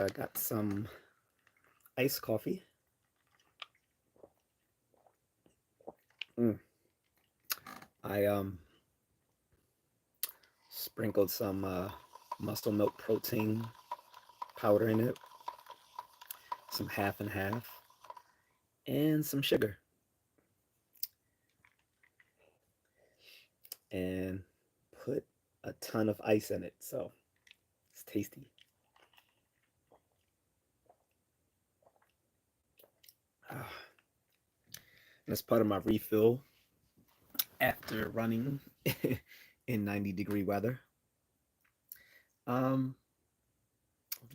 I got some iced coffee. Mm. I sprinkled some muscle milk protein powder in it, some half and half, and some sugar, and put a ton of ice in it. So it's tasty. Ah, and it's part of my refill after running in 90-degree weather. Um,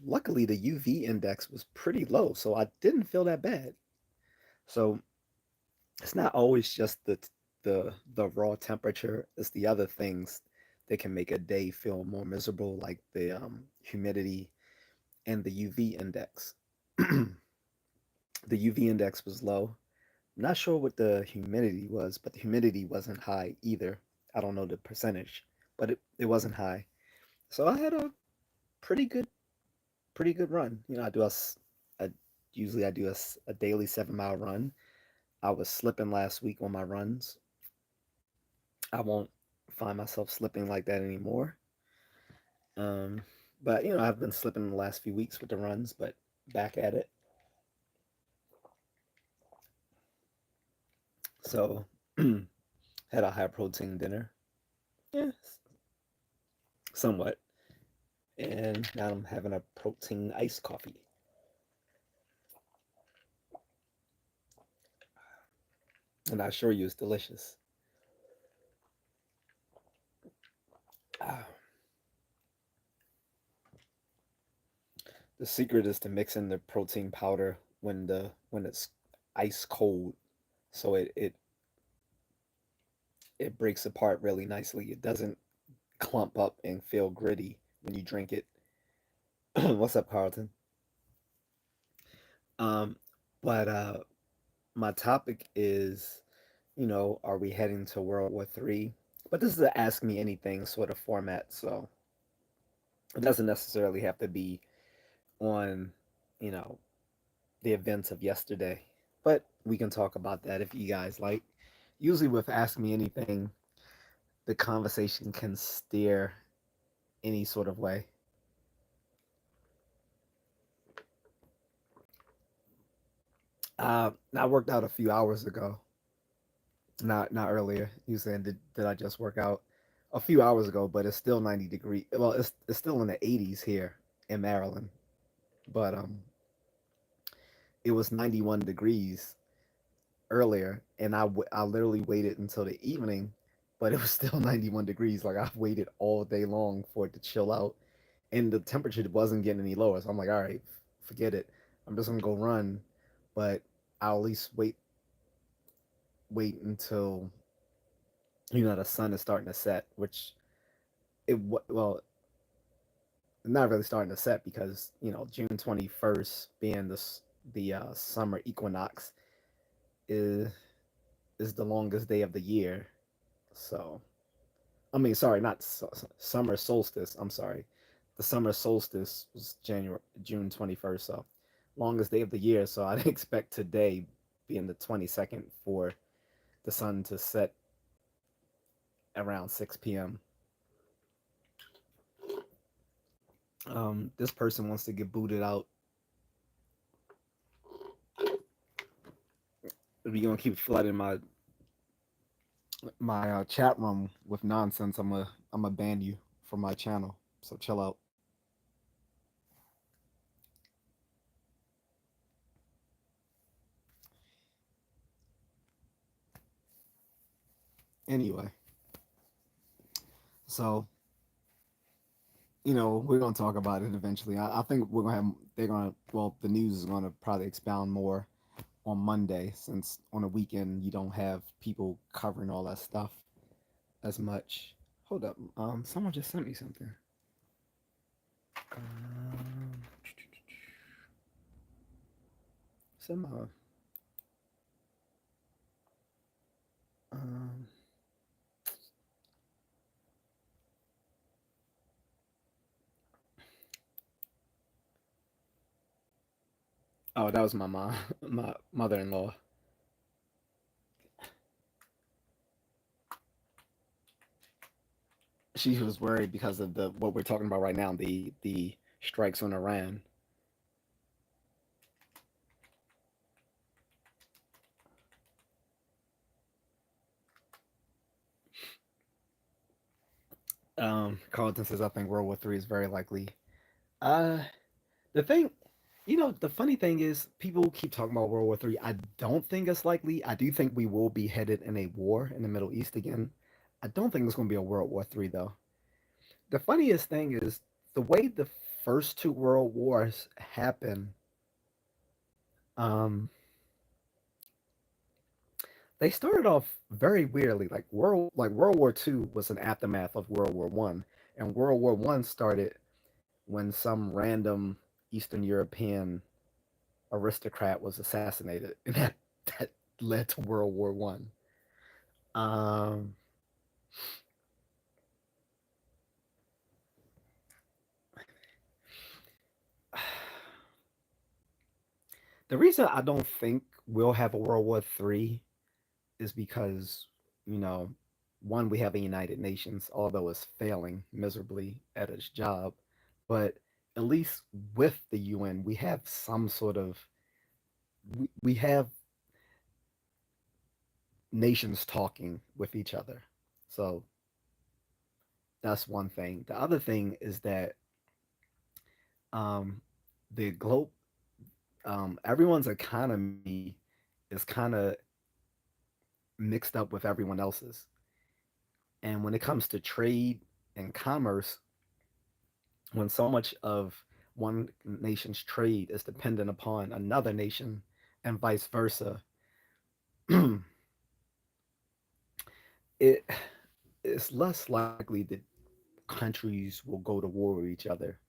Luckily, the UV index was pretty low, so I didn't feel that bad. So it's not always just the raw temperature; it's the other things that can make a day feel more miserable, like the humidity and the UV index. The UV index was low. I'm not sure what the humidity was, but the humidity wasn't high either. I don't know the percentage, but it wasn't high. So I had a pretty good pretty good run. You know, I usually I do a daily 7 mile run. I was slipping last week on my runs. I won't find myself slipping like that anymore. Um, but I've been slipping the last few weeks with the runs, but back at it. So had a high protein dinner. Yeah, somewhat. And now I'm having a protein iced coffee. And I assure you it's delicious. Ah, the secret is to mix in the protein powder when it's ice cold, so it breaks apart really nicely. It doesn't clump up and feel gritty when you drink it. What's up, Carlton? Um, but my topic is, are we heading to World War III? But this is a ask me anything sort of format, so it doesn't necessarily have to be on, you know, the events of yesterday. But we can talk about that if you guys like. Usually with ask me anything, the conversation can steer any sort of way. I worked out a few hours ago. Not earlier. You saying did I just work out a few hours ago? But it's still 90 degree. Well, it's still in the 80s here in Maryland. But it was 91 degrees earlier, and I literally waited until the evening, but it was still 91 degrees. Like I waited all day long for it to chill out, and the temperature wasn't getting any lower. So I'm like, all right, forget it. I'm just gonna go run, but I'll at least wait until the sun is starting to set, which well, not really starting to set because June 21st being the summer equinox is the longest day of the year. So I mean, sorry, not summer solstice. I'm sorry, the summer solstice was June 21st. So longest day of the year. So I'd expect today being the 22nd for the sun to set around 6 p.m. This person wants to get booted out. If you're gonna keep flooding my chat room with nonsense, I'm a ban you from my channel. So chill out. Anyway, so we're gonna talk about it eventually. I think we're gonna have they're gonna well the news is gonna probably expound more on Monday since on a weekend you don't have people covering all that stuff as much. Hold up, someone just sent me something. Um, somehow, um, Oh, that was my mom, my mother-in-law. She was worried because of the what we're talking about right now, the strikes on Iran. Carlton says I think World War III is very likely. Uh, the thing, the funny thing is people keep talking about World War III. I don't think it's likely. I do think we will be headed in a war in the Middle East again. I don't think it's going to be a World War III though. The funniest thing is the way the first two world wars happened. Um, they started off very weirdly. Like World War II was an aftermath of World War One, and World War One started when some random Eastern European aristocrat was assassinated, and that led to World War One. Um, the reason I don't think we'll have a World War Three is because, you know, one, we have a United Nations, although it's failing miserably at its job, but at least with the UN, we have some sort of we have nations talking with each other. So that's one thing. The other thing is that um, the globe, everyone's economy is kind of mixed up with everyone else's. And when it comes to trade and commerce, when so much of one nation's trade is dependent upon another nation and vice versa, it is less likely that countries will go to war with each other.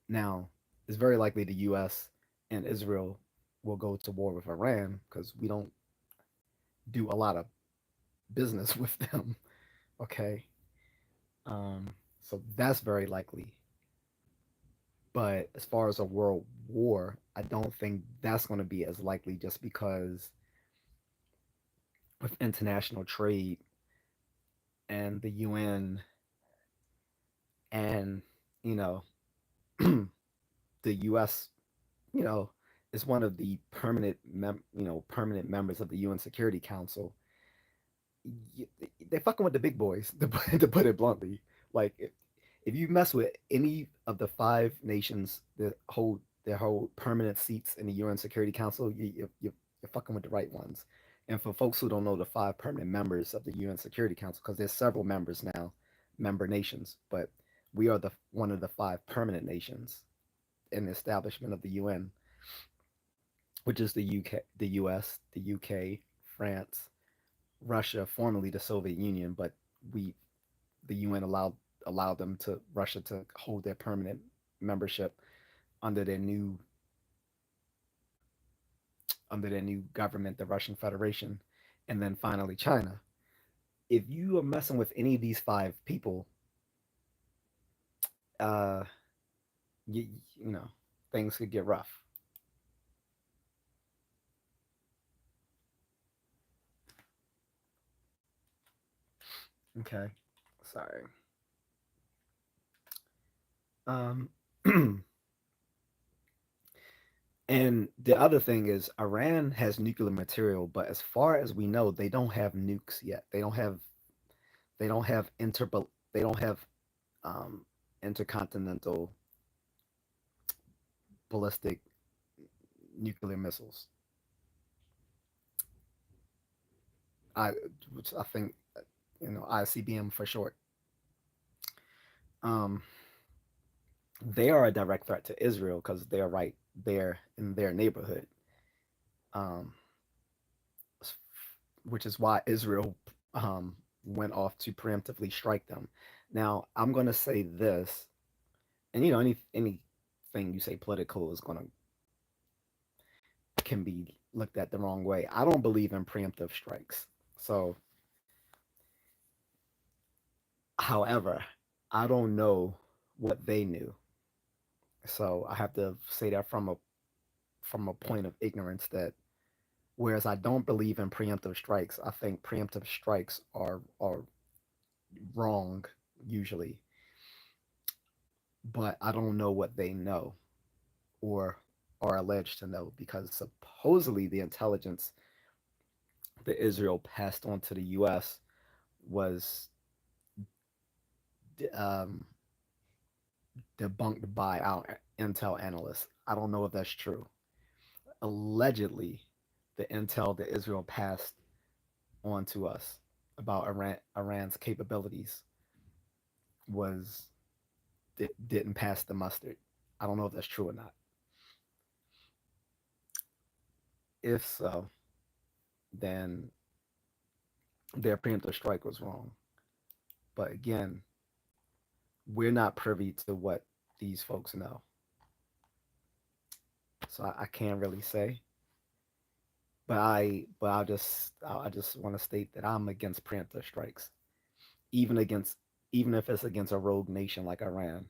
Now, it's very likely the US and Israel will go to war with Iran because we don't do a lot of business with them. Okay. Um, so that's very likely. But as far as a world war, I don't think that's going to be as likely just because with international trade and the UN and, you know, the US, you know, is one of the permanent members of the UN Security Council. They're fucking with the big boys, to put it bluntly. Like, if you mess with any of the five nations that hold their whole permanent seats in the UN Security Council, you're fucking with the right ones. And for folks who don't know the five permanent members of the UN Security Council, because there's several members now, member nations, but we are the one of the five permanent nations in the establishment of the UN, which is the UK, the US, the UK, France, Russia, formerly the Soviet Union, but we the UN allowed them to Russia to hold their permanent membership under their new government, the Russian Federation, and then finally China. If you are messing with any of these five people, uh, you know things could get rough. Okay, sorry. Um, and the other thing is Iran has nuclear material, but as far as we know, they don't have nukes yet. They don't have they don't have um, intercontinental ballistic nuclear missiles. I which I think ICBM for short. Um, they are a direct threat to Israel because they are right there in their neighborhood. Um, which is why Israel went off to preemptively strike them. Now I'm going to say this, and anything you say political is going to can be looked at the wrong way. I don't believe in preemptive strikes. So, however, I don't know what they knew. So I have to say that from a from a point of ignorance that whereas I don't believe in preemptive strikes, I think preemptive strikes are wrong usually, but I don't know what they know or are alleged to know because supposedly the intelligence that Israel passed on to the U.S. was um, debunked by our intel analysts. I don't know if that's true. Allegedly, the intel that Israel passed on to us about Iran's capabilities was didn't pass the mustard. I don't know if that's true or not. If so, then their preemptive strike was wrong. But again, we're not privy to what these folks know, so I can't really say. I just want to state that I'm against preemptive strikes, even against even if it's against a rogue nation like Iran.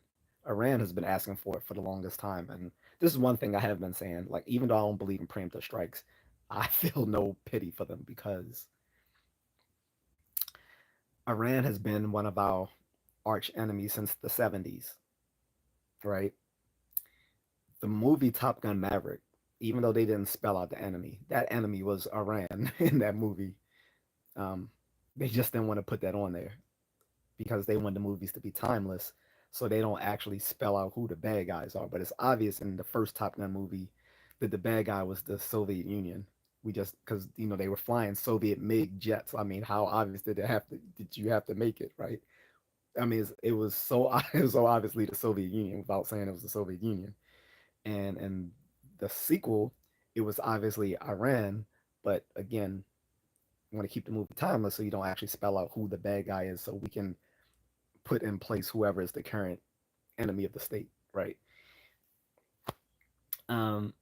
Iran has been asking for it for the longest time, and this is one thing I have been saying. Like even though I don't believe in preemptive strikes, I feel no pity for them because Iran has been one of our arch enemies since the 70s, right? The movie Top Gun Maverick, even though they didn't spell out the enemy, that enemy was Iran in that movie. Um, they just didn't want to put that on there because they want the movies to be timeless. So they don't actually spell out who the bad guys are. But it's obvious in the first Top Gun movie that the bad guy was the Soviet Union. We just because they were flying Soviet MiG jets. I mean, how obvious did you have to make it, right? I mean, it was so it was so obviously the Soviet Union without saying it was the Soviet Union. And the sequel, it was obviously Iran, but again, you want to keep the movie timeless so you don't actually spell out who the bad guy is, so we can put in place whoever is the current enemy of the state, right? Um,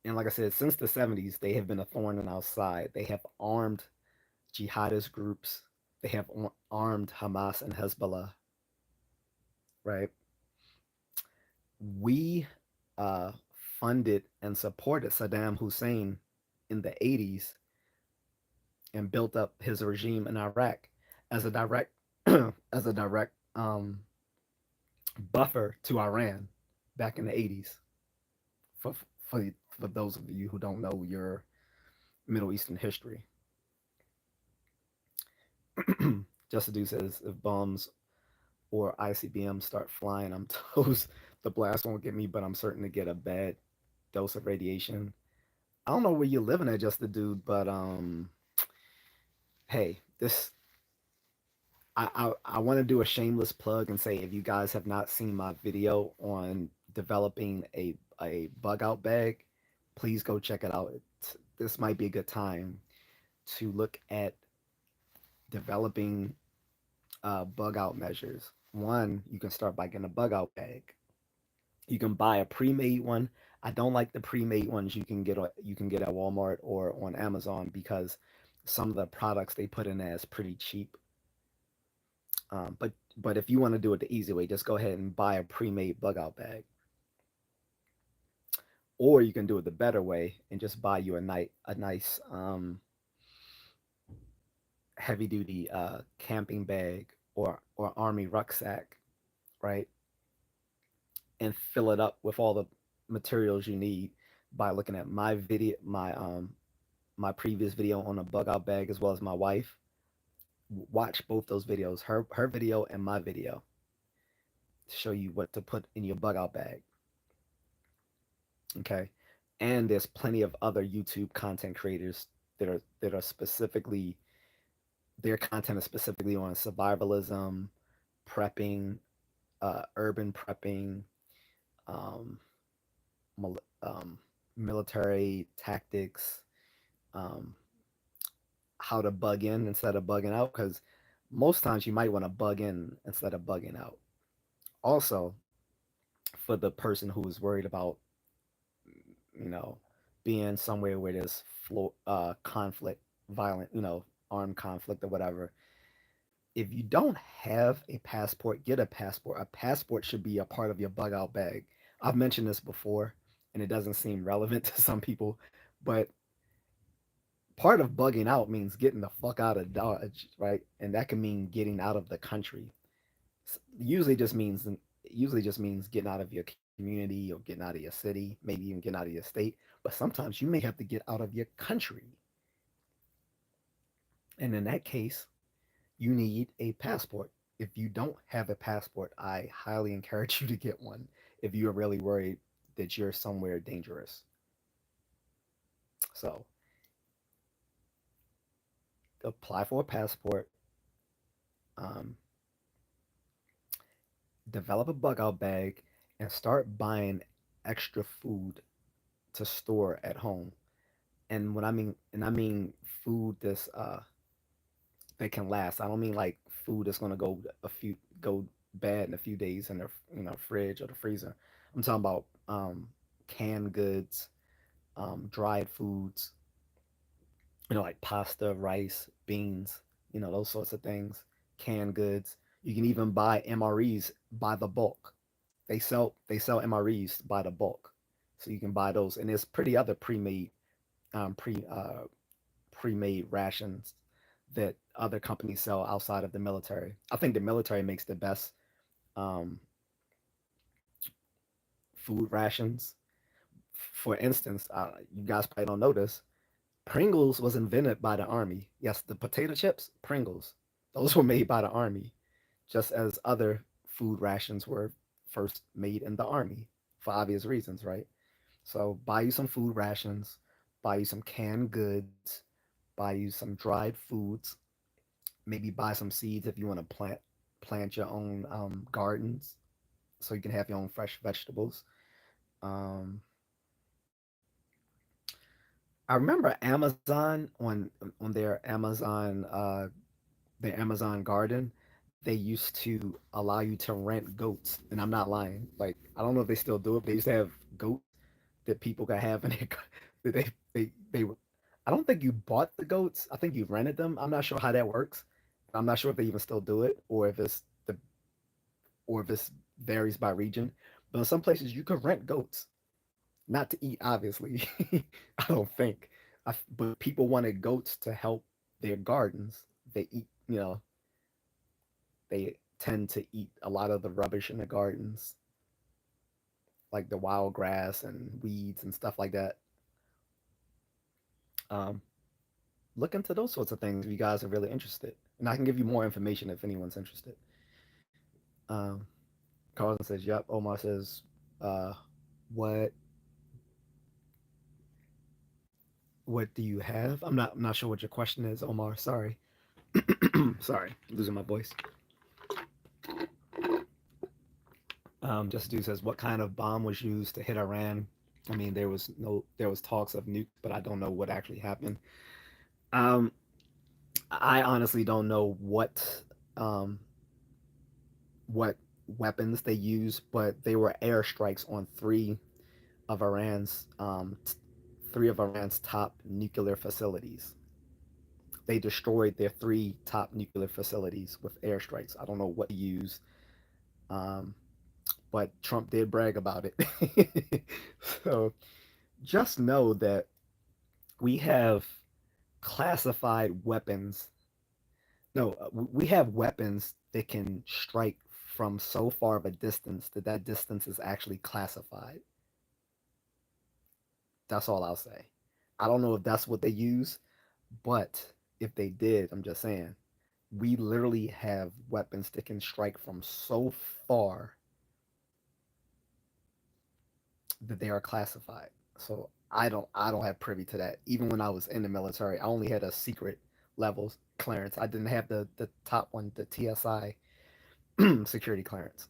and like I said, since the 70s, they have been a thorn in our side. They have armed jihadist groups. They have armed Hamas and Hezbollah, right? We uh, funded and supported Saddam Hussein in the 80s and built up his regime in Iraq as a direct as a direct buffer to Iran back in the 80s. For, for those of you who don't know your Middle Eastern history, Just a Dude says if bombs or ICBMs start flying, I'm toast. The blast won't get me, but I'm certain to get a bad dose of radiation. I don't know where you're living at, Just a Dude, but hey, this I want to do a shameless plug and say if you guys have not seen my video on developing a bug out bag, please go check it out. This might be a good time to look at developing bug out measures. One, you can start by getting a bug out bag. You can buy a pre-made one. I don't like the pre-made ones you can get at Walmart or on Amazon because some of the products they put in there is pretty cheap. But if you want to do it the easy way, just go ahead and buy a pre-made bug out bag. Or you can do it the better way and just buy you a nice heavy duty camping bag or army rucksack, right? And fill it up with all the materials you need by looking at my previous video on a bug out bag as well as my wife. Watch both those videos, her video and my video, to show you what to put in your bug out bag. Okay. And there's plenty of other YouTube content creators that are specifically their content is specifically on survivalism, prepping, urban prepping, um, um, military tactics, um, how to bug in instead of bugging out. Because most times you might want to bug in instead of bugging out. Also, for the person who is worried about, you know, being somewhere where there's conflict, violent, armed conflict or whatever. If you don't have a passport, get a passport. A passport should be a part of your bug out bag. I've mentioned this before. and it doesn't seem relevant to some people. But part of bugging out means getting the fuck out of Dodge, right? And that can mean getting out of the country. Usually just means usually just means getting out of your community or getting out of your city, maybe even getting out of your state. But sometimes you may have to get out of your country. And in that case, you need a passport. If you don't have a passport, I highly encourage you to get one if you are really worried that you're somewhere dangerous. So apply for a passport, um, develop a bug out bag, and start buying extra food to store at home. And I mean food that can last. I don't mean like food that's gonna go bad in a few days in the fridge or the freezer. I'm talking about canned goods, dried foods, like pasta, rice, beans, those sorts of things, canned goods. You can even buy MREs by the bulk. They sell MREs by the bulk, so you can buy those. And there's pretty other um, pre uh, pre-made rations that other companies sell outside of the military. I think the military makes the best um, food rations. For instance, you guys probably don't know this. Pringles was invented by the army. Yes, the potato chips, Pringles, those were made by the army, just as other food rations were first made in the army for obvious reasons, right? So buy you some food rations, buy you some canned goods, buy you some dried foods, maybe buy some seeds if you want to plant your own gardens so you can have your own fresh vegetables. Um, I remember Amazon on their Amazon garden, they used to allow you to rent goats, and I'm not lying. Like I don't know if they still do it. But they used to have goats that people could have in their that they were. I don't think you bought the goats. I think you rented them. I'm not sure how that works. I'm not sure if they even still do it or if it varies by region. But in some places you could rent goats, not to eat, obviously. I don't think. But people wanted goats to help their gardens. They eat, they tend to eat a lot of the rubbish in the gardens, like the wild grass and weeds and stuff like that. Um, look into those sorts of things if you guys are really interested. And I can give you more information if anyone's interested. Um, Carlson says, "Yep." Omar says, uh, "What what do you have?" I'm not sure what your question is, Omar. Sorry, sorry, losing my voice. Just Dude says, "What kind of bomb was used to hit Iran?" I mean, there was talks of nukes, but I don't know what actually happened. Um, I honestly don't know um, what weapons they used, but they were airstrikes on of Iran's um, three of Iran's top nuclear facilities. They destroyed their three top nuclear facilities with airstrikes. I don't know what they used, um, but Trump did brag about it. So just know that we have classified weapons. No, we have weapons that can strike from so far of a distance that that distance is actually classified. That's all I'll say. I don't know if that's what they use, but if they did, I'm just saying, we literally have weapons that can strike from so far that they are classified. So I don't have privy to that. Even when I was in the military, I only had a secret level clearance. I didn't have the top one, the TSI security clearance.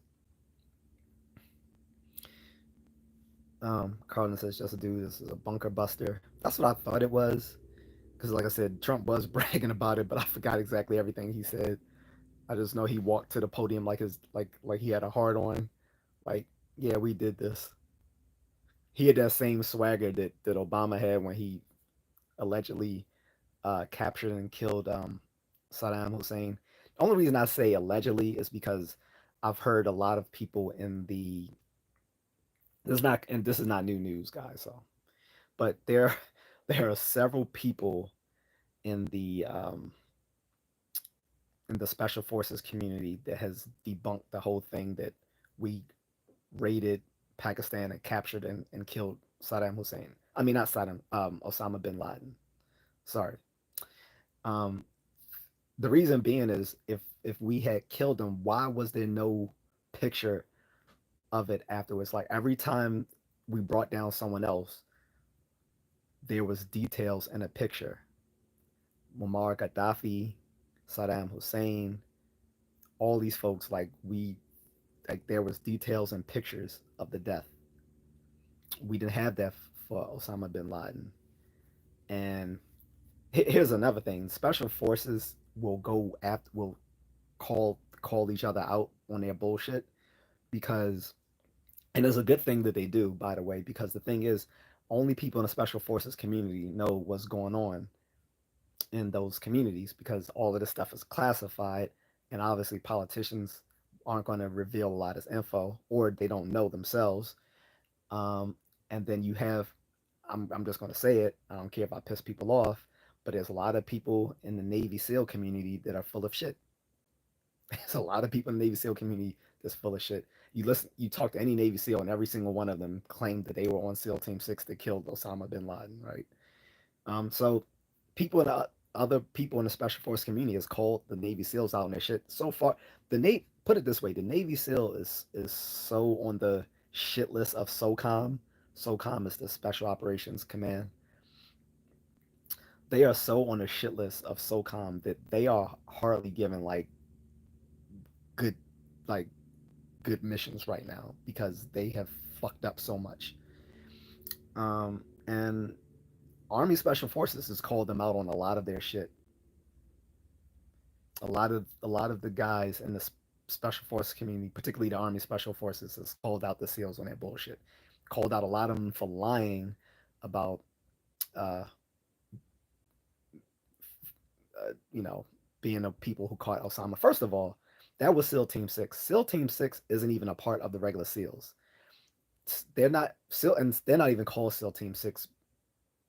Carlin says, "Just a dude. This is a bunker buster." That's what I thought it was. Because, like I said, Trump was bragging about it, but I forgot exactly everything he said. I just know he walked to the podium like he had a heart on. Like, yeah, we did this. He had that same swagger that Obama had when he allegedly captured and killed Saddam Hussein. The only reason I say allegedly is because I've heard a lot of people this is not new news, guys. So, but there there are several people in the special forces community that has debunked the whole thing that we raided Pakistan and captured and killed Saddam Hussein. I mean, not Saddam, Osama bin Laden. Sorry. Um, the reason being is if we had killed him, why was there no picture of it afterwards? Like every time we brought down someone else, there was details in a picture. Muammar Gaddafi, Saddam Hussein, all these folks, like there was details and pictures of the death. We didn't have that for Osama bin Laden. And here's another thing: special forces will go after will call each other out on their bullshit because, and it's a good thing that they do, by the way, because the thing is, only people in the special forces community know what's going on in those communities because all of this stuff is classified, and obviously politicians aren't going to reveal a lot of info or they don't know themselves. Um, and then you have, I'm just going to say it. I don't care if I piss people off, but there's a lot of people in the Navy SEAL community that are full of shit. There's a lot of people in the Navy SEAL community that's full of shit. You talk to any Navy SEAL, and every single one of them claimed that they were on SEAL Team Six that killed Osama bin Laden, right? So people in the other people in the Special Force community has called the Navy SEALs out on their shit. So far, the Navy put it this way: the Navy SEAL is so on the shit list of SOCOM. SOCOM is the Special Operations Command. They are so on the shit list of SOCOM that they are hardly given good like good missions right now because they have fucked up so much. And Army Special Forces has called them out on a lot of their shit. A lot of the guys in the Special Forces community, particularly the Army Special Forces, has called out the SEALs on their bullshit. Called out a lot of them for lying about uh, you know, being the people who caught Osama. First of all, that was SEAL Team Six. SEAL Team Six isn't even a part of the regular SEALs. They're not SEAL, and they're not even called SEAL Team Six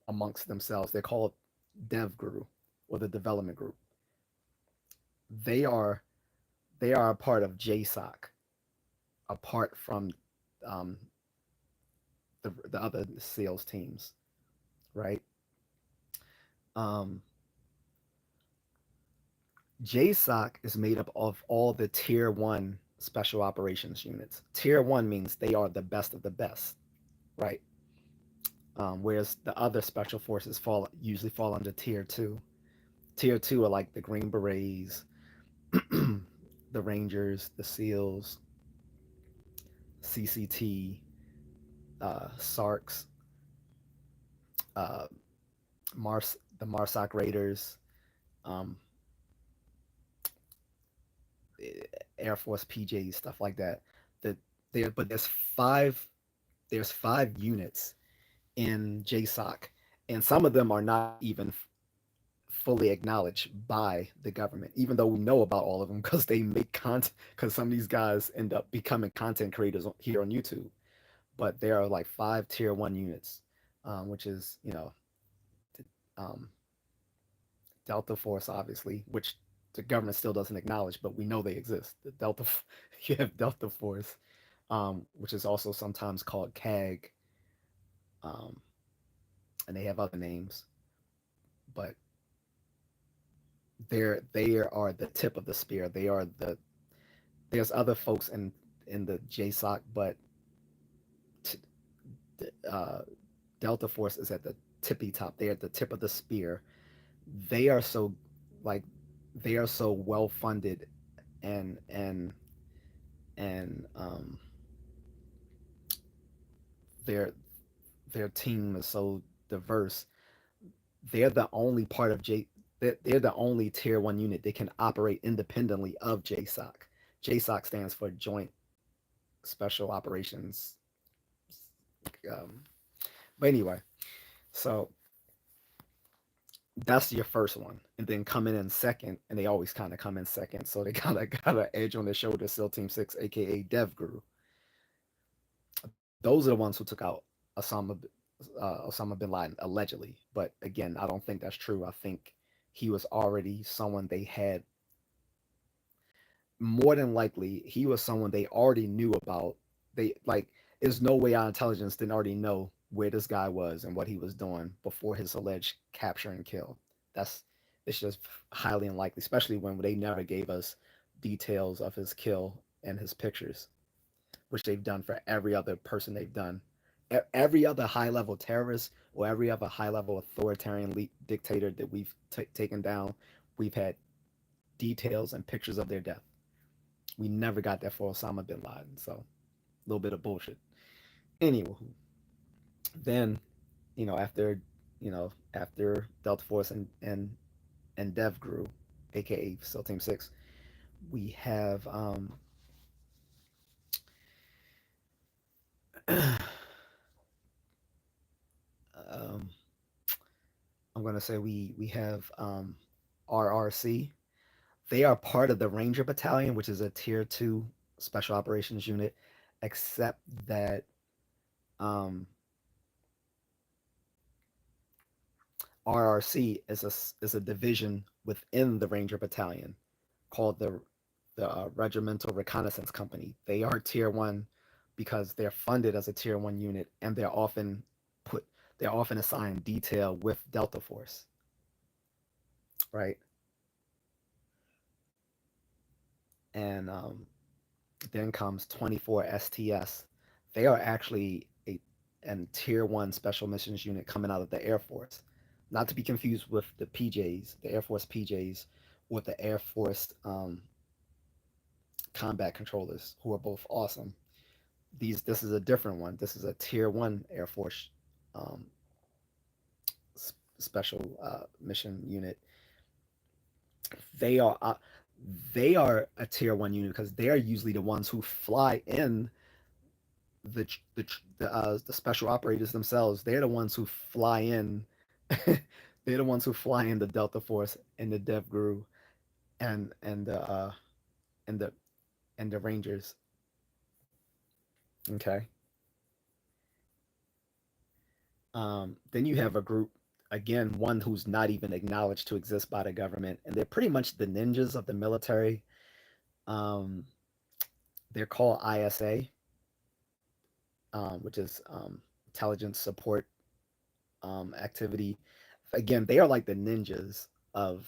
amongst themselves. They're called Dev Group or the Development Group. They are they are a part of J.A.C, apart from um, the other SEALs teams, right? Um, J.A.C is made up of all the Tier One Special Operations units. Tier One means they are the best of the best, right? Whereas the other special forces usually fall under Tier Two. Tier Two are like the Green Berets, the Rangers, the SEALs, CCT, SARCs, uh, the Marsoc Raiders, um, Air Force PJs, stuff like that. That but there's five units in JSOC, and some of them are not even fully acknowledged by the government, even though we know about all of them because they make content. Because some of these guys end up becoming content creators here on YouTube. But there are like five tier one units, which is um, Delta Force, obviously, which the government still doesn't acknowledge, but we know they exist. The Delta, you have Delta Force, which is also sometimes called CAG, um, and they have other names, but they are the tip of the spear. They are there's other folks in the JSOC, but t- uh, Delta Force is at the tippy top. They're at the tip of the spear. They are so like they are so well funded and and their their team is so diverse. They're the only part of they're the only tier one unit that can operate independently of JSOC. JSOC stands for Joint Special Operations. Um, but anyway, so that's your first one, and then coming in second, and they always kind of come in second, so they kind of got an edge on their shoulder. SEAL Team Six, aka Dev Guru. Those are the ones who took out Osama Osama bin Laden allegedly. But again, I don't think that's true. I think he was already someone they had, more than likely he was someone they already knew about. They like there's no way our intelligence didn't already know where this guy was and what he was doing before his alleged capture and kill. That's it's just highly unlikely, especially when they never gave us details of his kill and his pictures, which they've done for every other person they've done. Every other high level terrorist or every other high level authoritarian dictator that we've taken down, we've had details and pictures of their death. We never got that for Osama bin Laden. So a little bit of bullshit. Anyway, then after Delta Force and Dev grew, aka Still Team Six, we have um, I'm gonna say we have RRC. They are part of the Ranger Battalion, which is a Tier 2 Special Operations unit, except that um, RRC is a division within the Ranger Battalion called the Regimental Reconnaissance Company. They are Tier 1 because they're funded as a Tier 1 unit, and put they're often assigned detail with Delta Force, right? And then comes 24 STS. They are actually a Tier 1 Special Missions unit coming out of the Air Force, not to be confused with the PJs, the Air Force PJs, or the Air Force combat controllers, who are both awesome. This is a different one. This is a Tier 1 Air Force um, special mission unit. They are uh, they are a Tier 1 unit because they are usually the ones who fly in the the special operators themselves. They're the ones who fly in. They're the ones who fly in the Delta Force and the Dev Gru and and the and the Rangers. Okay. Then you have a group, again, one who's not even acknowledged to exist by the government, and they're pretty much the ninjas of the military. Um, they're called ISA, which is intelligence support activity. Again, they are like the ninjas of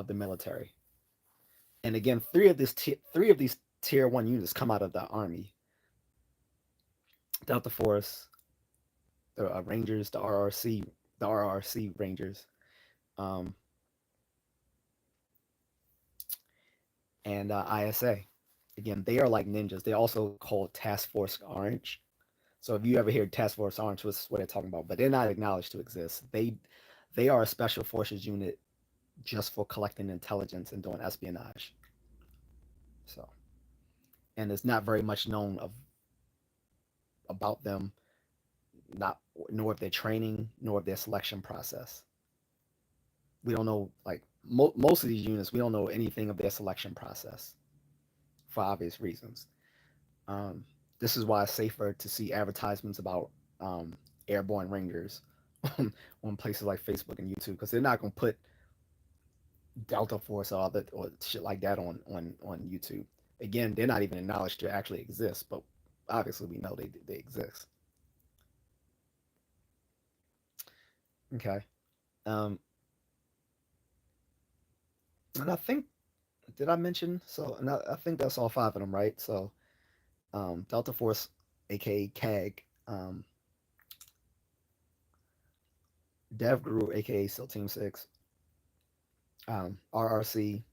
the military. And again, three of these Tier 1 units come out of the Army: Delta Force, the Rangers, the RRC Rangers, um, and ISA. Again, they are like ninjas. They're also called Task Force Orange. So if you ever hear Task Force Orange, what's what they're talking about, but they're not acknowledged to exist. They are a special forces unit just for collecting intelligence and doing espionage. So, and there's not very much known about them, not nor of their training, nor of their selection process. We don't know, like most of these units, we don't know anything of their selection process for obvious reasons. Um, this is why it's safer to see advertisements about airborne rangers on places like Facebook and YouTube, because they're not going to put Delta Force or shit like that on YouTube. Again, they're not even acknowledged to actually exist, but obviously we know they exist. Okay. Um, and I think, did I mention? So, and I think that's all five of them, right? So, Delta Force, aka CAG, Dev Guru, aka Still Team Six, RRC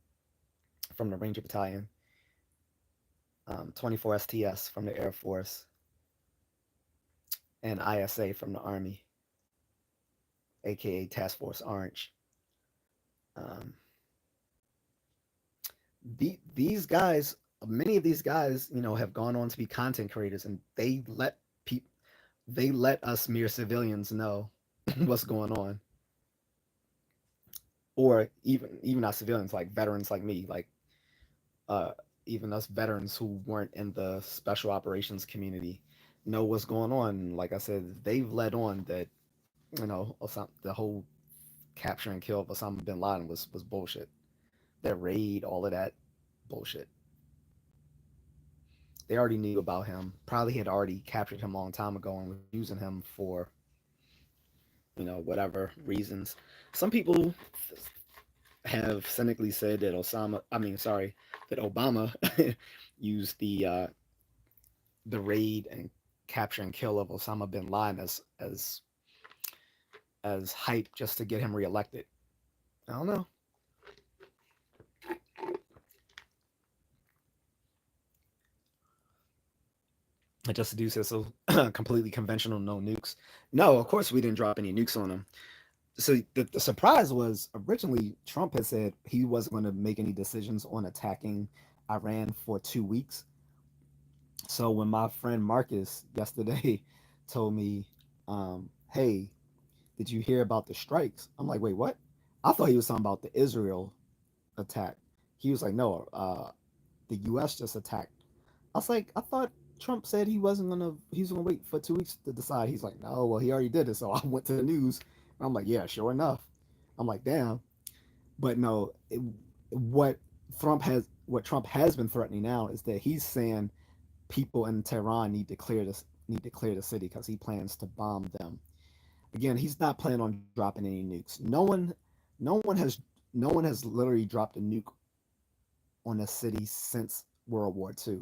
from the Ranger Battalion, 24 STS from the Air Force, and ISA from the Army, aka Task Force Orange. Um, these guys, many of these guys, have gone on to be content creators, and people, they let us mere civilians know what's going on, or even not civilians, like veterans like me, like even us veterans who weren't in the special operations community know what's going on. Like I said, they've led on that, the whole capture and kill of Osama bin Laden was bullshit. That raid, all of that bullshit. They already knew about him. Probably had already captured him a long time ago and was using him for, whatever reasons. Some people have cynically said that that Obama used the raid and capture and kill of Osama bin Laden as hype just to get him reelected. I don't know. Just to do so completely conventional, no nukes. No, of course we didn't drop any nukes on him. So the surprise was originally Trump had said he wasn't going to make any decisions on attacking Iran for 2 weeks. So when my friend Marcus yesterday told me, "Hey, did you hear about the strikes?" I'm like, "Wait, what?" I thought he was talking about the Israel attack. He was like, "No, the U.S. just attacked." I was like, "I thought Trump said he was gonna wait for 2 weeks to decide." He's like, "No, well, he already did it." So I went to the news, and I'm like, "Yeah, sure enough." I'm like, "Damn," but no. What what Trump has been threatening now is that he's saying people in Tehran need to clear the city because he plans to bomb them. Again, he's not planning on dropping any nukes. No one has, no one has literally dropped a nuke on a city since World War II,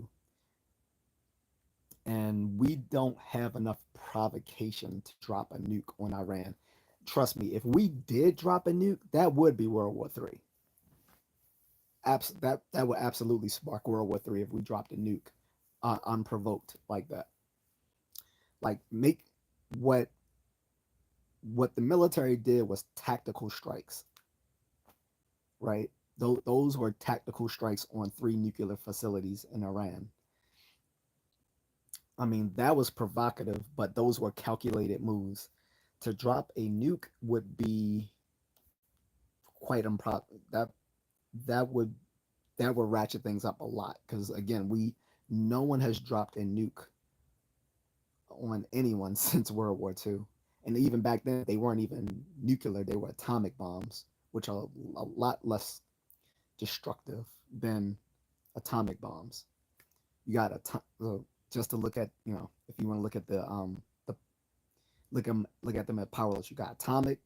and we don't have enough provocation to drop a nuke on Iran. Trust me, if we did drop a nuke, that would be World War III. That would absolutely spark World War III if we dropped a nuke unprovoked like that. Like make what what the military did was tactical strikes, right? Those were tactical strikes on three nuclear facilities in Iran. I mean, that was provocative, but those were calculated moves. To drop a nuke would be quite improv. That would that would ratchet things up a lot because again, we no one has dropped a nuke on anyone since World War II. And even back then, they weren't even nuclear; they were atomic bombs, which are a lot less destructive than atomic bombs. You got just to look at if you want to look at the look at them at power levels. You got atomic,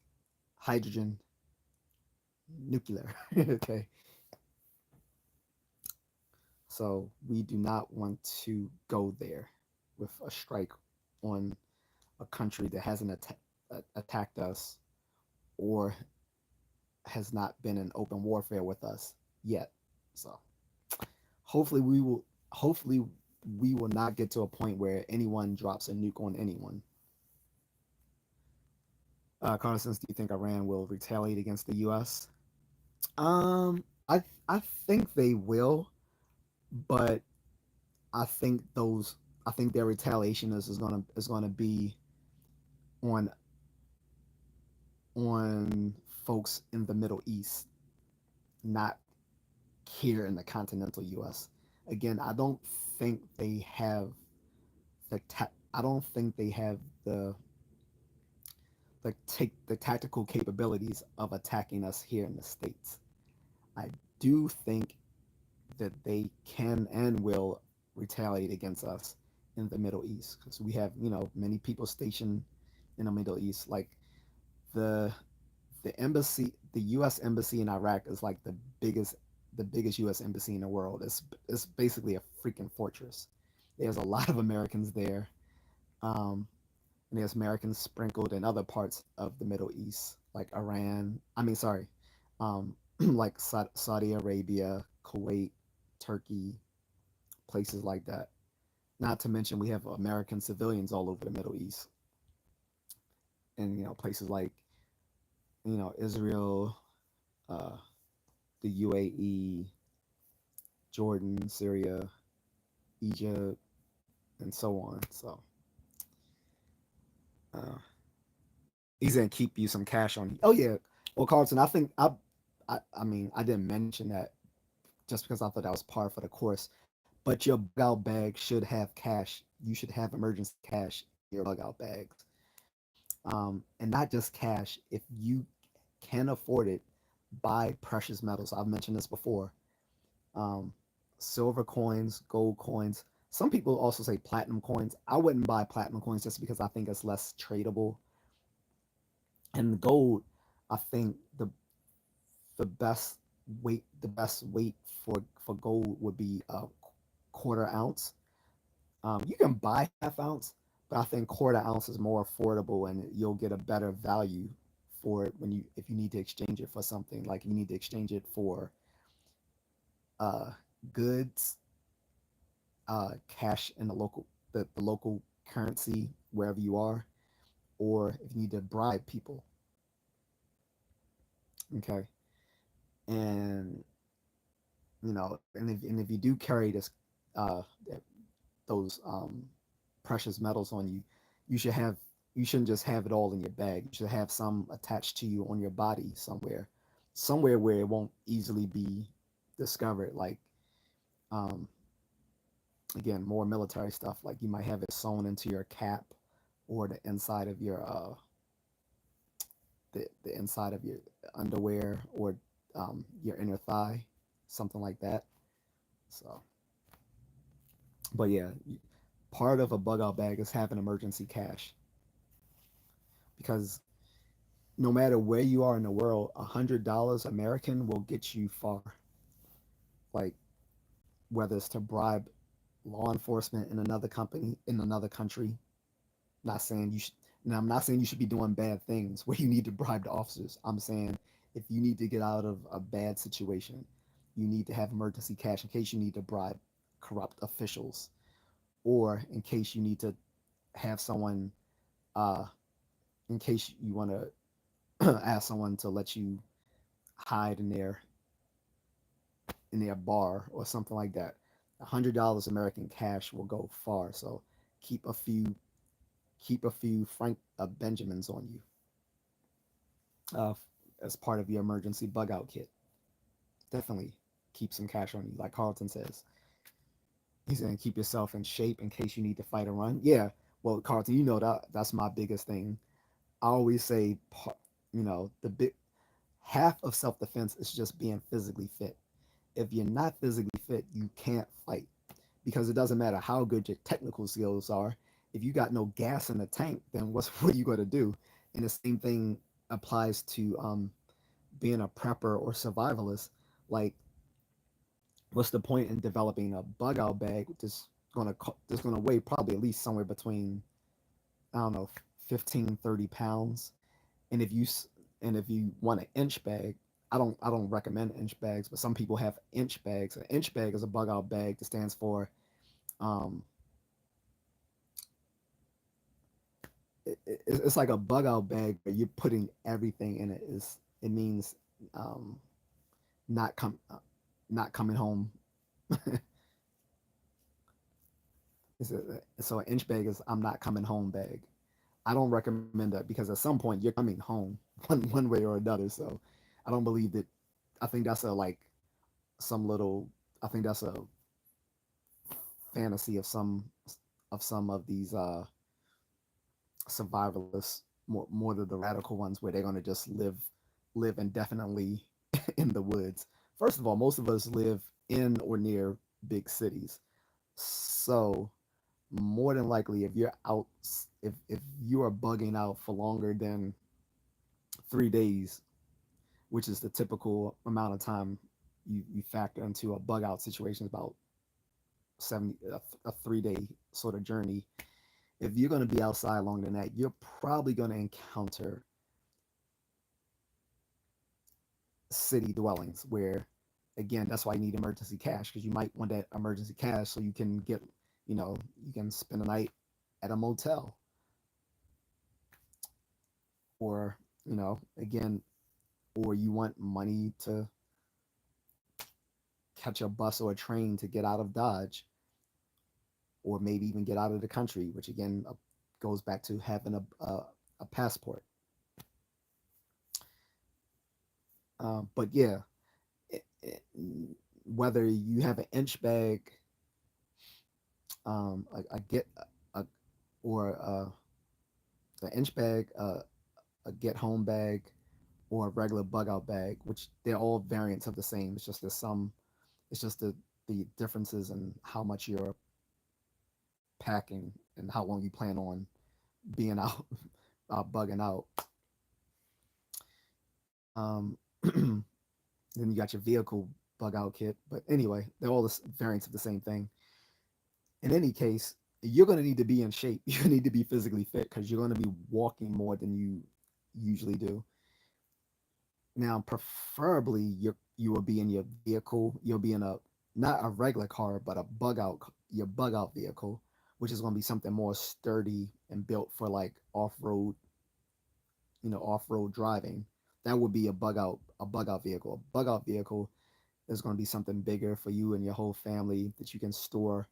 hydrogen, nuclear. Okay, so we do not want to go there with a strike on a country that hasn't attacked us or has not been in open warfare with us yet. So hopefully we will hopefully we will not get to a point where anyone drops a nuke on anyone. Constance, do you think Iran will retaliate against the U.S.? I think they will, but I think those I think their retaliation is gonna be on on folks in the Middle East, not here in the continental U.S. Again, I don't think they have I don't think they have the tactical capabilities of attacking us here in the states. I do think that they can and will retaliate against us in the Middle East because we have many people stationed in the Middle East. Like the the U.S. embassy in Iraq is like the biggest U.S. embassy in the world. It's basically a freaking fortress. There's a lot of Americans there, and there's Americans sprinkled in other parts of the Middle East, like Iran. I mean, sorry, like Saudi Arabia, Kuwait, Turkey, places like that. Not to mention we have American civilians all over the Middle East, and places like Israel, uh, the UAE, Jordan, Syria, Egypt, and so on. So uh, he's gonna keep you some cash on you. Oh yeah. Well, Carlton, I think I mean I didn't mention that. just because I thought that was par for the course. But your bug out bag should have cash. You should have emergency cash in your bug out bags. And not just cash. If you can afford it, buy precious metals. I've mentioned this before. Um, Silver coins, gold coins. Some people also say platinum coins. I wouldn't buy platinum coins just because I think it's less tradable. And gold, I think the best weight for gold would be a quarter ounce. You can buy half ounce, but I think quarter ounce is more affordable and you'll get a better value for it when you if you need to exchange it for something like you need to exchange it for uh, goods, cash in the local currency wherever you are, or if you need to bribe people. Okay, and and if you do carry uh, those precious metals on you, you should have you shouldn't just have it all in your bag. You should have some attached to you on your body somewhere where it won't easily be discovered. Like um, again, more military stuff. Like you might have it sewn into your cap or the inside of your the inside of your underwear or your inner thigh, something like that. So, but yeah, part of a bug out bag is having emergency cash because no matter where you are in the world, $100 American will get you far. Like whether it's to bribe law enforcement in another company in another country. Not saying you should. Now I'm not saying you should be doing bad things where you need to bribe the officers. I'm saying if you need to get out of a bad situation, you need to have emergency cash in case you need to bribe corrupt officials, or in case you need to have someone, uh, in case you want to ask someone to let you hide in their bar or something like that. $100 American cash will go far. So keep a few keep a few Frank Benjamins on you uh, as part of your emergency bug out kit. Definitely keep some cash on you, like Carlton says. He's gonna keep yourself in shape in case you need to fight a run. Yeah, well, Carlton, you know that's my biggest thing. I always say, the big half of self defense is just being physically fit. If you're not physically fit, you can't fight because it doesn't matter how good your technical skills are. If you got no gas in the tank, then what are you going to do? And the same thing applies to being a prepper or survivalist. Like, what's the point in developing a bug out bag that's gonna weigh probably at least somewhere between I don't know 15-30 pounds, and if you want an inch bag, I don't recommend inch bags, but some people have inch bags. An inch bag is a bug out bag that stands for um, it's like a bug out bag, but you're putting everything in it. It means um, not come not coming home. So an inch bag is I'm not coming home bag. I don't recommend that because at some point you're coming home one way or another. So I don't believe that. I think that's a like some little. I think that's a fantasy of some of these survivalists, more of the radical ones, where they're gonna just live indefinitely in the woods. First of all, most of us live in or near big cities, so more than likely, if you're out, if you are bugging out for longer than 3 days, which is the typical amount of time you factor into a bug out situation, is about 70 a 3 day sort of journey. If you're going to be outside longer than that, you're probably going to encounter city dwellings where, again, that's why you need emergency cash because you might want that emergency cash so you can you can spend a night at a motel or, again, or you want money to catch a bus or a train to get out of Dodge or maybe even get out of the country, which again goes back to having a passport. But yeah, it, it, whether you have an inch bag, a get a or an inch bag, a get home bag, or a regular bug out bag, which they're all variants of the same. It's just there's some. It's just the differences in how much you're packing and how long you plan on being out, bugging out. Then you got your vehicle bug out kit. But anyway, they're all the variants of the same thing. In any case, you're going to need to be in shape. You need to be physically fit because you're going to be walking more than you usually do. Now, preferably, you will be in your vehicle. You'll be in a not a regular car, but a bug out your bug out vehicle, which is going to be something more sturdy and built for like off road, off road driving. That would be a bug out vehicle. A bug out vehicle is going to be something bigger for you and your whole family that you can store,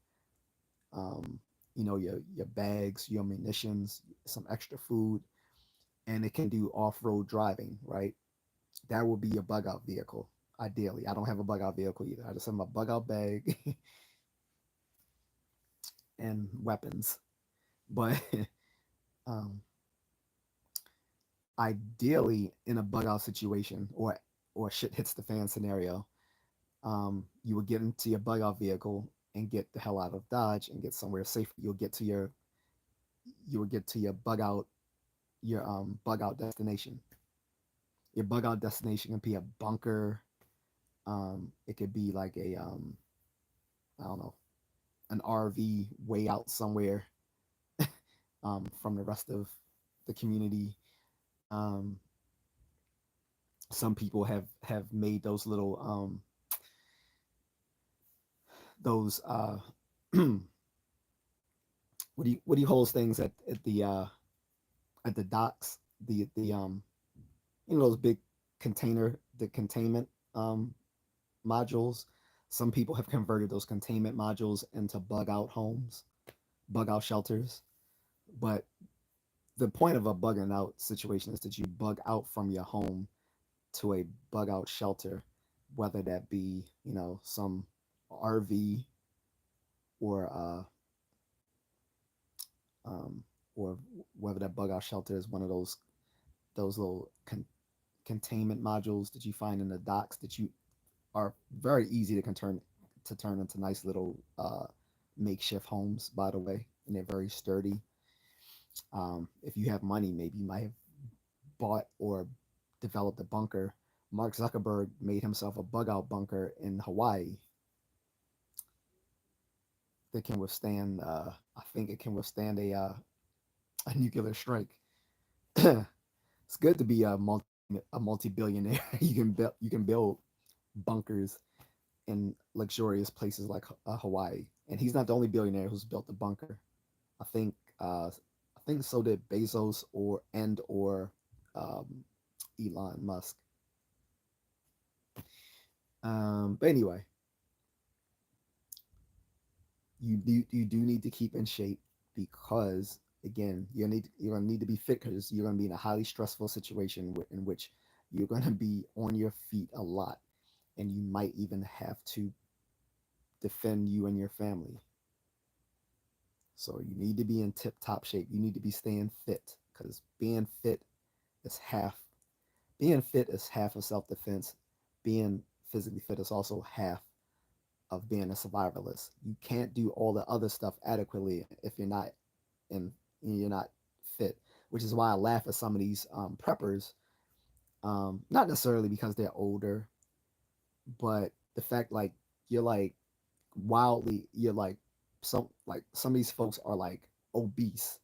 um, your bags, your munitions, some extra food, and it can do off road driving. Right, that would be your bug out vehicle. Ideally, I don't have a bug out vehicle either. I just have my bug out bag and weapons. But um, ideally, in a bug out situation or shit hits the fan scenario, you would get into your bug out vehicle and get the hell out of Dodge and get somewhere safer. You will get to your bug out destination. Your bug out destination can be a bunker. It could be like I don't know, an RV way out somewhere from the rest of the community. Um, some people have made those little those what do you hold things at the docks, the those big the containment modules. Some people have converted those containment modules into bug out homes, bug out shelters. But the point of a bugging out situation is that you bug out from your home to a bug out shelter, whether that be some RV or um, or whether that bug out shelter is one of those little containment modules that you find in the docks that you are very easy to turn into nice little makeshift homes. By the way, and they're very sturdy. If you have money, maybe you might have bought or developed a bunker. Mark Zuckerberg made himself a bug out bunker in Hawaii that can withstand. I think it can withstand a nuclear strike. It's good to be a multi billionaire. You can build bunkers in luxurious places like Hawaii, and he's not the only billionaire who's built a bunker. I think I think so did Bezos or um, Elon Musk. But anyway, you do need to keep in shape because again you're gonna need to be fit because you're gonna be in a highly stressful situation in which you're gonna be on your feet a lot, and you might even have to defend you and your family. So you need to be in tip top shape. You need to be staying fit because is half being fit is half of self defense. Being physically fit is also half of being a survivalist. You can't do all the other stuff adequately if in you're not fit. Which is why I laugh at some of these preppers. Not necessarily because they're older, but the fact like you're like you're like some of these folks are like obese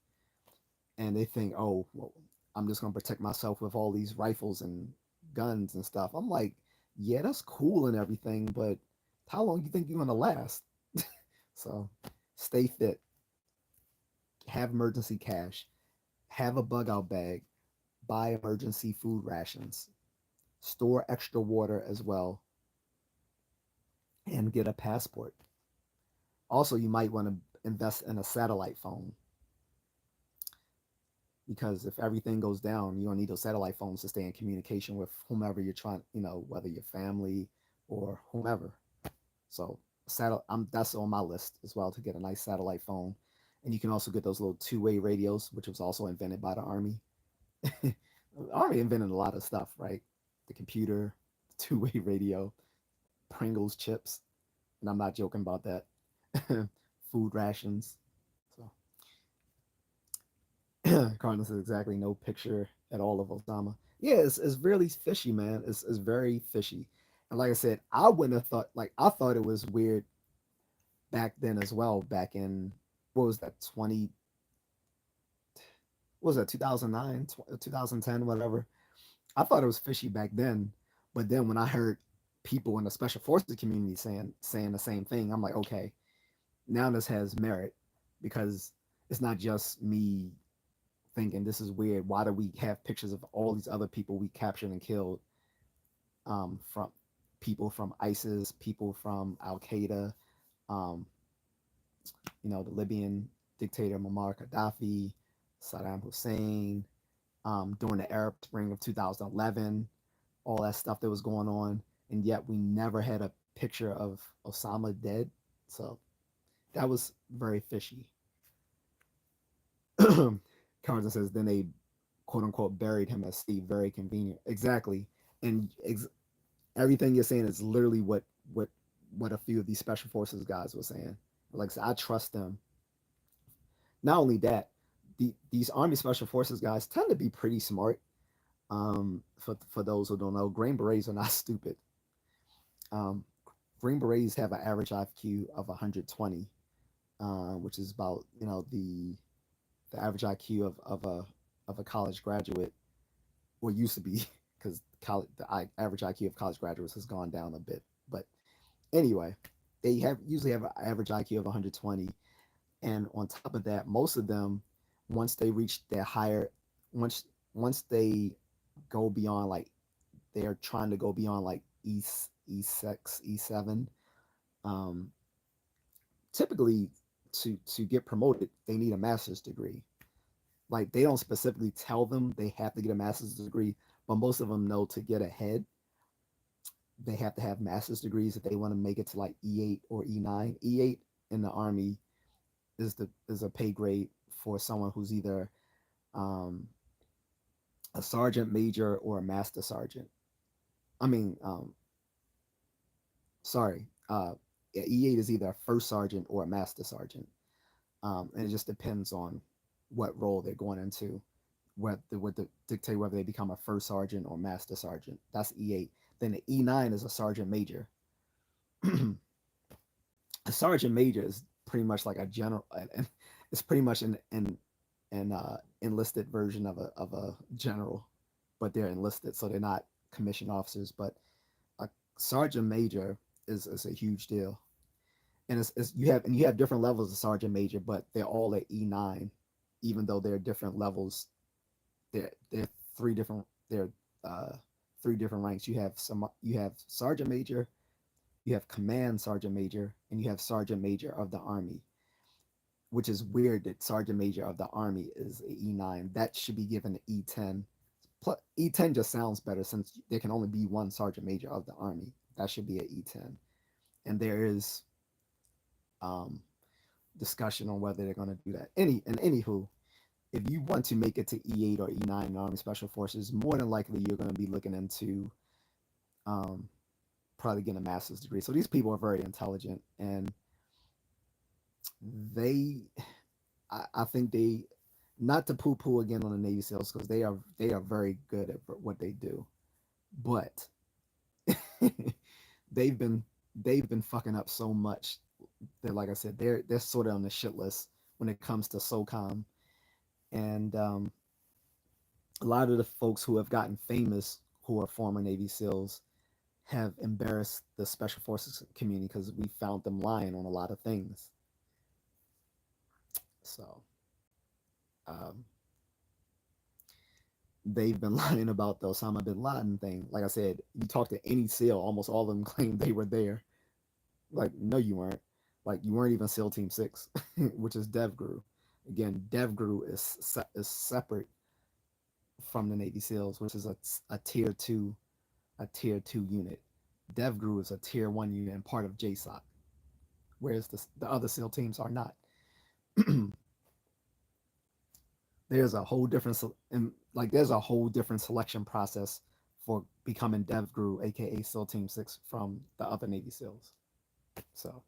and they think, oh well, I'm just gonna protect myself with all these rifles and guns and stuff. I'm like, yeah, that's cool and everything, but how long do you think you're gonna last? So stay fit, have emergency cash, have a bug out bag, buy emergency food rations, store extra water as well, and get a passport. Also, you might want to invest in a satellite phone because if everything goes down, you're gonna need those satellite phones to stay in communication with whomever you're trying, whether your family or whomever. So that's on my list as well to get a nice satellite phone. And you can also get those little two-way radios, which was also invented by the Army. The Army invented a lot of stuff, right? The computer, the two-way radio, Pringles chips, and I'm not joking about that. Food rations. So Carlos says exactly no picture at all of Osama. Yeah, it's really fishy, man. It's very fishy. And like I said, I wouldn't have thought like I thought it was weird back then as well. Back in what was that 20? What was that 2009, 2010, whatever. I thought it was fishy back then, but then when I heard people in the special forces community saying the same thing, I'm like, okay, now this has merit because it's not just me thinking this is weird. Why do we have pictures of all these other people we captured and killed from people from ISIS, people from Al Qaeda, um, the Libyan dictator Muammar Gaddafi, Saddam Hussein, during the Arab Spring of 2011, all that stuff that was going on, and yet we never had a picture of Osama dead. So that was very fishy. Carson says then they quote unquote buried him at sea. Very convenient. Exactly. And everything you're saying is literally what what a few of these special forces guys were saying. Like I said, I trust them. Not only that, these Army Special Forces guys tend to be pretty smart. For those who don't know, Green Berets are not stupid. Um, Green Berets have an average IQ of 120, which is about the average IQ of a college graduate, or used to be, because the average IQ of college graduates has gone down a bit. But anyway, they usually have an average IQ of 120, and on top of that, most of them, once they reach their higher, once once they go beyond like they're trying to go beyond like E6, E7, um, typically to get promoted, they need a master's degree. Like they don't specifically tell them they have to get a master's degree, but most of them know to get ahead, they have to have master's degrees if they want to make it to like E8 or E9. E8 in the Army is a pay grade for someone who's either um, a sergeant major or a master sergeant. I mean, sorry, E8 is either a first sergeant or a master sergeant, and it just depends on what role they're going into. What dictate whether they become a first sergeant or master sergeant. That's E8. Then the E9 is a sergeant major. A sergeant major is pretty much like a general. It's pretty much an enlisted version of a general, but they're enlisted, so they're not commissioned officers. But a sergeant major is a huge deal, and you have different levels of sergeant major, but they're all at E9, even though they're different levels. They're three different they're uh, three different ranks. You have sergeant major, you have command sergeant major, and you have sergeant major of the Army, which is weird that sergeant major of the Army is a E9. That should be given an E10. E10 just sounds better since there can only be one sergeant major of the Army. That should be an E10. And there is um, discussion on whether they're going to do that. Anywho, if you want to make it to E8 or E9 in Army Special Forces, more than likely you're going to be looking into um, probably getting a master's degree. So these people are very intelligent, and they, I think they, not to poo poo again on the Navy SEALs because they are very good at what they do, but they've been they've been fucking up so much that, like I said, they're sort of on the shit list when it comes to SOCOM, and a lot of the folks who have gotten famous who are former Navy SEALs have embarrassed the Special Forces community because we found them lying on a lot of things. So um, they've been lying about the Osama bin Laden thing. Like I said, you talk to any SEAL, almost all of them claim they were there. Like, no, you weren't. Like, you weren't even SEAL Team 6, which is DevGru. Again, DevGru is separate from the Navy SEALs, which is a tier two unit. DevGru is a tier one unit and part of JSOC, whereas the other SEAL teams are not. There's a whole different there's a whole different selection process for becoming DevGru, aka SEAL Team 6, from the other Navy SEALs. So,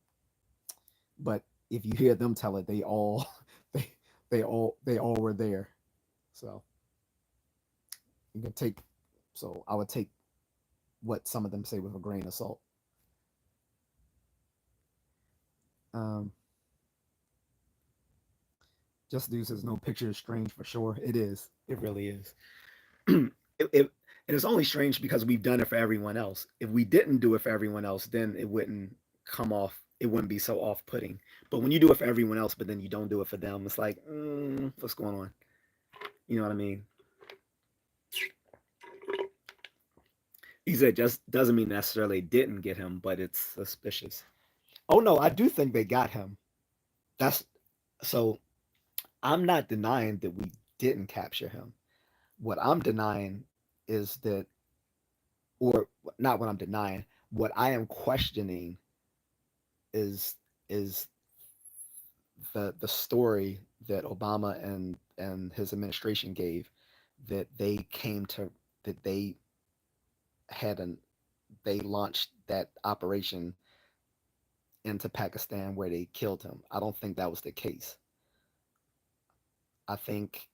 but if you hear them tell it, they all they they all were there. So you can take so I would take what some of them say with a grain of salt. Um, Just Deuce says no picture is strange for sure. It is. It really is. And it's only strange because we've done it for everyone else. If we didn't do it for everyone else, then it wouldn't come off. It wouldn't be so off-putting. But when you do it for everyone else, but then you don't do it for them, it's like, what's going on? You know what I mean? He said just doesn't mean necessarily didn't get him, but it's suspicious. Oh no, I do think they got him. That's so. I'm not denying that we didn't capture him. What I'm denying is that, or not what I'm denying. What I am questioning is is the story that Obama and his administration gave, that they came to that had an they launched that operation into Pakistan where they killed him. I don't think that was the case. I think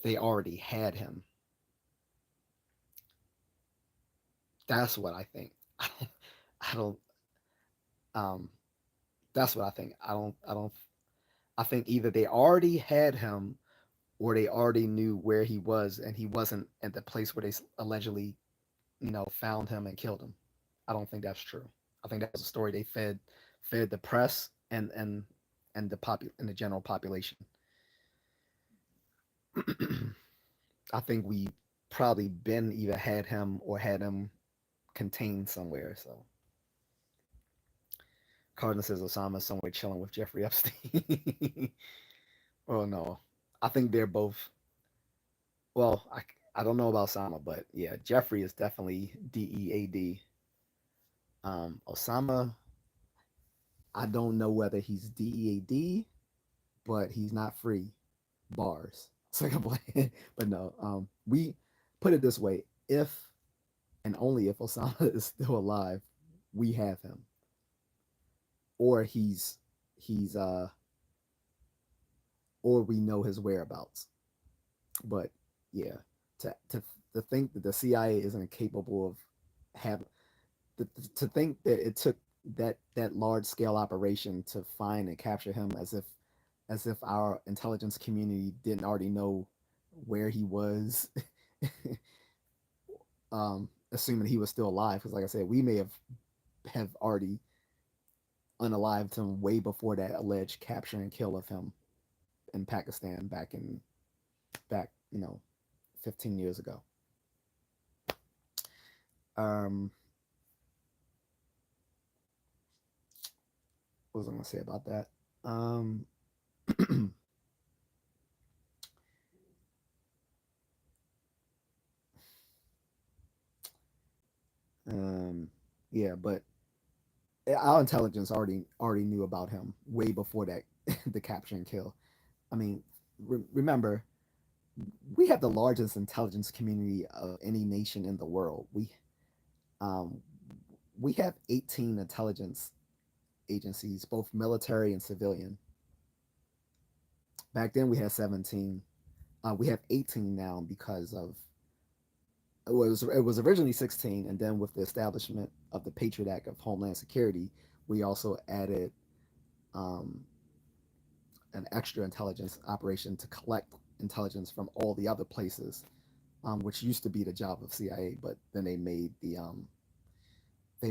they already had him. That's what I think. I don't. Um, that's what I think. I don't. I think either they already had him or they already knew where he was and he wasn't at the place where they allegedly, found him and killed him. I don't think that's true. I think that was a story they fed the press and the general population. I think we probably been either had him or had him contained somewhere. So Cardinal says Osama's somewhere chilling with Jeffrey Epstein. Oh no, I think they're both. Well, I don't know about Osama, but yeah, Jeffrey is definitely DEAD. Osama, I don't know whether he's DEAD, but he's not free. Bars. So I can play. But no, we put it this way: if and only if Osama is still alive, we have him, or he's or we know his whereabouts. But yeah, to think that the CIA isn't capable of having to think that it took that large scale operation to find and capture him, as if our intelligence community didn't already know where he was, assuming he was still alive. Because like I said, we may have already unalived him way before that alleged capture and kill of him in Pakistan back 15 years ago. Um, what was I going to say about that? Um, um, yeah, but our intelligence already knew about him way before that the capture and kill. I mean, remember, we have the largest intelligence community of any nation in the world. Um, we have 18 intelligence agencies, both military and civilian. Back then we had 17. We have 18 now because of it was originally 16, and then with the establishment of the Patriot Act of Homeland Security, we also added um, an extra intelligence operation to collect intelligence from all the other places, which used to be the job of CIA, but then they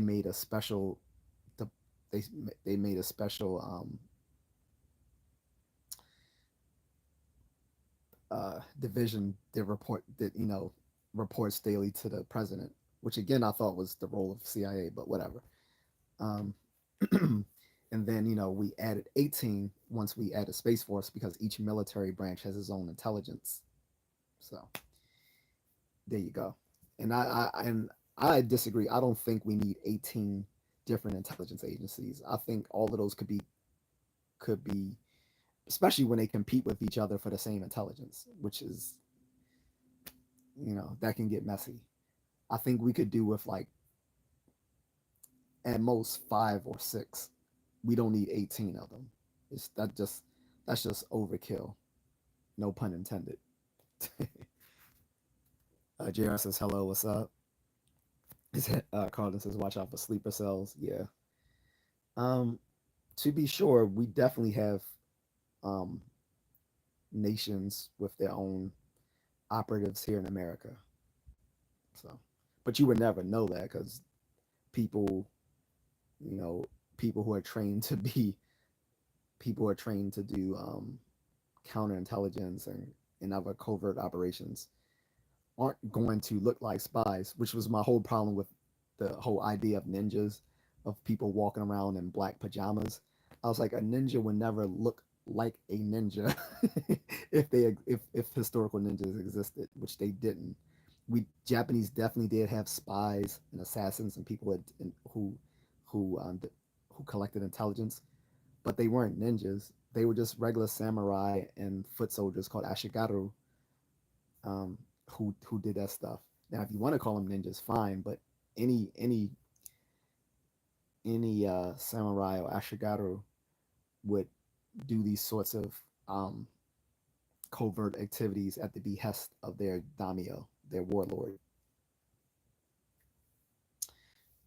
made a special they they made a special division that reports daily to the president, which again I thought was the role of CIA, but whatever. Um, and then we added 18 once we added Space Force, because each military branch has its own intelligence. So there you go. And I disagree. I don't think we need 18 different intelligence agencies. I think all of those could be, especially when they compete with each other for the same intelligence, which is, that can get messy. I think we could do with like at most 5 or 6. We don't need 18 of them. That's just overkill. No pun intended. JR says hello. What's up? Carlton says watch out for sleeper cells. Yeah. Um. To be sure, we definitely have um nations with their own operatives here in America. So, but you would never know that because people, you know, people who are trained to be people who are trained to do counterintelligence and other covert operations aren't going to look like spies, which was my whole problem with the whole idea of ninjas, of people walking around in black pajamas. I was like, a ninja would never look like a ninja if historical ninjas existed, which they didn't. We Japanese definitely did have spies and assassins and people who um, who collected intelligence, but they weren't ninjas. They were just regular samurai and foot soldiers called ashigaru, um, who did that stuff. Now, if you want to call them ninjas, fine. But any any any samurai or ashigaru would do these sorts of um, covert activities at the behest of their daimyo, their warlord.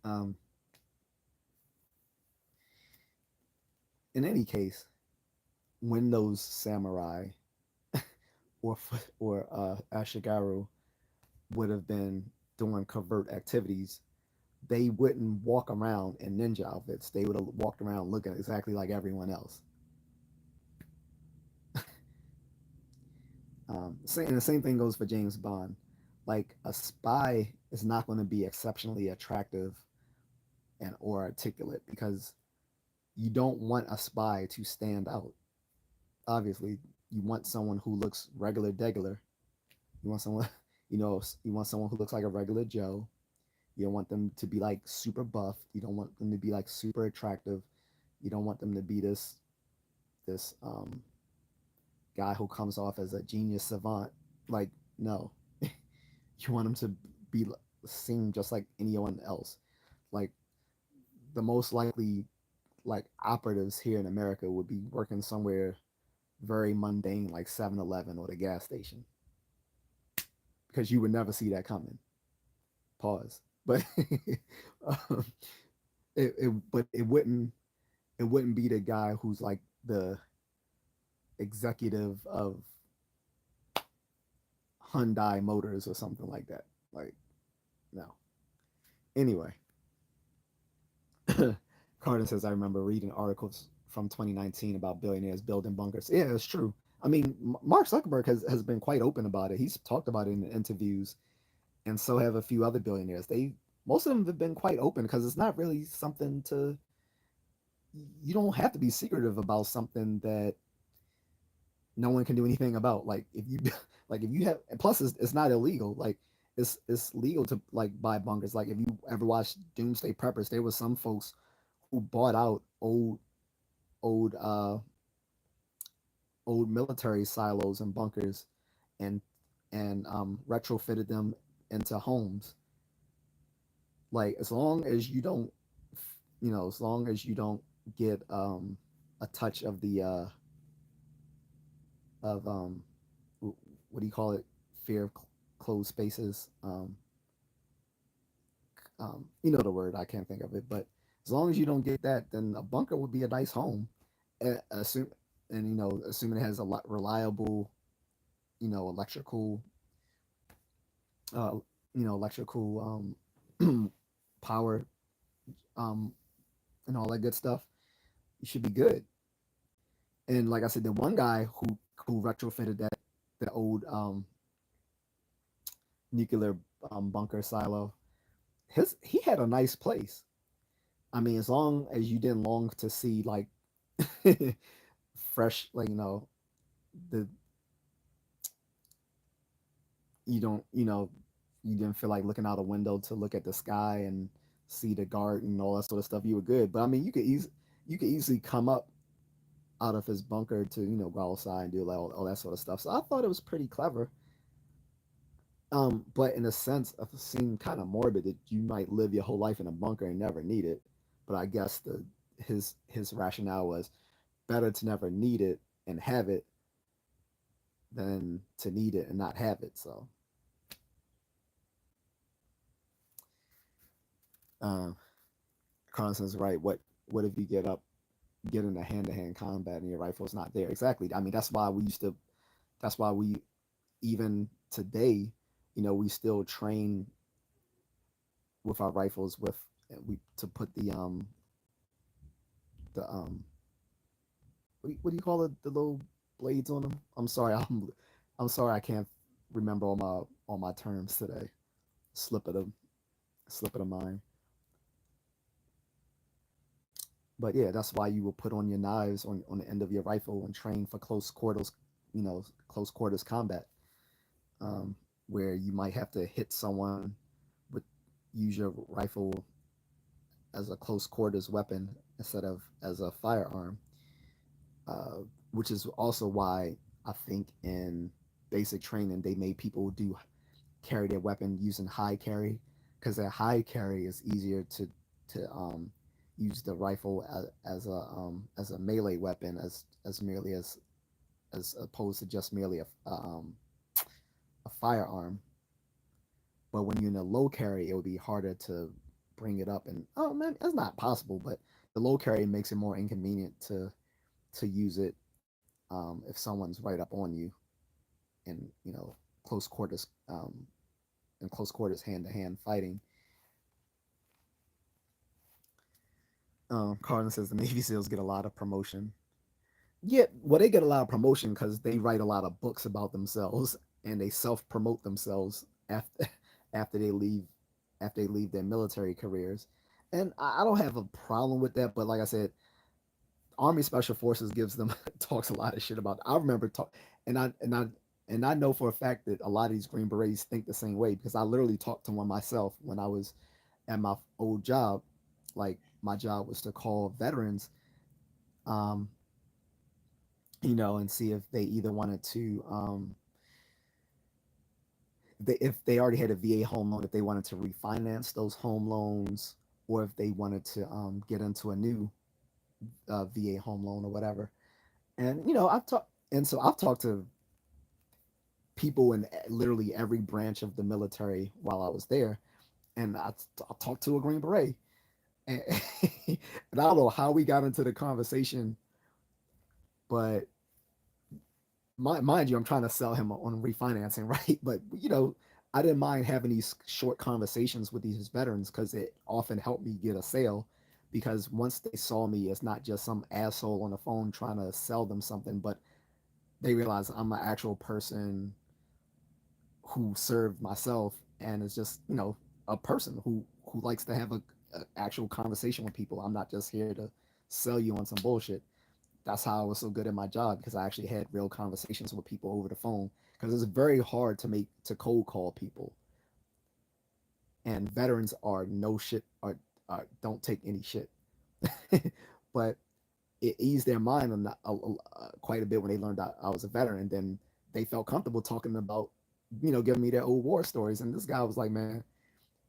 Um, in any case, when those samurai or ashigaru would have been doing covert activities, they wouldn't walk around in ninja outfits. They would have walked around looking exactly like everyone else. And the same thing goes for James Bond. Like a spy is not going to be exceptionally attractive and or articulate because you don't want a spy to stand out. Obviously, you want someone who looks regular degular. You want someone, you want someone who looks like a regular Joe. You don't want them to be like super buff. You don't want them to be like super attractive. You don't want them to be this guy who comes off as a genius savant. Like, no, you want them to be seen just like anyone else. Like the most likely like operatives here in America would be working somewhere very mundane like 7-Eleven or the gas station because you would never see that coming. Pause. But um, but it wouldn't be the guy who's like the executive of Hyundai Motors or something like that. Like, no. Anyway, Carter says, I remember reading articles from 2019 about billionaires building bunkers. Yeah, it's true. I mean, Mark Zuckerberg has been quite open about it. He's talked about it in interviews, and so have a few other billionaires. Most of them have been quite open because it's not really something to. You don't have to be secretive about something that no one can do anything about. Like if you like if you have, plus it's not illegal. Like it's legal to like buy bunkers. Like if you ever watched Doomsday Preppers, there was some folks who bought out old uh old military silos and bunkers and retrofitted them into homes. Like as long as you don't, as long as you don't get a touch of the of what do you call it, fear of closed spaces. You know the word, I can't think of it, but as long as you don't get that, then a bunker would be a nice home. Assume and assuming it has a lot reliable, electrical, uh, electrical power, um, and all that good stuff, you should be good. And like I said, the one guy who retrofitted that old nuclear bunker silo, he had a nice place. I mean, as long as you didn't long to see like fresh, like the you don't you didn't feel like looking out a window to look at the sky and see the garden and all that sort of stuff, you were good. But I mean, you could easily come up out of his bunker to go outside and do like all that sort of stuff. So I thought it was pretty clever. But in a sense, it seemed kind of morbid that you might live your whole life in a bunker and never need it. But I guess the his rationale was better to never need it and have it than to need it and not have it. So, um, Carlson's right. What if you get in a hand to hand combat and your rifle's not there? Exactly. I mean, that's why we used to. That's why we even today, we still train with our rifles with we to put the what do you call it, the little blades on them. I'm sorry I can't remember all my terms today. Slip of the slip of the mind. But yeah, that's why you will put on your knives on the end of your rifle and train for close quarters combat, where you might have to hit someone with use your rifle as a close quarters weapon instead of as a firearm, uh, which is also why I think in basic training they made people do carry their weapon using high carry, because that high carry is easier to use the rifle as a melee weapon as merely as opposed to just merely a firearm. But when you're in a low carry, it would be harder to bring it up. And oh man, that's not possible. But the low carry makes it more inconvenient to use it if someone's right up on you in close quarters in close quarters hand to hand fighting. Carlin says the Navy SEALs get a lot of promotion. Yeah, well, they get a lot of promotion because they write a lot of books about themselves and they self promote themselves after they leave after they leave their military careers. And I don't have a problem with that, but like I said, Army Special Forces gives them talks a lot of shit about. I remember talk, and I know for a fact that a lot of these Green Berets think the same way because I literally talked to one myself when I was at my old job. Like my job was to call veterans, um, and see if they either wanted to, if they already had a VA home loan, if they wanted to refinance those home loans, or if they wanted to get into a new VA home loan or whatever. And I've talked to people in literally every branch of the military while I was there, and I talked to a Green Beret, and, and I don't know how we got into the conversation, but mind you, I'm trying to sell him on refinancing, right? But I didn't mind having these short conversations with these veterans because it often helped me get a sale. Because once they saw me as not just some asshole on the phone trying to sell them something, but they realize I'm an actual person who served myself and is just a person who likes to have a actual conversation with people. I'm not just here to sell you on some bullshit. That's how I was so good at my job because I actually had real conversations with people over the phone because it's very hard to cold call people, and veterans are no shit are don't take any shit. But it eased their mind on quite a bit when they learned that I was a veteran. And then they felt comfortable talking about, giving me their old war stories. And this guy was like, man,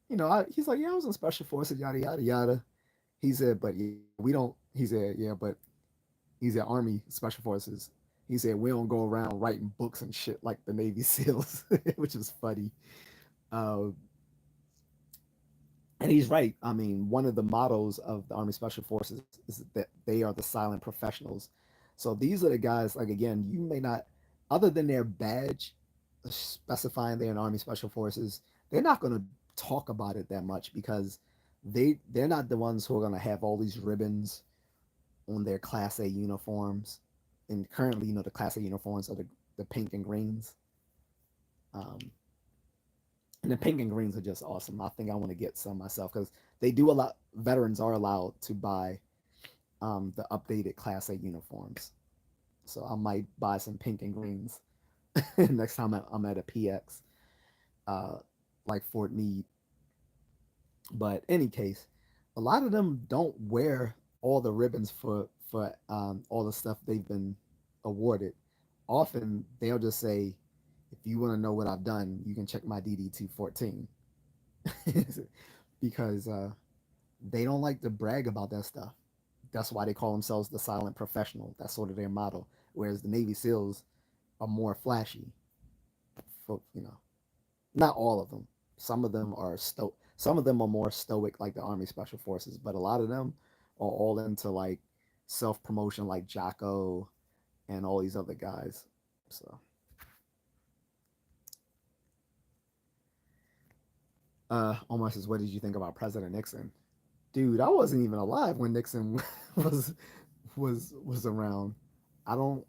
he's like, yeah, I was in special forces, yada yada yada. He said, but yeah, we don't. He said, yeah, but he's at Army Special Forces. He said we don't go around writing books and shit like the Navy SEALs, which is funny. Uh, and he's right. I mean, one of the mottos of the Army Special Forces is that they are the silent professionals. So these are the guys, like, again, you may not, other than their badge specifying they're in Army Special Forces, they're not going to talk about it that much because they're not the ones who are going to have all these ribbons on their Class A uniforms. And currently, the Class A uniforms are the pink and greens. Um, and the pink and greens are just awesome. I think I want to get some myself because they do allow veterans are allowed to buy the updated Class A uniforms. So I might buy some pink and greens next time I'm at a PX. Uh, like Fort Meade. But any case, a lot of them don't wear all the ribbons for all the stuff they've been awarded. Often they'll just say, "If you want to know what I've done, you can check my DD 214," because they don't like to brag about that stuff. That's why they call themselves the silent professional. That's sort of their motto. Whereas the Navy SEALs are more flashy. For not all of them. Some of them are Some of them are more stoic, like the Army Special Forces. But a lot of them are all into like self promotion, like Jocko and all these other guys. So, Omar says, "What did you think about President Nixon?" Dude, I wasn't even alive when Nixon was was around. I don't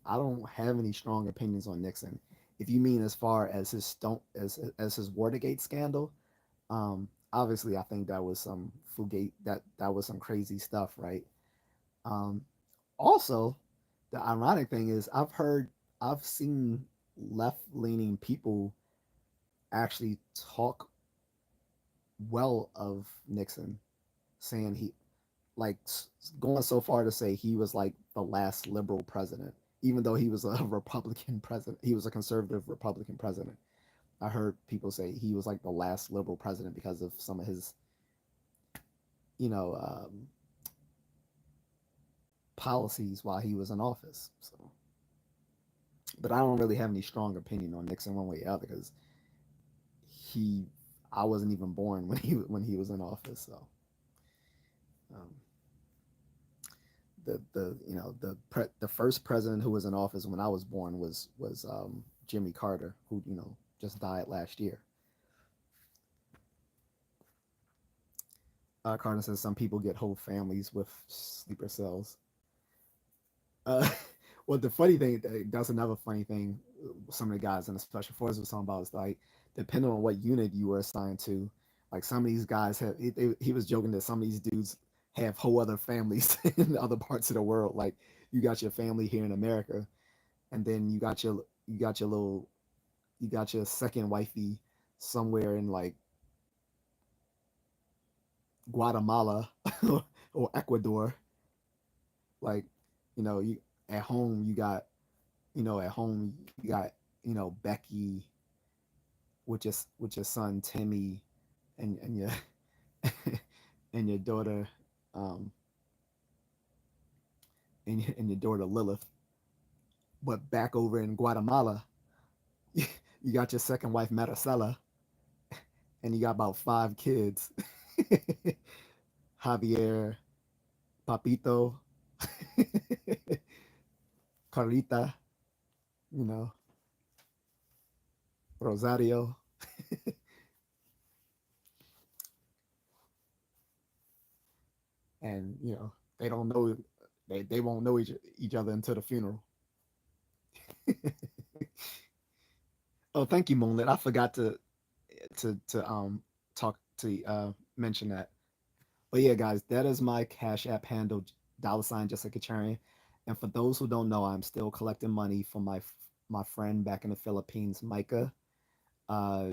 have any strong opinions on Nixon. If you mean as far as his don't as his Watergate scandal, obviously I think that was some fugate that was some crazy stuff, right? Um, Also, the ironic thing is I've seen left leaning people actually talk well of Nixon, saying he like going so far to say he was like the last liberal president, even though he was a Republican president. He was a conservative Republican president. I heard people say he was like the last liberal president because of some of his, you know, policies while he was in office. So, but I don't really have any strong opinion on Nixon one way or the other because he, I wasn't even born when he was in office. So, um, the first president who was in office when I was born was Jimmy Carter, who just died last year. Carter says some people get whole families with sleeper cells. Uh, well, the funny thing, that's another funny thing. Some of the guys in the special forces was talking about is like, depending on what unit you were assigned to, like some of these guys have. He was joking that some of these dudes have whole other families in other parts of the world. Like you got your family here in America, and then you got your second wifey somewhere in like Guatemala or Ecuador. Like you at home you got at home you got Becky with your son Timmy and your and your daughter um and your daughter Lilith. But back over in Guatemala, you got your second wife Maricela, and you got about 5 kids. Javier, Papito, Carlita, you know, Rosario, and they don't know they won't know each other until the funeral. Oh, thank you, Moonlit. I forgot to talk to mention that. But yeah, guys, that is my Cash App handle, $ Just A Contrarian. And for those who don't know, I'm still collecting money for my friend back in the Philippines, Micah. Uh,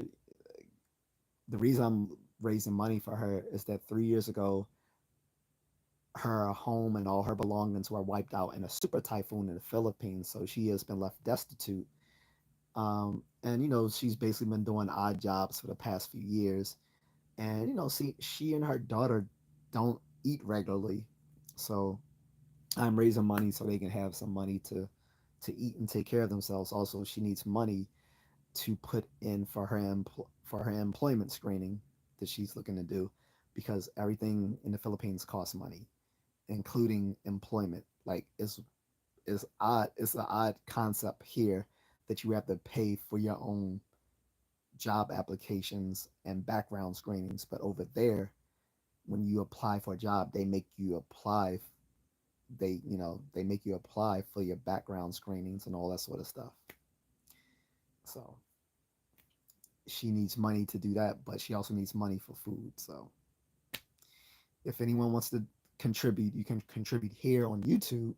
the reason I'm raising money for her is that 3 years ago, her home and all her belongings were wiped out in a super typhoon in the Philippines. So she has been left destitute. And she's basically been doing odd jobs for the past few years. And see, she and her daughter don't eat regularly, so I'm raising money so they can have some money to eat and take care of themselves. Also, she needs money to put in for her employment screening that she's looking to do, because everything in the Philippines costs money, including employment. Like it's odd. It's an odd concept here that you have to pay for your own job applications and background screenings, but over there, when you apply for a job, they make you apply for your background screenings and all that sort of stuff. So she needs money to do that, but she also needs money for food. So if anyone wants to contribute, you can contribute here on YouTube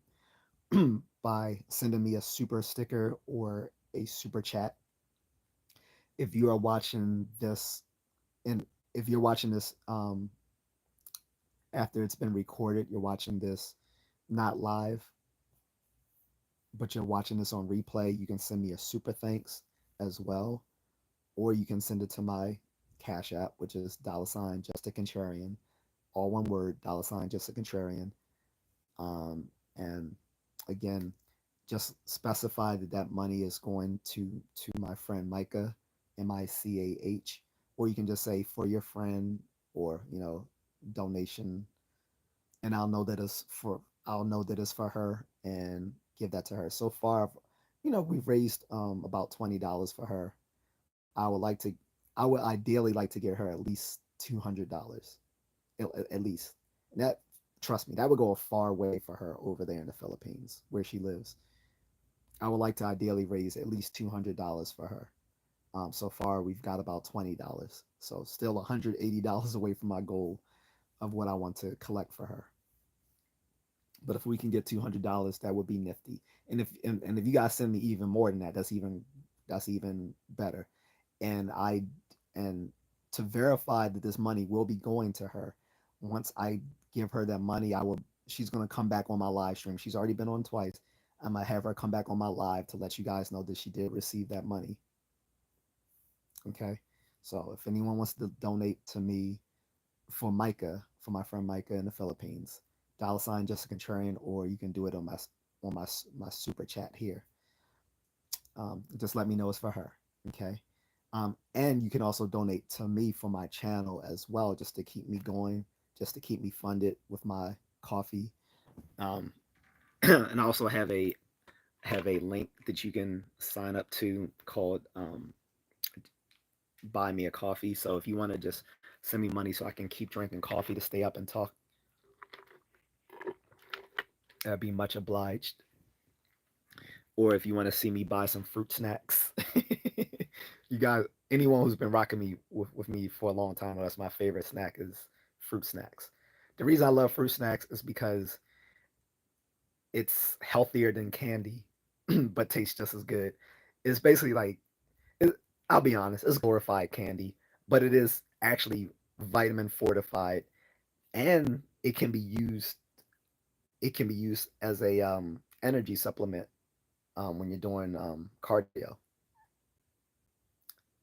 by sending me a super sticker or a super chat. If you are watching this and if you're watching this after it's been recorded, you're watching this not live, but you're watching this on replay, you can send me a super thanks as well, or you can send it to my Cash App, which is $just a contrarian, all one word, $just a contrarian. And again, just specify that that money is going to my friend Micah, Micah, or you can just say for your friend, or donation, and I'll know that it's for her and give that to her. So far, we've raised about $20 for her. I would ideally like to get her at least $200, at least. And that, trust me, that would go a far way for her over there in the Philippines where she lives. I would like to ideally raise at least $200 for her. So far, we've got about $20, so still $180 away from my goal of what I want to collect for her. But if we can get $200, that would be nifty. And if you guys send me even more than that, that's even better. And I and to verify that this money will be going to her, once I give her that money, I will. She's gonna come back on my live stream. She's already been on twice. I might have her come back on my live to let you guys know that she did receive that money. Okay. So if anyone wants to donate to me for Micah, for my friend Micah in the Philippines, $just a contrarian, or you can do it on my super chat here. Just let me know it's for her. Okay. And you can also donate to me for my channel as well, just to keep me going, just to keep me funded with my coffee. Um, and I also have a link that you can sign up to called Buy Me a Coffee. So if you want to just send me money so I can keep drinking coffee to stay up and talk, that'd be much obliged. Or if you want to see me buy some fruit snacks, you guys, anyone who's been rocking me with me for a long time, that's my favorite snack is fruit snacks. The reason I love fruit snacks is because it's healthier than candy, but tastes just as good. It's basically like, it, I'll be honest, it's glorified candy, but it is actually vitamin fortified, and it can be used as a energy supplement when you're doing cardio.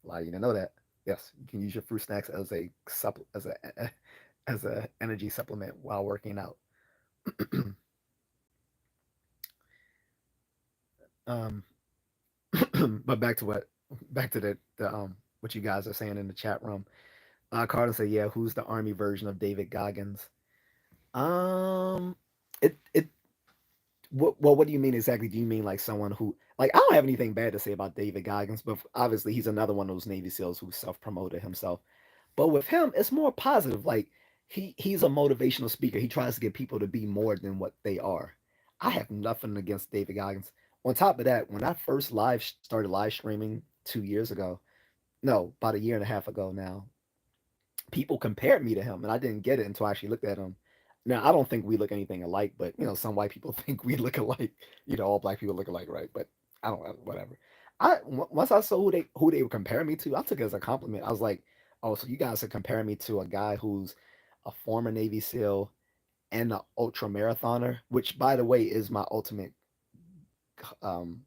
A lot of you didn't know that. Yes, you can use your fruit snacks as a as a energy supplement while working out. um, but back to the what you guys are saying in the chat room. Carter said, "Yeah, who's the army version of David Goggins?" Um, it what do you mean exactly? Do you mean like someone who, like, I don't have anything bad to say about David Goggins, but obviously he's another one of those Navy SEALs who self promoted himself. But with him, it's more positive. Like, he's a motivational speaker. He tries to get people to be more than what they are. I have nothing against David Goggins. On top of that, when I first live started live streaming 2 years ago, no, about a year and a half ago now, people compared me to him, and I didn't get it until I actually looked at him. Now, I don't think we look anything alike, but some white people think we look alike. All black people look alike, right? But I don't know, whatever. Once I saw who they were comparing me to, I took it as a compliment. I was like, oh, so you guys are comparing me to a guy who's a former Navy SEAL and an ultra marathoner, which, by the way, is um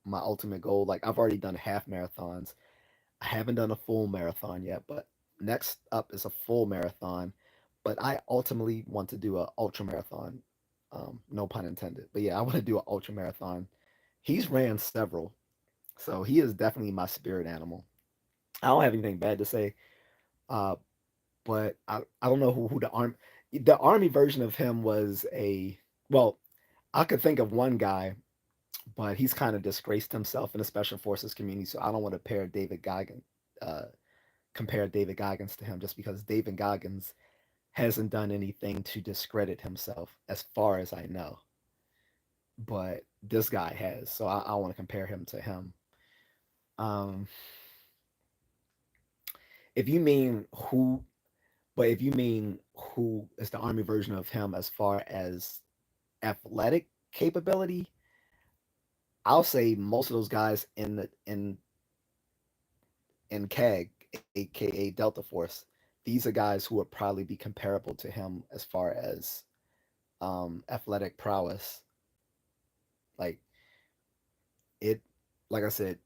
my ultimate goal. Like, I've already done half marathons. I haven't done a full marathon yet, but next up is a full marathon. But I ultimately want to do a ultra marathon. No pun intended. But yeah, I want to do an ultra marathon. He's ran several, so he is definitely my spirit animal. I don't have anything bad to say, uh, but I don't know who the army version of him was a, well, I could think of one guy, but he's kind of disgraced himself in the special forces community, so I don't want to uh, compare David Goggins to him, just because David Goggins hasn't done anything to discredit himself, as far as I know. But this guy has, so I want to compare him to him. Um, if you mean who, but if you mean who is the army version of him as far as athletic capability, I'll say most of those guys in CAG aka Delta Force. These are guys who would probably be comparable to him as far as athletic prowess. Like it, like I said,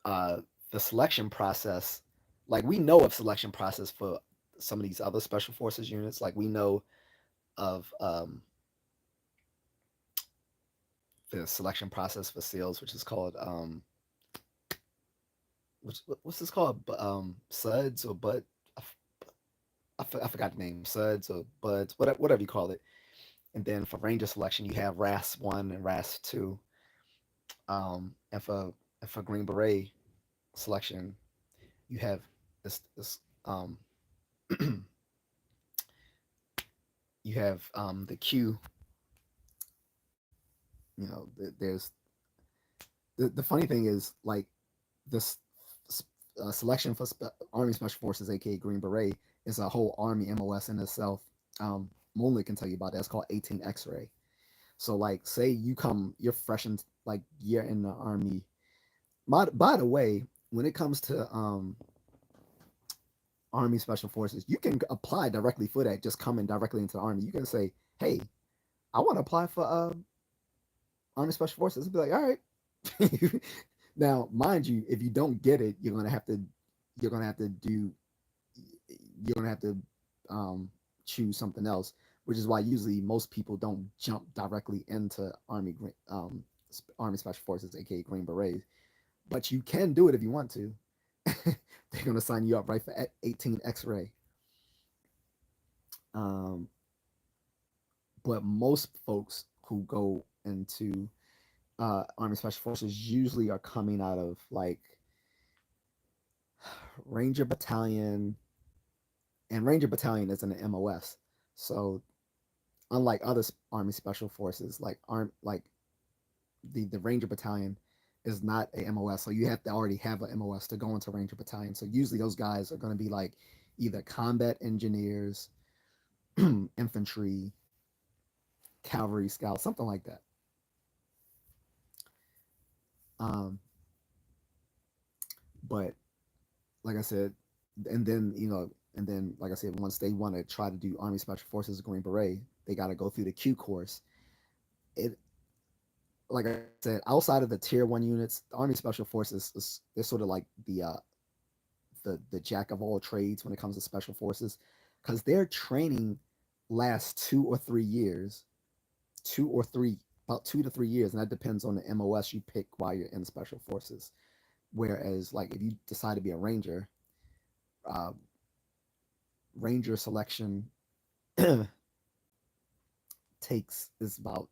uh, the selection process. Like we know of selection process for some of these other special forces units. Like we know of the selection process for SEALs, which is called what's this called? Suds or Bud. I forgot the name. Suds or Buds, whatever you call it. And then for Ranger selection, you have RAS one and RAS two. And for Green Beret selection, you have this you have the Q. There's the funny thing is like this selection for Army Special Forces, aka Green Beret, is a whole Army MOS in itself. Molly can tell you about that. It's called 18 X-ray. So like, say you're fresh in like year in the Army. By the way, when it comes to Army Special Forces, you can apply directly for that. Just coming directly into the Army, you can say, "Hey, I want to apply for Army Special Forces." It'll be like, "All right." Now, mind you, if you don't get it, you're gonna have to do you're gonna have to choose something else, which is why usually most people don't jump directly into Army Special Forces, aka Green Berets. But you can do it if you want to. They're gonna sign you up right for 18 X-ray. Um, but most folks who go into Army Special Forces usually are coming out of like Ranger Battalion, and Ranger Battalion is in the MOS. So unlike other Army Special Forces, like the Ranger Battalion is not a MOS, so you have to already have a MOS to go into Ranger Battalion. So usually those guys are going to be like either combat engineers, infantry, cavalry scouts, something like that. Um, but like I said, and then like I said, once they want to try to do Army Special Forces Green Beret, they got to go through the Q course. It Like I said, outside of the tier one units, the Army Special Forces they're sort of like the jack of all trades when it comes to special forces, because their training lasts 2 or 3 years, two or three about 2 to 3 years, and that depends on the MOS you pick while you're in special forces. Whereas, like if you decide to be a ranger, uh, ranger selection takes is about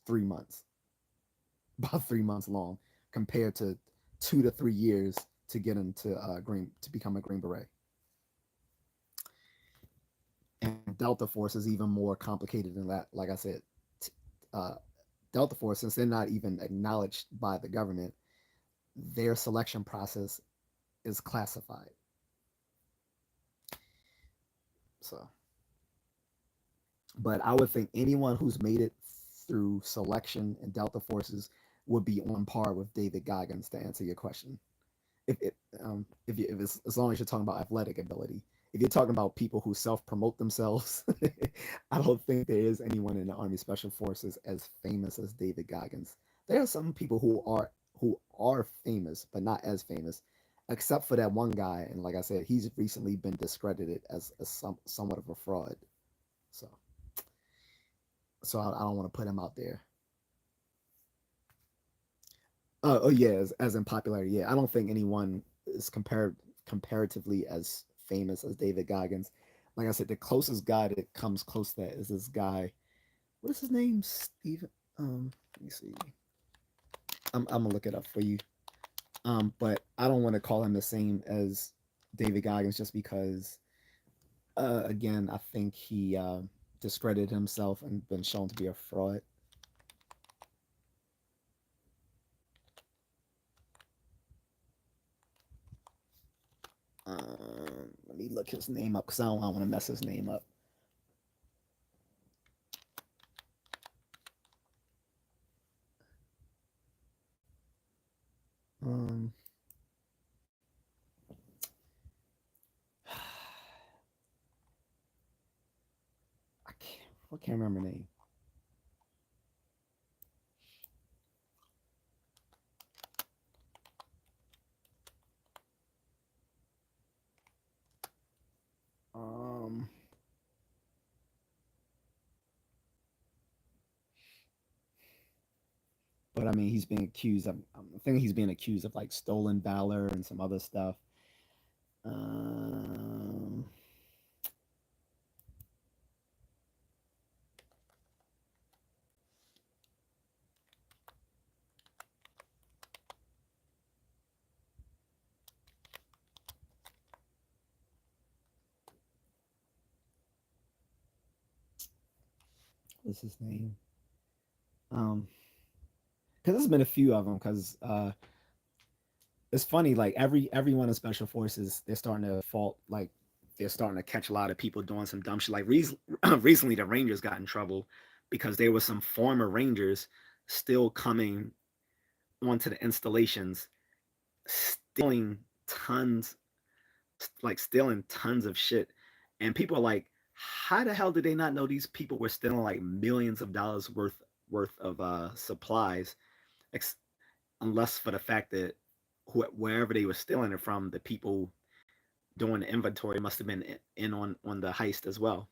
3 months, about 3 months long, compared to 2 to 3 years to get into green to become a Green Beret. And Delta Force is even more complicated than that. Like I said, t- uh, Delta Force, since they're not even acknowledged by the government, their selection process is classified. So, but I would think anyone who's made it through selection and Delta Forces would be on par with David Goggins to answer your question. If it, if it's as long as you're talking about athletic ability. If you're talking about people who self promote themselves, I don't think there is anyone in the Army Special Forces as famous as David Goggins. There are some people who are famous, but not as famous, except for that one guy. And like I said, he's recently been discredited as somewhat of a fraud. So I don't want to put him out there. Oh yeah, as in popularity, yeah. I don't think anyone is comparatively as famous as David Goggins. Like I said, the closest guy that comes close to that is this guy. What is his name? Steven. Let me see. I'm gonna look it up for you. But I don't want to call him the same as David Goggins just because, again, I think he discredited himself and been shown to be a fraud. Let me look his name up because I don't want to mess his name up. Um, I can't remember the name. Um, but I mean, he's being accused of. I think he's being accused of like stolen valor and some other stuff. Um, what's his name? Um, because there's been a few of them. Because it's funny, like everyone in special forces, they're starting to fault, like they're starting to catch a lot of people doing some dumb shit. Like recently, the Rangers got in trouble because there was some former Rangers still coming onto the installations, stealing tons, like stealing tons of shit, and people are like, how the hell did they not know these people were stealing like millions of dollars worth of supplies, ex- unless for the fact that wherever they were stealing it from, the people doing the inventory must have been in on the heist as well.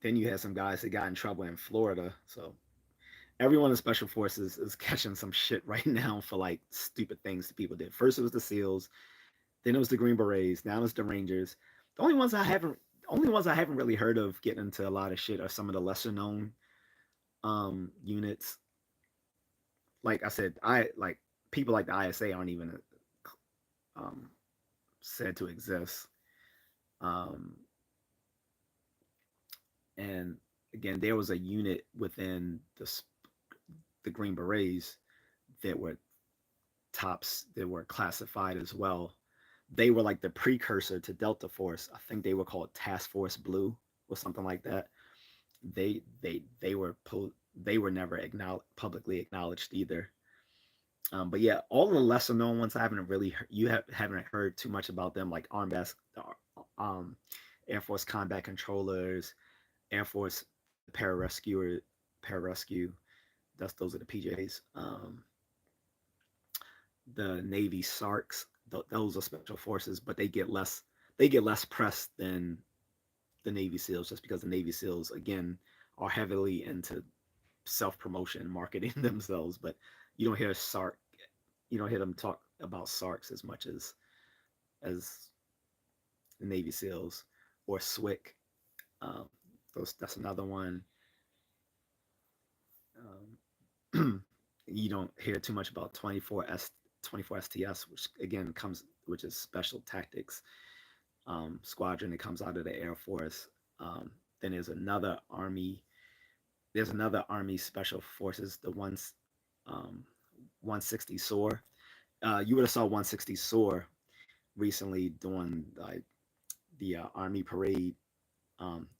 Then you had some guys that got in trouble in Florida. So everyone in special forces is catching some shit right now for like stupid things that people did. First it was the SEALs, then it was the Green Berets, now it's the Rangers. The only ones I haven't really heard of getting into a lot of shit are some of the lesser known units. Like I said, I like people like the ISA aren't even um, said to exist. Um, and again, there was a unit within the Green Berets that were tops that were classified as well. They were like the precursor to Delta Force. I think they were called Task Force Blue or something like that. They were they were never publicly acknowledged either. But yeah, all the lesser known ones I haven't really haven't heard too much about them, like um, Air Force Combat Controllers, Air Force Pararescuer, Pararescue. Those are the PJs. The Navy SARCs. Those are special forces, but they get less press than the Navy SEALs, just because the Navy SEALs again are heavily into self promotion, marketing themselves. But you don't hear SARC, you don't hear them talk about SARCs as much as the Navy SEALs or SWIC. Um, that's another one. You don't hear too much about 24 STS, which again comes which is special tactics squadron that comes out of the Air Force. Then there's another Army Special Forces, the um, 160 SOAR. You would have saw 160 SOAR recently doing like the Army parade.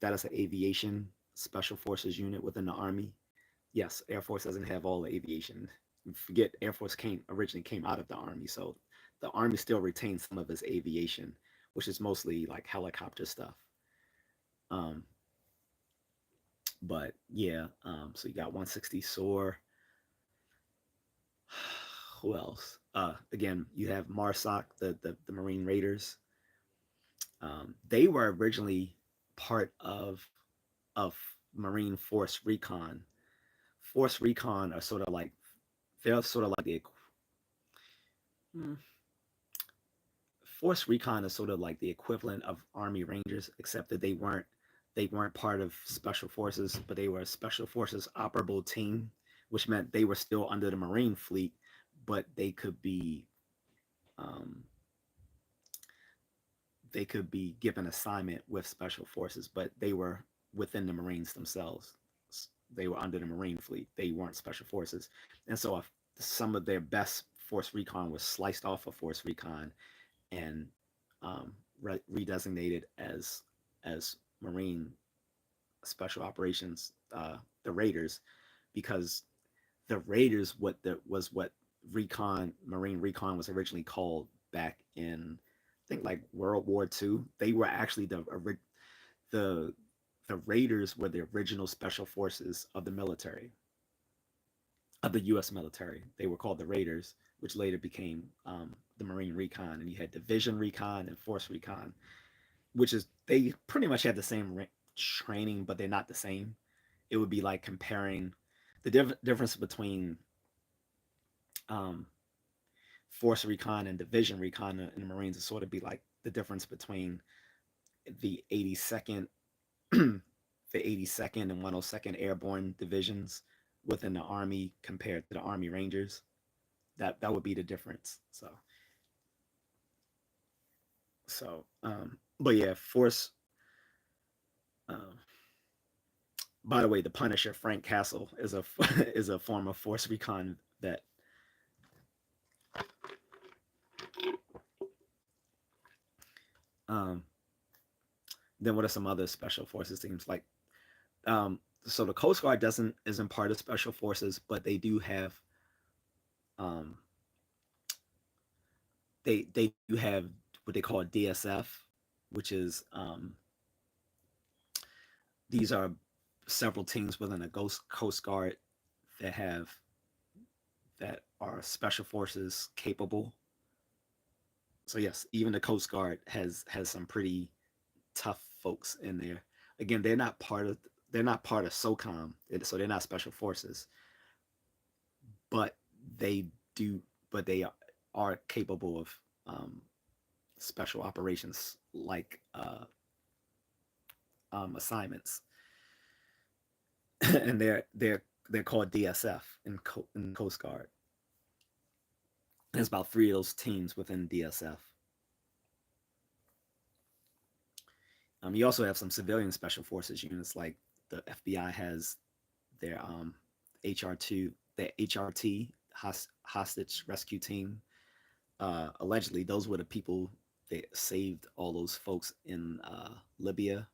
That is an aviation special forces unit within the Army. Yes, Air Force doesn't have all the aviation. Forget Air Force originally came out of the Army, so the Army still retains some of its aviation, which is mostly like helicopter stuff. Um, but yeah, so you got 160 SOAR. Who else? Again, you have MARSOC, the Marine Raiders. They were originally part of Marine Force Recon. Force Recon are sort of like they're sort of like the hmm, Force Recon is sort of like the equivalent of Army Rangers, except that they weren't part of Special Forces, but they were a Special Forces operable team, which meant they were still under the Marine fleet, but um, they could be given assignment with Special Forces, but they were within the Marines themselves. They were under the Marine fleet. They weren't Special Forces, and so some of their best Force Recon was sliced off of Force Recon and redesignated as Marine Special Operations, the Raiders, because the Raiders what Recon Marine Recon was originally called back in, I think, like World War II. They were actually the the Raiders were the original special forces of the military, of the U.S. military. They were called the Raiders, which later became the Marine Recon. And you had Division Recon and Force Recon, which is they pretty much have the same training, but they're not the same. It would be like comparing the difference between um, Force Recon and Division Recon in the Marines is sort of be like the difference between the 82nd, the 82nd and 102nd Airborne divisions within the Army compared to the Army Rangers. That would be the difference. But yeah, Force. Um, by the way, the Punisher Frank Castle is a is a form of Force Recon that. Um, then what are some other special forces teams like? So the Coast Guard doesn't isn't part of special forces, but they do have um, they do have what they call DSF, which is these are several teams within a Coast Guard that have that are special forces capable. So yes, even the Coast Guard has some pretty tough folks in there. Again, they're not part of SOCOM, so they're not special forces, but they do but they are capable of um, special operations like assignments, and they're called DSF in Coast Guard. There's about three of those teams within DSF. You also have some civilian special forces units, like the FBI has their HR2, the HRT hostage rescue team. Allegedly, those were the people that saved all those folks in Libya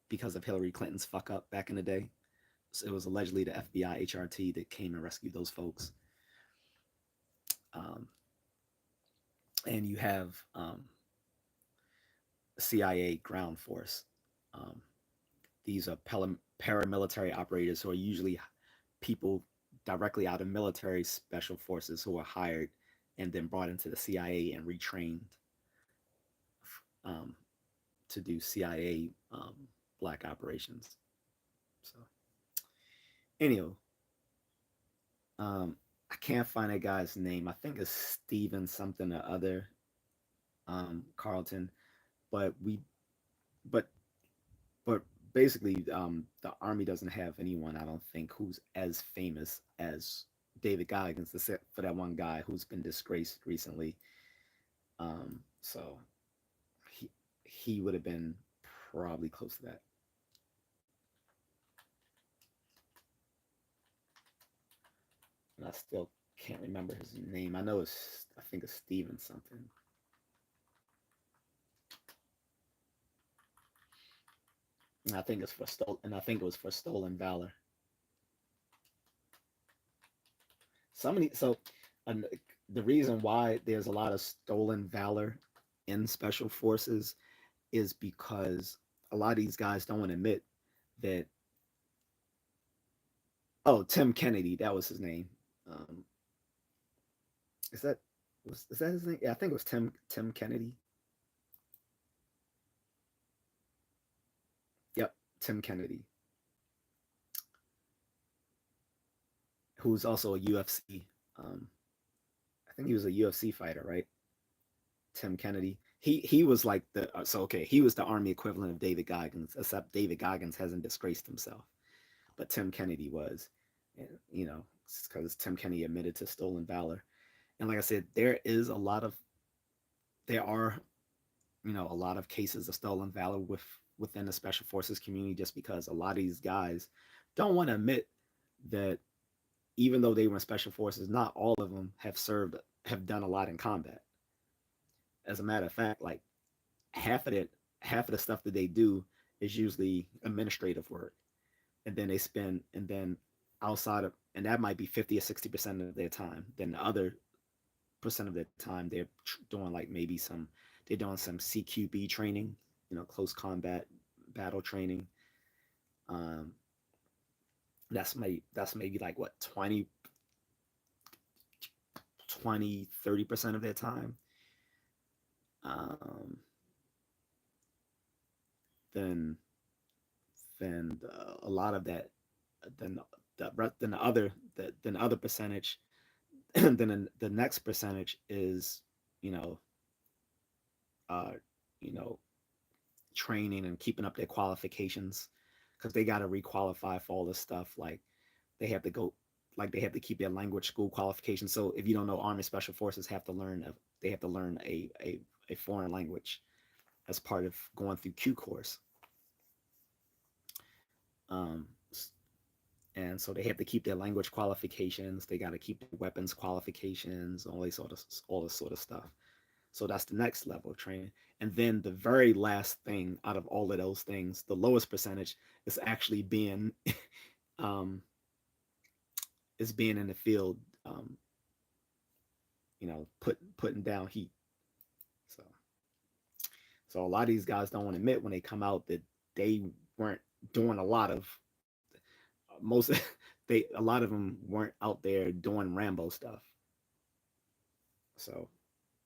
because of Hillary Clinton's fuck up back in the day. So it was allegedly the FBI HRT that came and rescued those folks. Um, and you have CIA ground force. Um, these are paramilitary operators who are usually people directly out of military special forces who are hired and then brought into the CIA and retrained um, to do CIA black operations. So, anyway, I can't find that guy's name. I think it's Steven something or other, Carlton. But but but basically, the army doesn't have anyone, I don't think, who's as famous as David Goggins, except for that one guy who's been disgraced recently. So he would have been probably close to that. And I still can't remember his name. I think it's Steven something. And I think it's for and I think it was for stolen valor. So and the reason why there's a lot of stolen valor in special forces is because a lot of these guys don't want to admit that. Oh, Tim Kennedy, that was his name. Um, is that is that his name? Yeah, I think it was Tim Kennedy. Yep, Tim Kennedy, who's also a UFC. Um, I think he was a UFC fighter, right? Tim Kennedy. He was like the so okay. He was the army equivalent of David Goggins, except David Goggins hasn't disgraced himself, but Tim Kennedy was, and, because Tim Kennedy admitted to stolen valor. And like I said, there are a lot of cases of stolen valor within the special forces community, just because a lot of these guys don't want to admit that even though they were in special forces, not all of them have done a lot in combat. As a matter of fact, like half of it half of the stuff that they do is usually administrative work, and then outside of, and that might be 50 or 60% of their time. Then the other of the time they're doing like maybe they're doing some CQB training, close combat battle training. Um, that's maybe like what 20, 30% of their time. Um, then a lot of that, then then the other percentage, then the next percentage is, you know uh you know training and keeping up their qualifications, because they got to requalify for all this stuff. Like they have to go, like they have to keep their language school qualifications. So if you don't know, Army Special Forces they have to learn a foreign language as part of going through Q course. Um, and so they have to keep their language qualifications. They got to keep their weapons qualifications, all this sort of stuff. So that's the next level of training. And then the very last thing out of all of those things, the lowest percentage, is actually um, being in the field, putting down heat. So so a lot of these guys don't want to admit when they come out that they weren't doing a lot of most a lot of them weren't out there doing Rambo stuff. So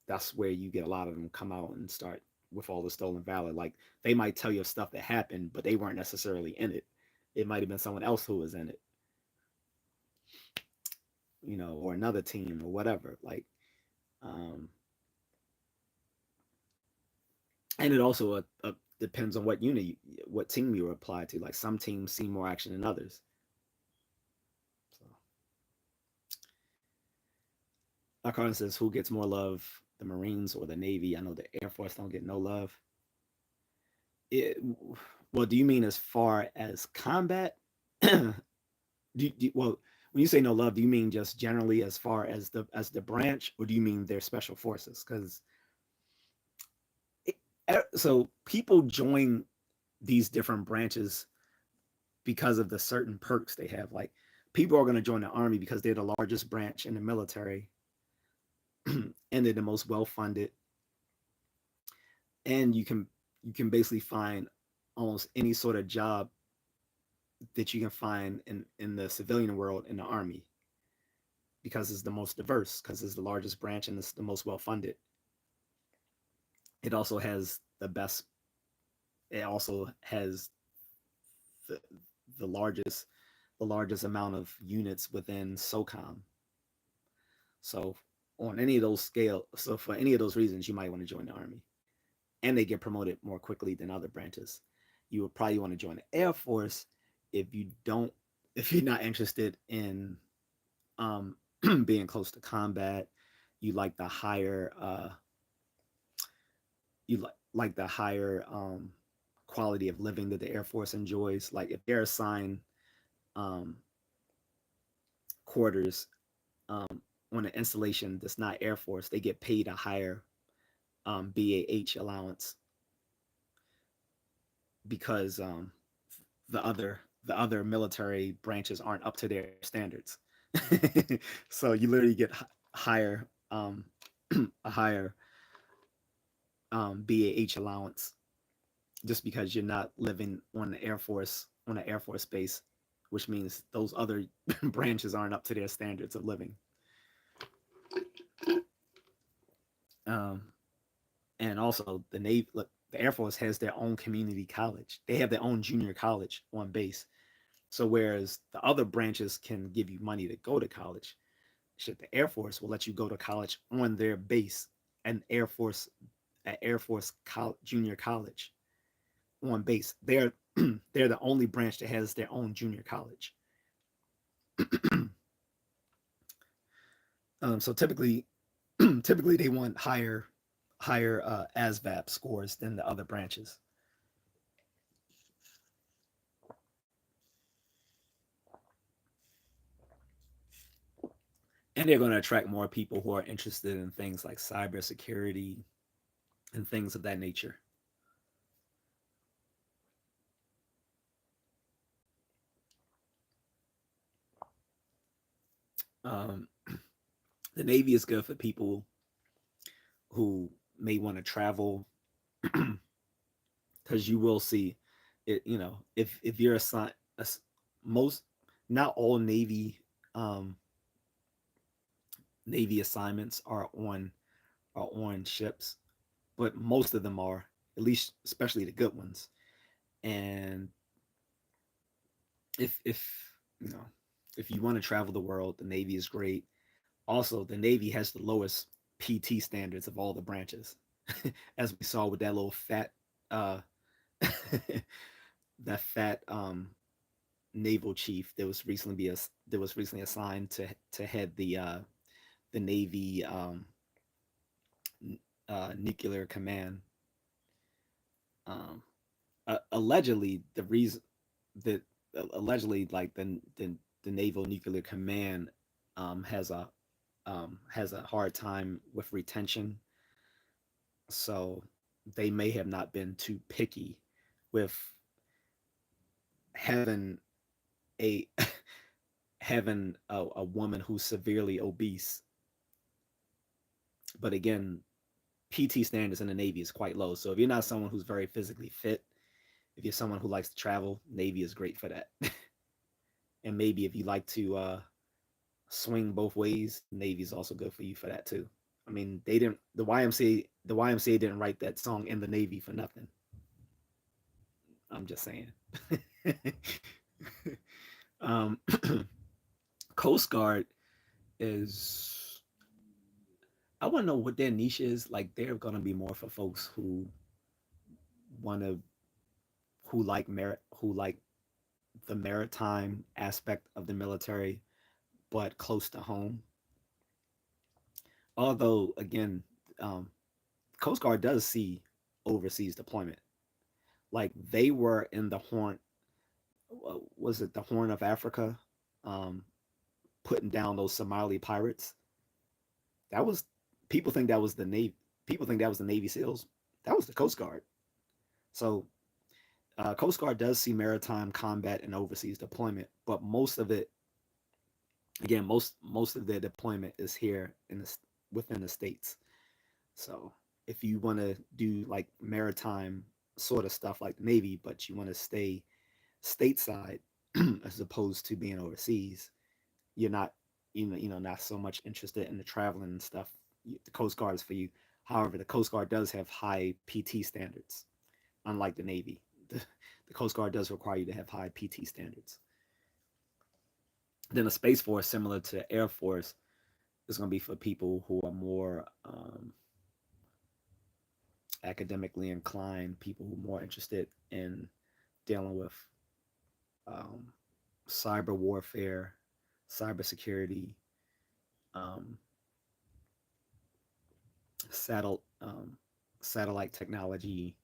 that's where you get a lot of them come out and start with all the stolen valor. Like they might tell you stuff that happened, but they weren't necessarily in it. It might have been someone else who was in it, or another team or whatever. Like, um, and it also depends on what team you apply to. Like some teams see more action than others. So, Carter says, "Who gets more love, the Marines or the Navy?" I know the Air Force don't get no love. It, well, do you mean as far as combat? Well, when you say no love, do you mean just generally as far as the branch, or do you mean their special forces? Because so people join these different branches because of the certain perks they have. Like people are going to join the Army because they're the largest branch in the military, and they're the most well funded, and you can basically find almost any sort of job that you can find in the civilian world in the Army, because it's the most diverse, because it's the largest branch and it's the most well funded. It also has the best. It also has the the largest the largest amount of units within SOCOM. So on any of those scale, so for any of those reasons, you might want to join the Army, and they get promoted more quickly than other branches. You would probably want to join the Air Force if you don't, if you're not interested in um, being close to combat. You like the higher, like the higher quality of living that the Air Force enjoys. Like if they're assigned um, quarters on an installation that's not Air Force, they get paid a higher BAH allowance, because the other military branches aren't up to their standards. So you literally get higher a higher BAH allowance just because you're not living on an Air Force base, which means those other branches aren't up to their standards of living. Um, and also the Air Force has their own community college. They have their own junior college on base. So whereas the other branches can give you money to go to college, shit, the Air Force will let you go to college on their base, an Air Force junior college on base. They're the only branch that has their own junior college. So typically they want higher ASVAB scores than the other branches. And they're going to attract more people who are interested in things like cybersecurity and things of that nature. Um, The Navy is good for people who may want to travel because you will see it. You know, if you're assigned, most, not all um, Navy assignments are on ships, but most of them are, at least especially the good ones. And if you know, if you want to travel the world, the Navy is great. Also, the Navy has the lowest PT standards of all the branches, as we saw with that little fat, uh, that fat naval chief that was recently assigned to head the Navy nuclear command. Um, allegedly, the reason that allegedly like the naval nuclear command has a hard time with retention, so they may have not been too picky with having a having a woman who's severely obese. But again, PT standards in the Navy is quite low. So if you're not someone who's very physically fit, if you're someone who likes to travel, Navy is great for that. And maybe if you like to swing both ways, Navy is also good for you for that too. I mean, they didn't the YMCA didn't write that song in the Navy for nothing. I'm just saying. um, Coast Guard is, I want to know what their niche is. Like they're gonna be more for folks who want to who like the maritime aspect of the military, but close to home. Although again, um, Coast Guard does see overseas deployment. Like they were in the Horn, was it the Horn of Africa, um, putting down those Somali pirates. That was, people think that was the Navy. People think that was the Navy SEALs. That was the Coast Guard. So Coast Guard does see maritime combat and overseas deployment, but most of it, again, most of their deployment is here in the within the states. So if you want to do like maritime sort of stuff like the Navy, but you want to stay stateside as opposed to being overseas, you're not, not so much interested in the traveling and stuff. The Coast Guard is for you. However, the Coast Guard does have high PT standards, unlike the Navy. The Coast Guard does require you to have high PT standards. Then the Space Force, similar to Air Force, is going to be for people who are more academically inclined, people who are more interested in dealing with um, cyber warfare, cybersecurity, um, satel- um, satellite technology,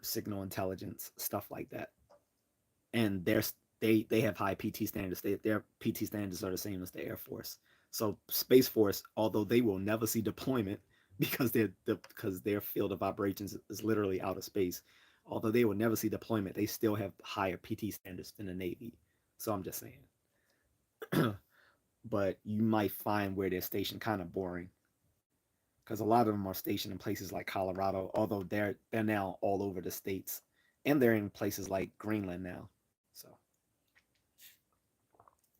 signal intelligence, stuff like that. And they have high PT standards. Their PT standards are the same as the Air Force. So Space Force, although they will never see deployment because their field of operations is literally outer space, although they will never see deployment, they still have higher PT standards than the Navy. So I'm just saying. But you might find where they're stationed kind of boring because a lot of them are stationed in places like Colorado, although they're now all over the states, and they're in places like Greenland now. So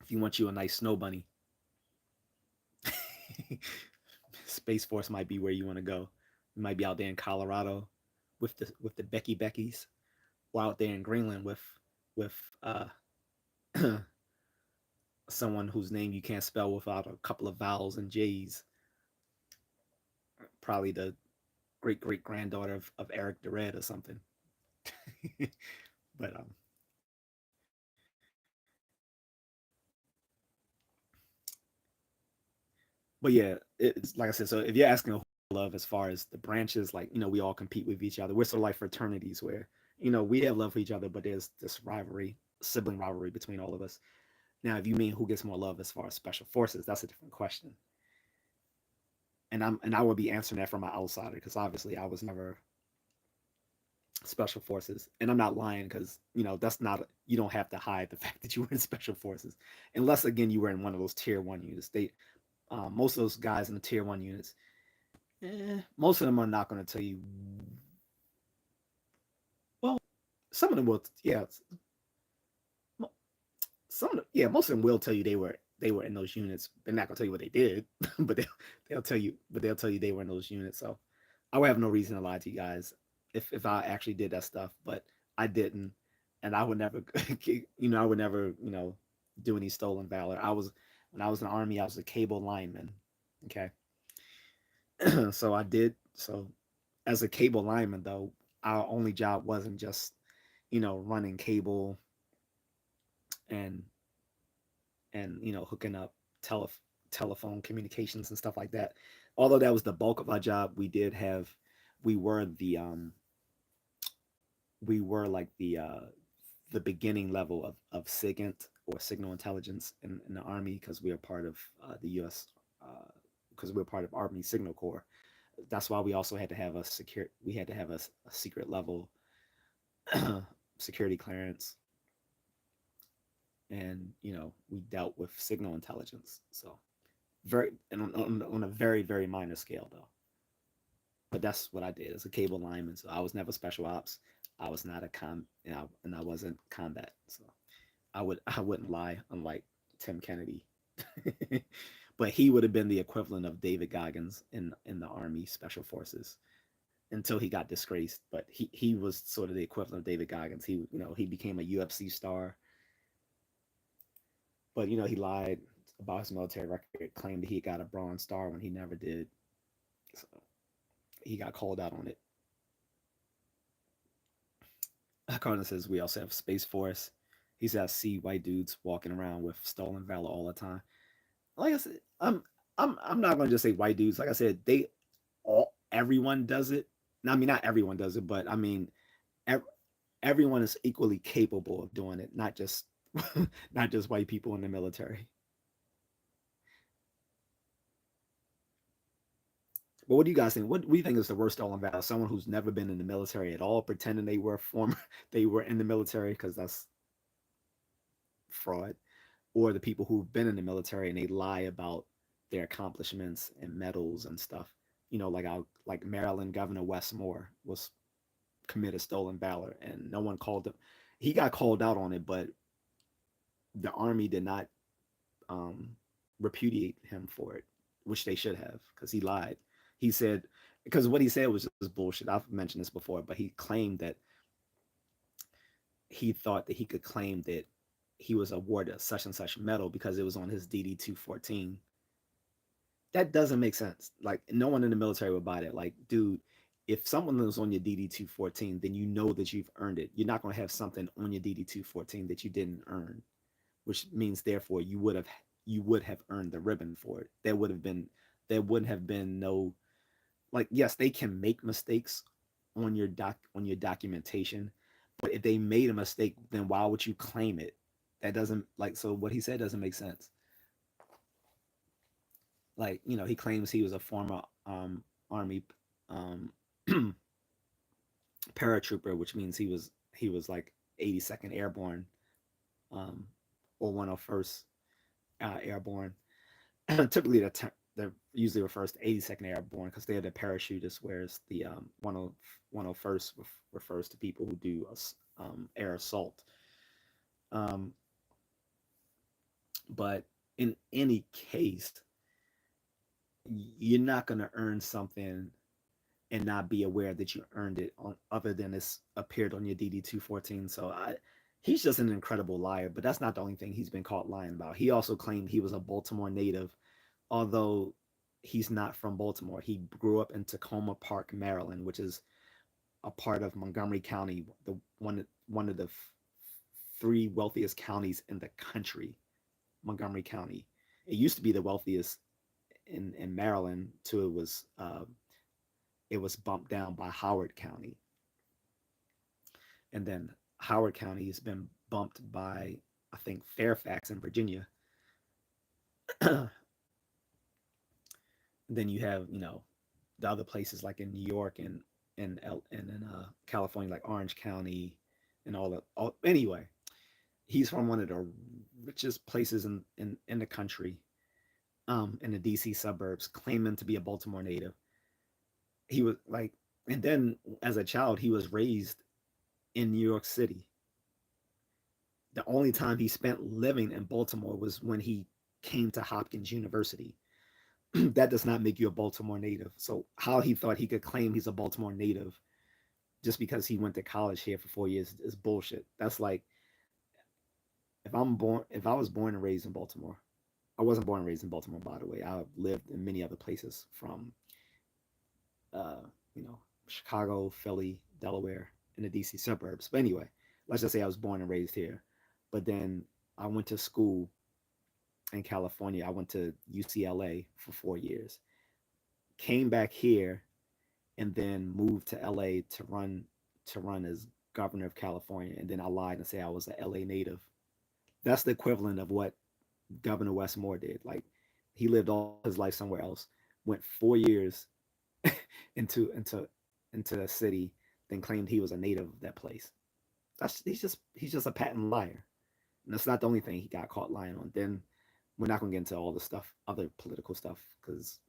if you want you a nice snow bunny, Space Force might be where you want to go. You might be out there in Colorado with the Beckys, or out there in Greenland with uh, someone whose name you can't spell without a couple of vowels and J's. Probably the great granddaughter of Eric the Red or something. but but yeah, it's like I said. So if you're asking who I love as far as the branches, like we all compete with each other. We're sort of like fraternities where we have love for each other, but there's this rivalry, sibling rivalry between all of us. Now, if you mean who gets more love as far as special forces, that's a different question. And I would be answering that from my outsider because obviously I was never special forces, and I'm not lying because that's not, you don't have to hide the fact that you were in special forces, unless again you were in one of those tier 1 units. Most of those guys in the tier one units, most of them are not going to tell you. Well, some of them will. Yeah, most of them will tell you they were in those units. They're not gonna tell you what they did, but they'll tell you they were in those units. So I would have no reason to lie to you guys if I actually did that stuff, but I didn't, and I would never, I would never, do any stolen valor. When I was in the army, I was a cable lineman. Okay, so I did so as a cable lineman though. Our only job wasn't just running cable and hooking up tele- telephone communications and stuff like that. Although that was the bulk of our job, we were like the beginning level of SIGINT or signal intelligence in the army because we are part of the U.S. Because we're part of Army Signal Corps. That's why we also had to have a secret level security clearance, and we dealt with signal intelligence. So very on a very very minor scale though. But that's what I did as a cable lineman. So I was never special ops. I was not a and I wasn't combat. So I wouldn't lie, unlike Tim Kennedy. But he would have been the equivalent of David Goggins in the Army Special Forces until he got disgraced. But he was sort of the equivalent of David Goggins. He became a UFC star, but he lied about his military record, claimed that he got a Bronze Star when he never did. So he got called out on it. Cardinal says we also have Space Force. He says I see white dudes walking around with stolen valor all the time. Like I said, I'm not gonna just say white dudes. Like I said, everyone does it. I mean, not everyone does it, but I mean, ev- everyone is equally capable of doing it. Not just not just white people in the military. But what do you guys think? What do you think is the worst stolen valor? Someone who's never been in the military at all, pretending they were former, they were in the military because that's fraud, or the people who've been in the military and they lie about their accomplishments and medals and stuff. Like Maryland Governor Wes Moore was committed stolen valor, and no one called him. He got called out on it, but the army did not um, repudiate him for it, which they should have, because he lied. He said because what he said was just bullshit. I've mentioned this before, but he claimed that he thought that he could claim that he was awarded such and such medal because it was on his DD 214. That doesn't make sense. Like no one in the military would buy that. Like, dude, if someone was on your DD 214, then you know that you've earned it. You're not going to have something on your DD 214 that you didn't earn, which means therefore you would have earned the ribbon for it. There wouldn't have been no, like, yes, they can make mistakes on your documentation, but if they made a mistake, then why would you claim it? That doesn't, like, so what he said doesn't make sense. Like, he claims he was a former army um paratrooper, which means he was like 82nd Airborne, um or 101st Airborne. Typically that usually refers to 82nd Airborne because they're the parachutists, whereas the 101st refers to people who do air assault. Um, but in any case, you're not going to earn something and not be aware that you earned it on other than it's appeared on your DD 214. So he's just an incredible liar, but that's not the only thing he's been caught lying about. He also claimed he was a Baltimore native, although he's not from Baltimore. He grew up in Tacoma Park, Maryland, which is a part of Montgomery County, the one of the three wealthiest counties in the country. Montgomery County. It used to be the wealthiest in Maryland till it was bumped down by Howard County, and then Howard County has been bumped by, I think, Fairfax in Virginia. Then you have the other places like in New York and in California, like Orange County and all that. Anyway, he's from one of the richest places in the country, in the DC suburbs, claiming to be a Baltimore native. He was like, and then as a child, he was raised in New York City. The only time he spent living in Baltimore was when he came to Hopkins University. That does not make you a Baltimore native. So how he thought he could claim he's a Baltimore native just because he went to college here for 4 years is bullshit. That's like if I was born and raised in Baltimore. I wasn't born and raised in Baltimore, by the way. I lived in many other places from uh, you know, Chicago, Philly, Delaware, in the DC suburbs. But anyway, let's just say I was born and raised here. But then I went to school in California. I went to UCLA for 4 years. Came back here and then moved to LA to run as governor of California. And then I lied and say I was an LA native. That's the equivalent of what Governor Westmore did. Like he lived all his life somewhere else, went 4 years into into a city, then claimed he was a native of that place. He's just a patent liar. And that's not the only thing he got caught lying on. Then we're not gonna get into all the stuff, other political stuff, because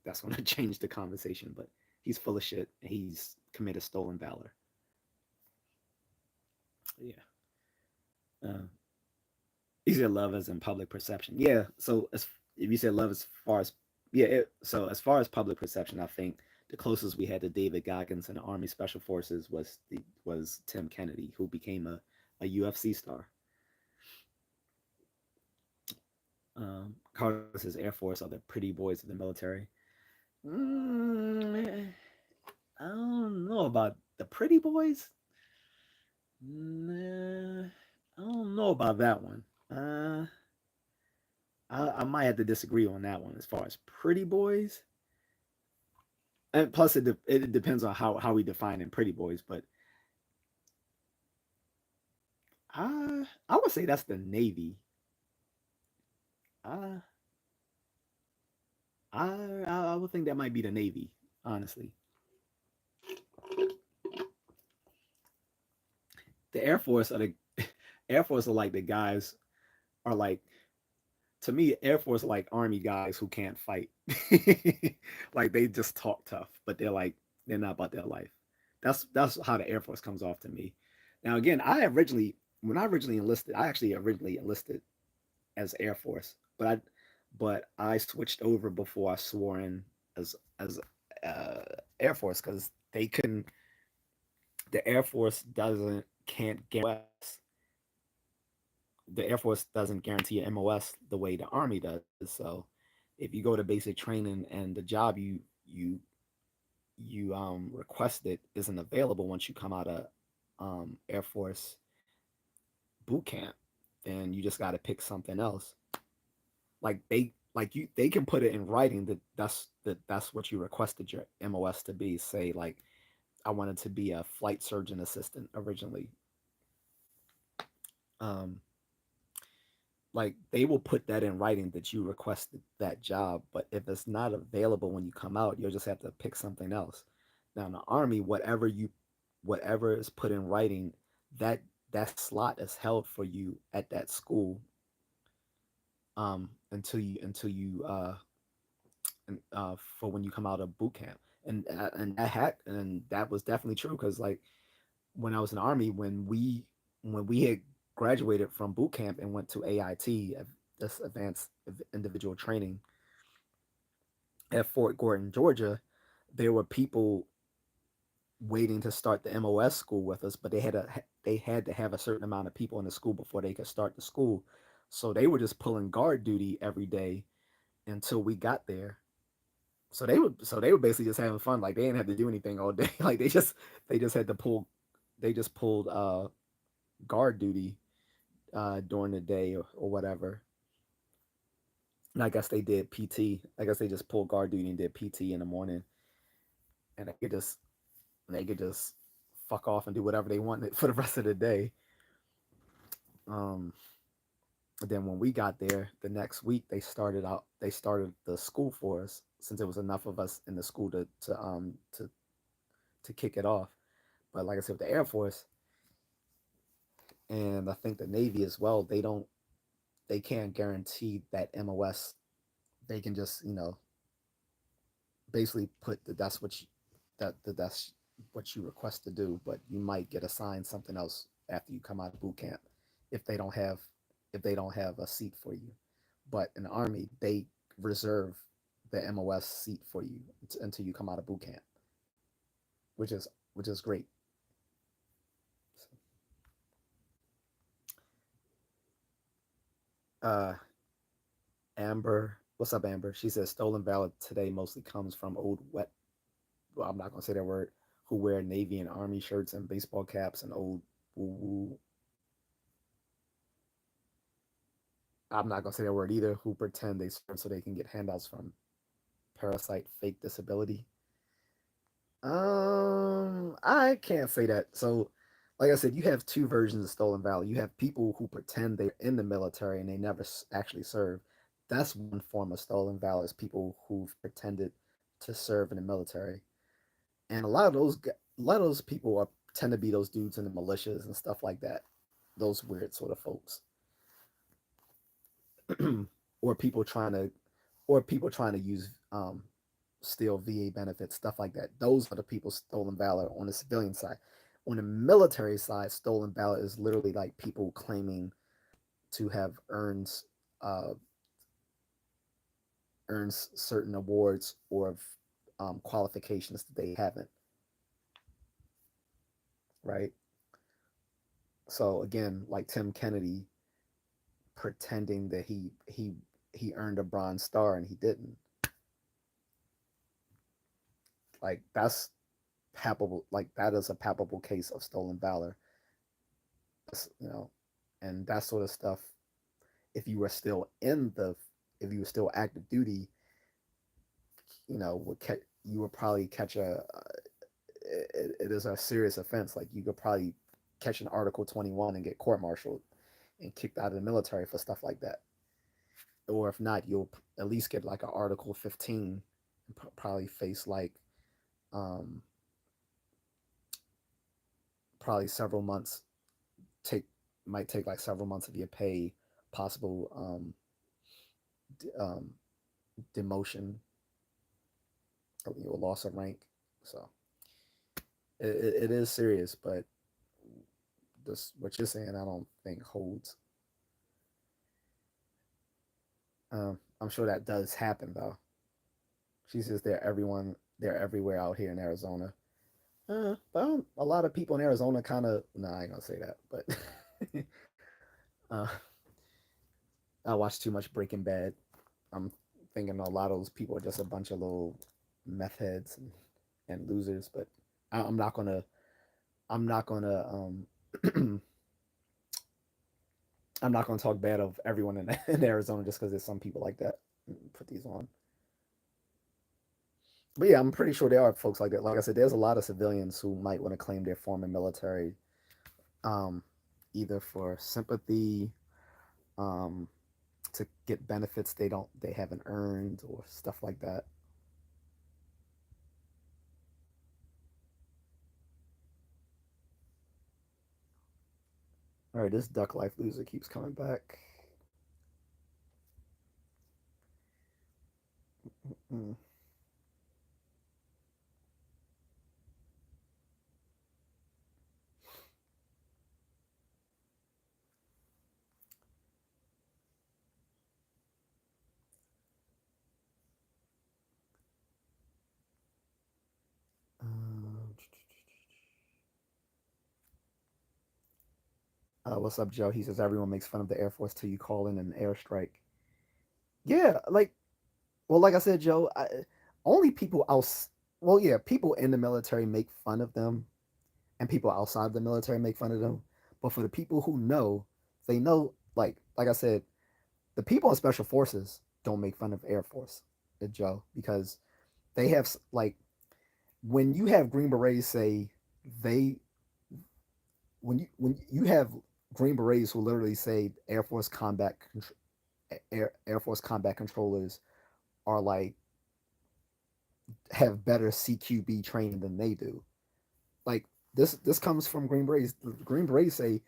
that's gonna change the conversation. But he's full of shit. And he's committed stolen valor. Yeah. Uh, you said love as in public perception. Yeah. So if you said love as far as so as far as public perception, I think the closest we had to David Goggins in the Army Special Forces was Tim Kennedy, who became a UFC star. Carlos says Air Force are the pretty boys of the military. Mm, I don't know about the pretty boys. Nah, I don't know about that one. I might have to disagree on that one as far as pretty boys. And plus, it depends on how we define in pretty boys. But I would say that's the Navy. Uh, I would think that might be the Navy. Honestly, the Air Force are the Air Force are like the guys are like to me, Air Force are like Army guys who can't fight. Like they just talk tough, but they're not about their life. That's how the Air Force comes off to me. Now again, when I originally enlisted, I actually originally enlisted as Air Force, but I switched over before I swore in as uh, Air Force because they couldn't. The Air Force doesn't can't guarantee the Air Force doesn't guarantee an MOS the way the Army does. So if you go to basic training and the job you requested isn't available once you come out of Air Force boot camp, then you just got to pick something else. They can put it in writing that's what you requested your MOS to be. Say like I wanted to be a flight surgeon assistant originally. Um, like they will put that in writing that you requested that job, but if it's not available when you come out, you'll just have to pick something else. Now in the Army, whatever is put in writing, that that slot is held for you at that school until you for when you come out of boot camp. And that was definitely true because like when I was in the Army, when we had graduated from boot camp and went to AIT, this advanced individual training at Fort Gordon, Georgia, there were people waiting to start the MOS school with us, but they had to have a certain amount of people in the school before they could start the school. So they were just pulling guard duty every day until we got there. So they were basically just having fun. Like they didn't have to do anything all day. Like they just had to they just pulled guard duty during the day or whatever. And I guess they did PT. I guess they just pulled guard duty and did PT in the morning, and they could just fuck off and do whatever they wanted for the rest of the day. Um, then when we got there the next week, they started the school for us since there was enough of us in the school to kick it off. But like I said, with the Air Force and I think the Navy as well, they can't guarantee that MOS they can just basically put that that's what you request to do, but you might get assigned something else after you come out of boot camp if they don't have a seat for you. But in the army, they reserve the MOS seat for you until you come out of boot camp, which is great. Uh, Amber, what's up, Amber? She says stolen valor today mostly comes from old wet. Well, I'm not gonna say that word. Who wear navy and army shirts and baseball caps and old woo woo. I'm not gonna say that word either. Who pretend they serve so they can get handouts from parasite fake disability. I can't say that. So, like I said, you have two versions of stolen valor. You have people who pretend they're in the military and they never actually serve. That's one form of stolen valor. Is people who've pretended to serve in the military, and a lot of those people are tend to be those dudes in the militias and stuff like that. Those weird sort of folks, or people trying to, use steal VA benefits, stuff like that. Those are the people stolen valor on the civilian side. On the military side, stolen valor is literally like people claiming to have uh, earns certain awards or qualifications that they haven't. Right. So again, like Tim Kennedy pretending that he earned a Bronze Star and he didn't. Like that's palpable. Like that is a palpable case of stolen valor. That's, and that sort of stuff. If you were still in the, if you were still active duty, you would probably catch it is a serious offense. Like you could probably catch an Article 21 and get court-martialed and kicked out of the military for stuff like that. Or if not, you'll at least get like an Article 15 and probably face like um, probably several months. Take Might take like several months of your pay, possible d- um, demotion, or loss of rank. So it is serious, but this what you're saying, I don't think holds. I'm sure that does happen though. She says they're everywhere out here in Arizona. But a lot of people in Arizona kind of. No, I ain't gonna say that. But uh, I watch too much Breaking Bad. I'm thinking a lot of those people are just a bunch of little meth heads and losers. But I'm not gonna. I'm not gonna. I'm not gonna talk bad of everyone in Arizona just because there's some people like that. Put these on. But yeah, I'm pretty sure there are folks like that. Like I said, there's a lot of civilians who might want to claim their former military, um, either for sympathy, um, to get benefits they haven't earned or stuff like that. All right, this Duck Life loser keeps coming back. Mm. What's up, Joe? He says everyone makes fun of the Air Force till you call in an airstrike. Yeah, like I said, Joe, only people else. Well, yeah, people in the military make fun of them, and people outside the military make fun of them. But for the people who know, they know. Like I said, the people in special forces don't make fun of Air Force, Joe, because they have like when you have Green Berets say they when you have Green Berets who literally say Air Force combat controllers are like have better CQB training than they do. Like this comes from Green Berets. Green Berets say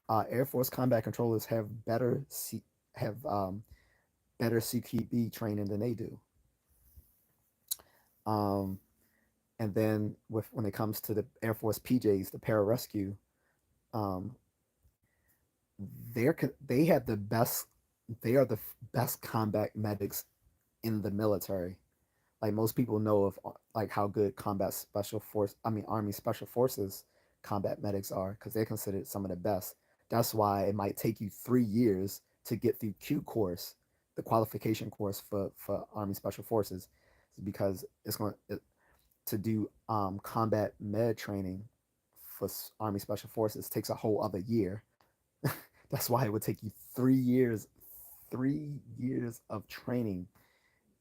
Air Force combat controllers have better have better CQB training than they do. Um, and then when it comes to the Air Force PJs, the pararescue, um, they have the best. They are the best combat medics in the military. Like most people know of like how good combat special force, I mean Army special forces combat medics are because they're considered some of the best. That's why it might take you 3 years to get through Q course, the qualification course for Army special forces, because it's going to do combat med training for Army special forces takes a whole other year. That's why it would take you 3 years, 3 years of training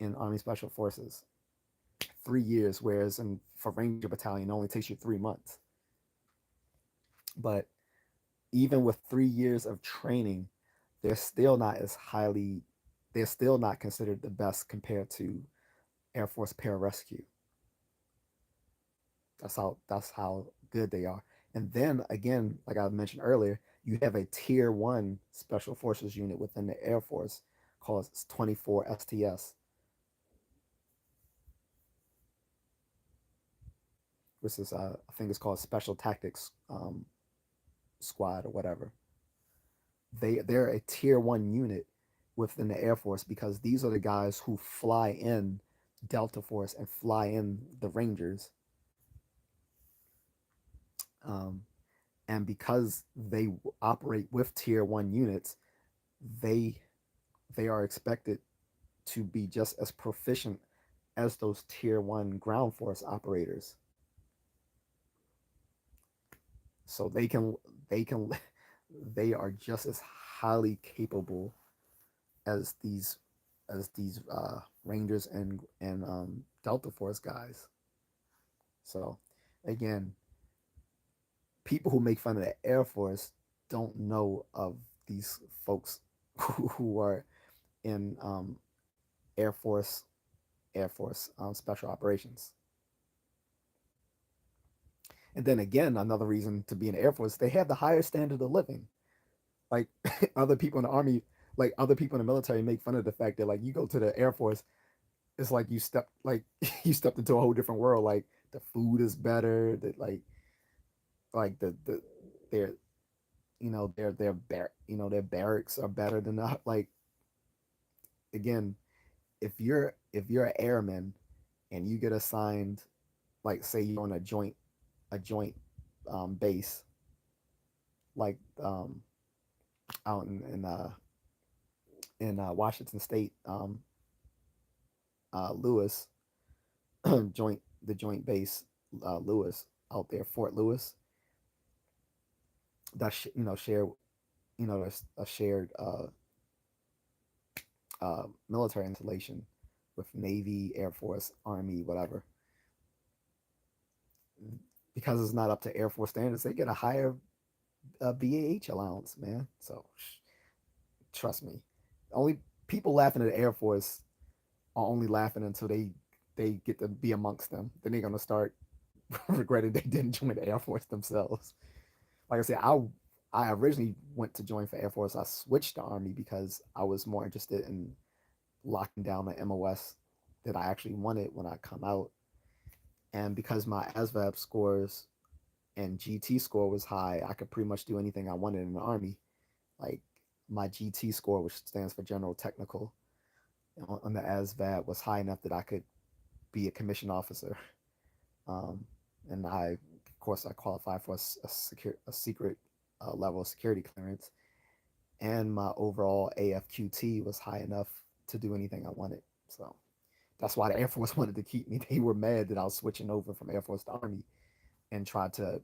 in Army special forces. 3 years, whereas for Ranger Battalion it only takes you 3 months. But even with 3 years of training, they're still not as highly, they're still not considered the best compared to Air Force pararescue. That's how good they are. And then again, like I mentioned earlier, you have a tier one special forces unit within the Air Force called 24 STS, which is I think it's called Special Tactics Squad or whatever. They're a tier one unit within the Air Force because these are the guys who fly in Delta Force and fly in the Rangers. Um, and because they operate with tier one units, they they are expected to be just as proficient as those tier one ground force operators. So they can they are just as highly capable as these Rangers and Delta Force guys. So again, people who make fun of the Air Force don't know of these folks who are in Air Force special operations. And then again, another reason to be in the Air Force, they have the higher standard of living. Like other people in the army, like other people in the military make fun of the fact that like you go to the Air Force, it's like you stepped into a whole different world. Like the food is better, that like the their their barracks are better than that. Like again, if you're an airman and you get assigned, like say you're on a joint base, like out in Washington State, Lewis, joint base, Lewis out there, Fort Lewis. That's share there's a shared military installation with Navy, Air Force, Army, whatever. Because it's not up to Air Force standards, they get a higher BAH allowance, man. So trust me, only people laughing at the Air Force are only laughing until they get to be amongst them. Then they're gonna start regretting they didn't join the Air Force themselves. Like I said, I originally went to join for Air Force. I switched to Army because I was more interested in locking down the MOS that I actually wanted when I come out, and because my ASVAB scores and GT score was high, I could pretty much do anything I wanted in the Army. Like my GT score, which stands for General Technical, on the ASVAB was high enough that I could be a commissioned officer. Um, and of course, I qualified for a secret level of security clearance, and my overall AFQT was high enough to do anything I wanted. So that's why the Air Force wanted to keep me. They were mad that I was switching over from Air Force to Army, and tried to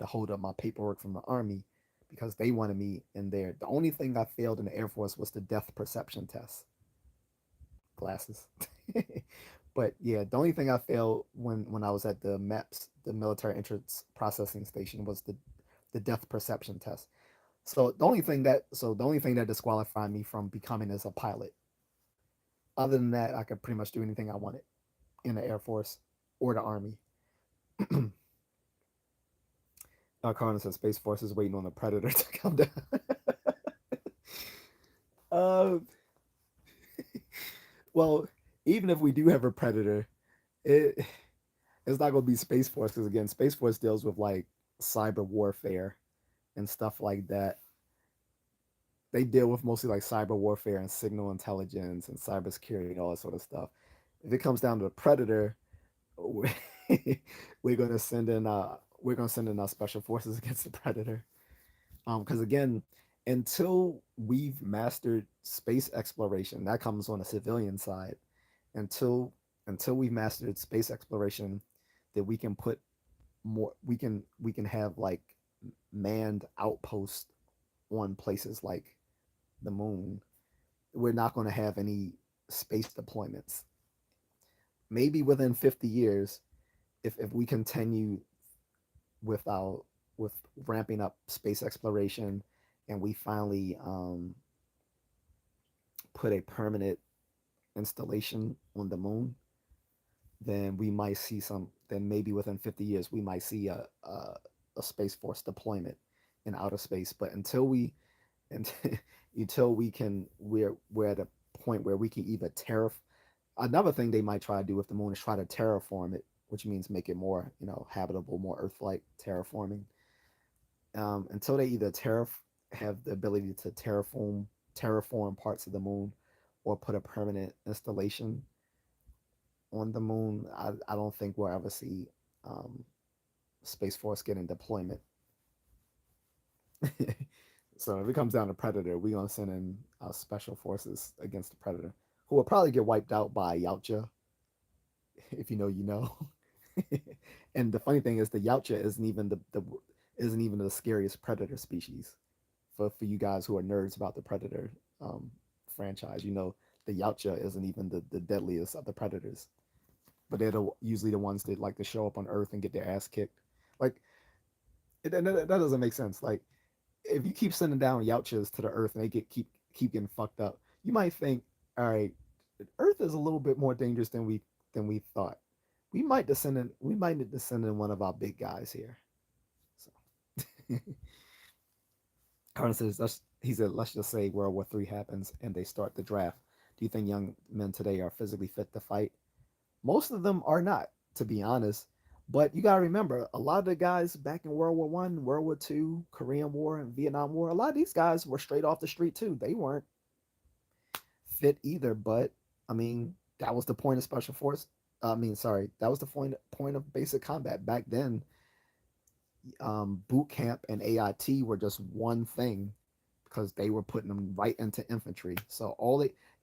hold up my paperwork from the Army because they wanted me in there. The only thing I failed in the Air Force was the depth perception test. Glasses. But yeah, the only thing I failed when I was at the MEPS, the military entrance processing station, was the depth perception test. So the only thing that disqualified me from becoming as a pilot. Other than that, I could pretty much do anything I wanted in the Air Force or the Army. Carter says Space Force is waiting on the Predator to come down. uh, Well, even if we do have a predator, it it's not going to be Space Force because again, Space Force deals with like cyber warfare and stuff like that. They deal with mostly like cyber warfare and signal intelligence and cybersecurity and all that sort of stuff. If it comes down to the predator, we're, we're going to send in our special forces against the predator. Because again, until we've mastered space exploration, that comes on the civilian side. Until we've mastered space exploration, that we can put more, we can have like manned outposts on places like the moon. We're not going to have any space deployments. Maybe within 50 years, if we continue with our with ramping up space exploration, and we finally put a permanent installation on the moon, then we might see some. Then maybe within 50 years, we might see a space force deployment in outer space. But and until we're at a point where we can either terraform. Another thing they might try to do with the moon is try to terraform it, which means make it more habitable, more Earth-like terraforming. Until they either have the ability to terraform parts of the moon, or put a permanent installation on the moon, I don't think we'll ever see um, Space Force getting deployment. So if it comes down to Predator, we're gonna send in special forces against the Predator, who will probably get wiped out by Yautja. If you know, you know. And the funny thing is, the Yautja isn't even the scariest Predator species. For you guys who are nerds about the Predator franchise, the Yautja isn't even the deadliest of the Predators, but usually the ones that like to show up on Earth and get their ass kicked. Like that doesn't make sense. Like if you keep sending down Yautjas to the Earth and they keep getting fucked up, you might think, all right, Earth is a little bit more dangerous than we thought. We might need to send in one of our big guys here. So Carter says, he said, let's just say World War III happens and they start the draft. Do you think young men today are physically fit to fight? Most of them are not, to be honest. But you gotta remember, a lot of the guys back in World War I, World War II, Korean War, and Vietnam War, a lot of these guys were straight off the street too. They weren't fit either. But I mean, that was the point of special force. I mean, sorry, that was the point of basic combat back then. Boot camp and AIT were just one thing because they were putting them right into infantry. So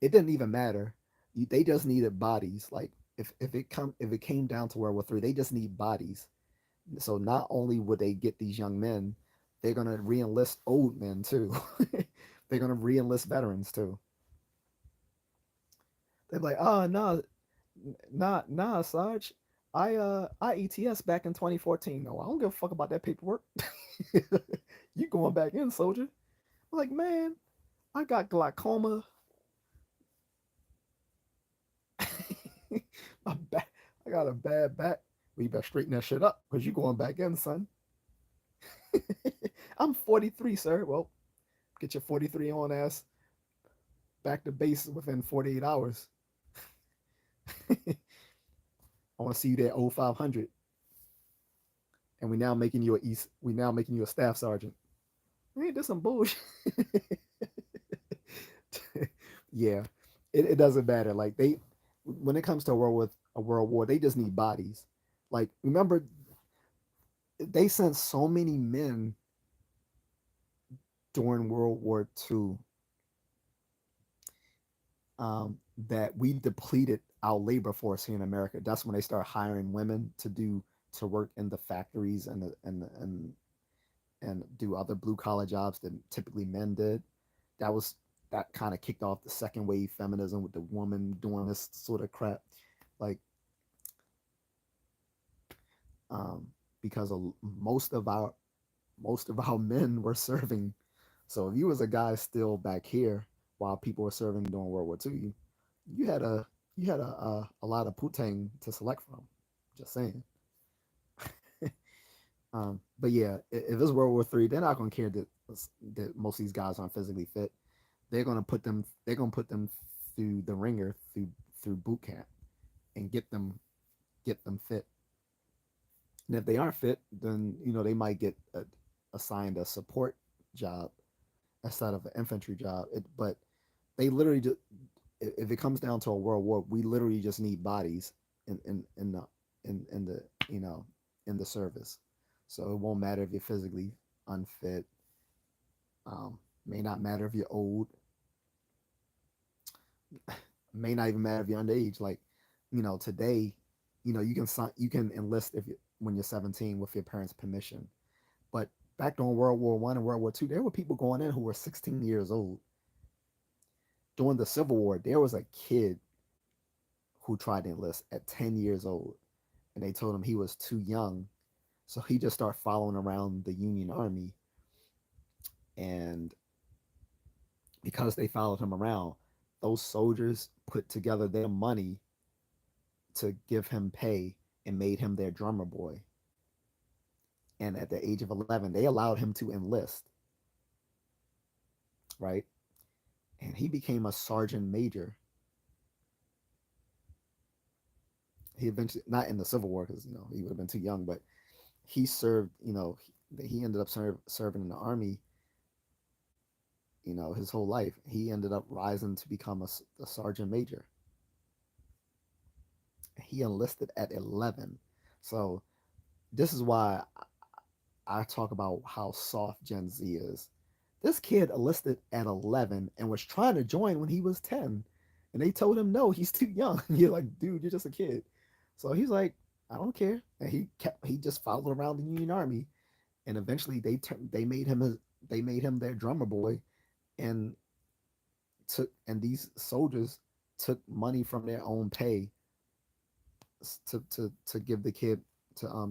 it didn't even matter. They just needed bodies. Like if it came down to World War III, they just need bodies. So not only would they get these young men, they're gonna reenlist old men too. They're gonna reenlist veterans too. They're like, oh no, nah, Sarge. I ETS back in 2014. No, I don't give a fuck about that paperwork. You going back in, soldier? I'm like, man, I got glaucoma. My back, I got a bad back. Well, you better straighten that shit up because you going back in, son. I'm 43, sir. Well, get your 43 on ass back to base within 48 hours. I want to see you there 0500. And we now making you a staff sergeant. Ain't this some bullshit? Yeah, it doesn't matter. Like when it comes to a world war, they just need bodies. Like remember, they sent so many men during World War II, that we depleted our labor force here in America. That's when they start hiring women to work in the factories and do other blue collar jobs that typically men did. That was that kind of kicked off the second wave feminism with the woman doing this sort of crap, like um, because most of our men were serving. So if you was a guy still back here while people were serving during World War II, you had a lot of putang to select from. Just saying. But yeah, if it's World War III, they're not gonna care that most of these guys aren't physically fit. They're gonna put them. They're gonna put them through the ringer through boot camp and get them fit. And if they aren't fit, then they might get assigned a support job instead of an infantry job. But they literally just, if it comes down to a world war, we literally just need bodies in the in the you know in the service. So it won't matter if you're physically unfit. May not matter if you're old. May not even matter if you're underage. Like, today, you can enlist if you when you're 17 with your parents' permission. But back during World War I and World War II, there were people going in who were 16 years old. During the Civil War, there was a kid who tried to enlist at 10 years old, and they told him he was too young, so he just started following around the Union Army. And because they followed him around, those soldiers put together their money to give him pay and made him their drummer boy. And at the age of 11, they allowed him to enlist, right? And he became a sergeant major. He eventually, not in the Civil War, because he would have been too young, but he served. He ended up serving in the army. His whole life, he ended up rising to become a sergeant major. He enlisted at 11. So this is why I talk about how soft Gen Z is. This kid enlisted at 11 and was trying to join when he was 10. And they told him, no, he's too young. You're like, dude, you're just a kid. So he's like, I don't care. And he just followed around the Union Army. And eventually they made him their drummer boy. And these soldiers took money from their own pay to give the kid a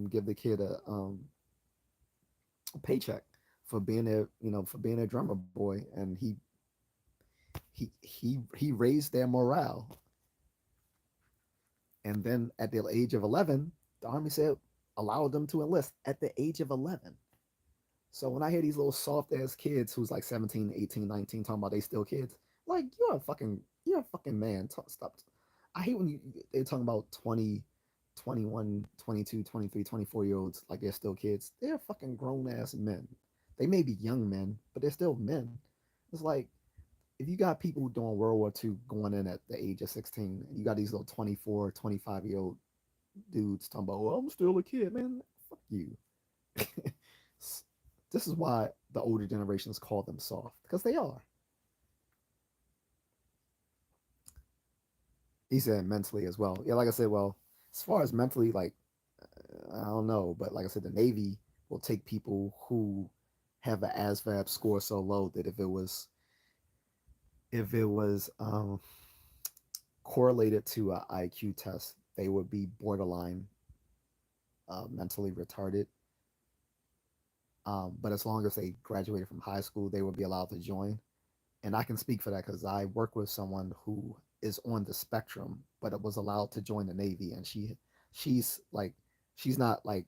paycheck for being a drummer boy. And he raised their morale. And then at the age of 11, the army said allowed them to enlist at the age of 11. So when I hear these little soft ass kids who's like 17, 18, 19 talking about they still kids, like you're a fucking man. Stop. I hate when they're talking about 20, 21, 22, 23, 24 year olds like they're still kids. They're fucking grown ass men. They may be young men, but they're still men. It's like if you got people during World War II going in at the age of 16, and you got these little 24, 25-year old dudes talking about, well, I'm still a kid, man. Fuck you. This is why the older generations call them soft, because they are. He said mentally as well. Yeah, like I said, well, as far as mentally, like, I don't know, but like I said, the Navy will take people who have an ASVAB score so low that if it was correlated to an IQ test, they would be borderline mentally retarded. But as long as they graduated from high school, they would be allowed to join. And I can speak for that because I work with someone who is on the spectrum, but it was allowed to join the Navy, and she's like she's not like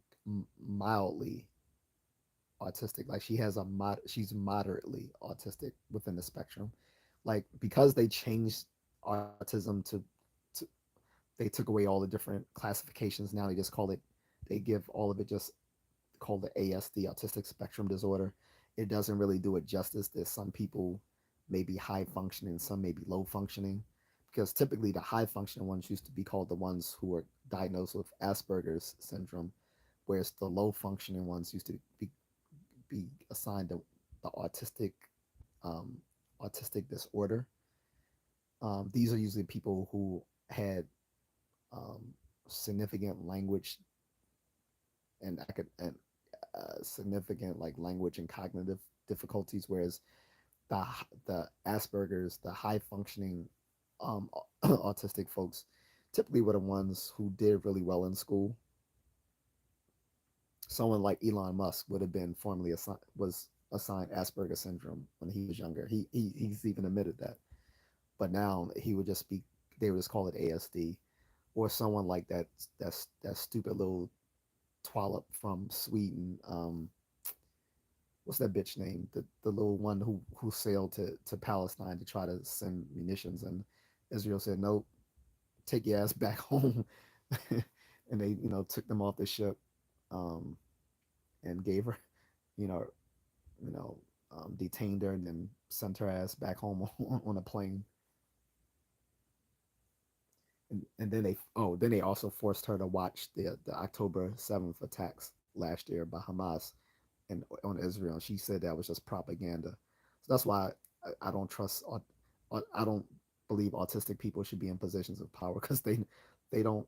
mildly autistic. Like she's moderately autistic within the spectrum. Like because they changed autism to they took away all the different classifications. Now they give all of it just called the ASD, autistic spectrum disorder. It doesn't really do it justice. There's some people may be high functioning, some may be low functioning, because typically the high functioning ones used to be called the ones who were diagnosed with Asperger's syndrome, whereas the low functioning ones used to be assigned the um, autistic disorder. These are usually people who had um, significant language and significant like language and cognitive difficulties, whereas the the Asperger's, the high functioning autistic folks, typically were the ones who did really well in school. Someone like Elon Musk would have been formerly was assigned Asperger's syndrome when he was younger. He's even admitted that, but now he would just be they would just call it ASD, or someone like that stupid little twallop from Sweden. What's that bitch name? The little one who sailed to Palestine to try to send munitions, and Israel said, "Nope, take your ass back home," and they took them off the ship, um, and gave her, you know, you know, detained her and then sent her ass back home on a plane. And then they also forced her to watch the October 7th attacks last year by Hamas and on Israel. And she said that was just propaganda. So that's why I don't trust. I don't believe autistic people should be in positions of power because they don't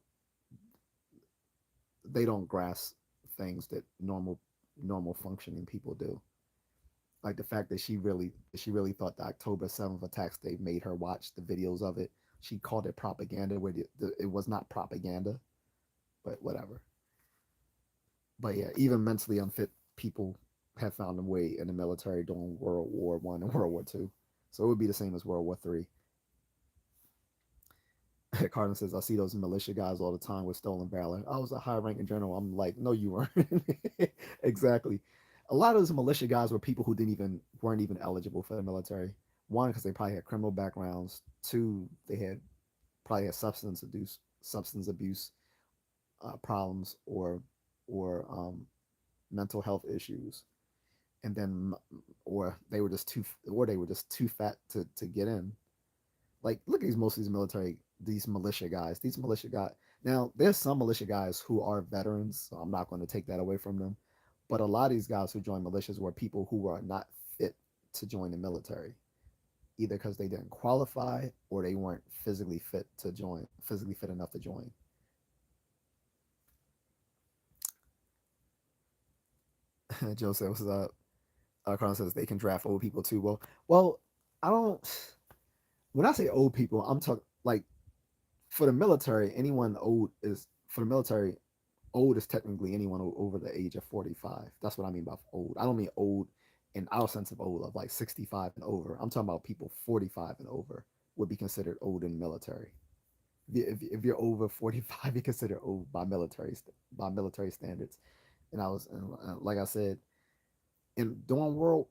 they don't grasp things that normal functioning people do. Like the fact that she really thought the October 7th attacks, they made her watch the videos of it. She called it propaganda where it was not propaganda, but whatever. But yeah, even mentally unfit people have found a way in the military during World War I and World War II. So it would be the same as World War III. Cardin says, I see those militia guys all the time with stolen valor. I was a high ranking general. I'm like, no, you weren't. Exactly. A lot of those militia guys were people who didn't even weren't even eligible for the military. One, because they probably had criminal backgrounds. Two, they had probably had substance abuse problems or mental health issues, and then or they were just too fat to get in. Like, look at most of these militia guys. These militia guys. Now, there's some militia guys who are veterans, so I'm not going to take that away from them. But a lot of these guys who joined militias were people who were not fit to join the military, either because they didn't qualify or they weren't physically fit enough to join. Joe says, "What's up?" Carl says they can draft old people too. Well, I don't. When I say old people, I'm talking like for the military. Anyone old is for the military. Old is technically anyone over the age of 45. That's what I mean by old. I don't mean old in our sense of old of like 65 and over. I'm talking about people 45 and over would be considered old in the military. If you're over 45, you're considered old by military standards. And like I said, in during world,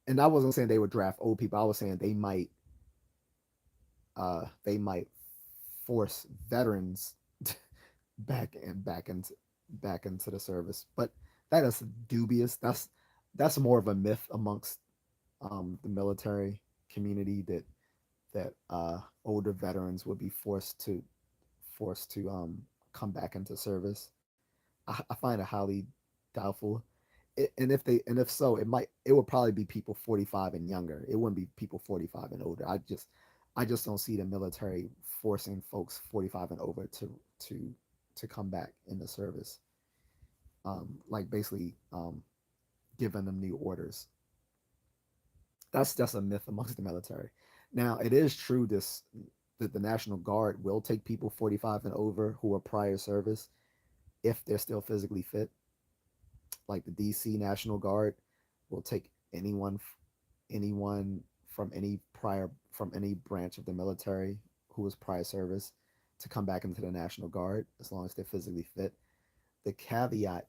and I wasn't saying they would draft old people. I was saying they might force veterans back and back into the service. But that is dubious. That's more of a myth amongst the military community that older veterans would be forced to come back into service. I find it highly doubtful. And if so, it would probably be people 45 and younger. It wouldn't be people 45 and older. I just don't see the military forcing folks 45 and over to come back in the service. Like basically giving them new orders. That's just a myth amongst the military. Now it is true this that the National Guard will take people 45 and over who are prior service if they're still physically fit. Like the DC National Guard will take anyone from any branch of the military who was prior service to come back into the National Guard as long as they're physically fit. The caveat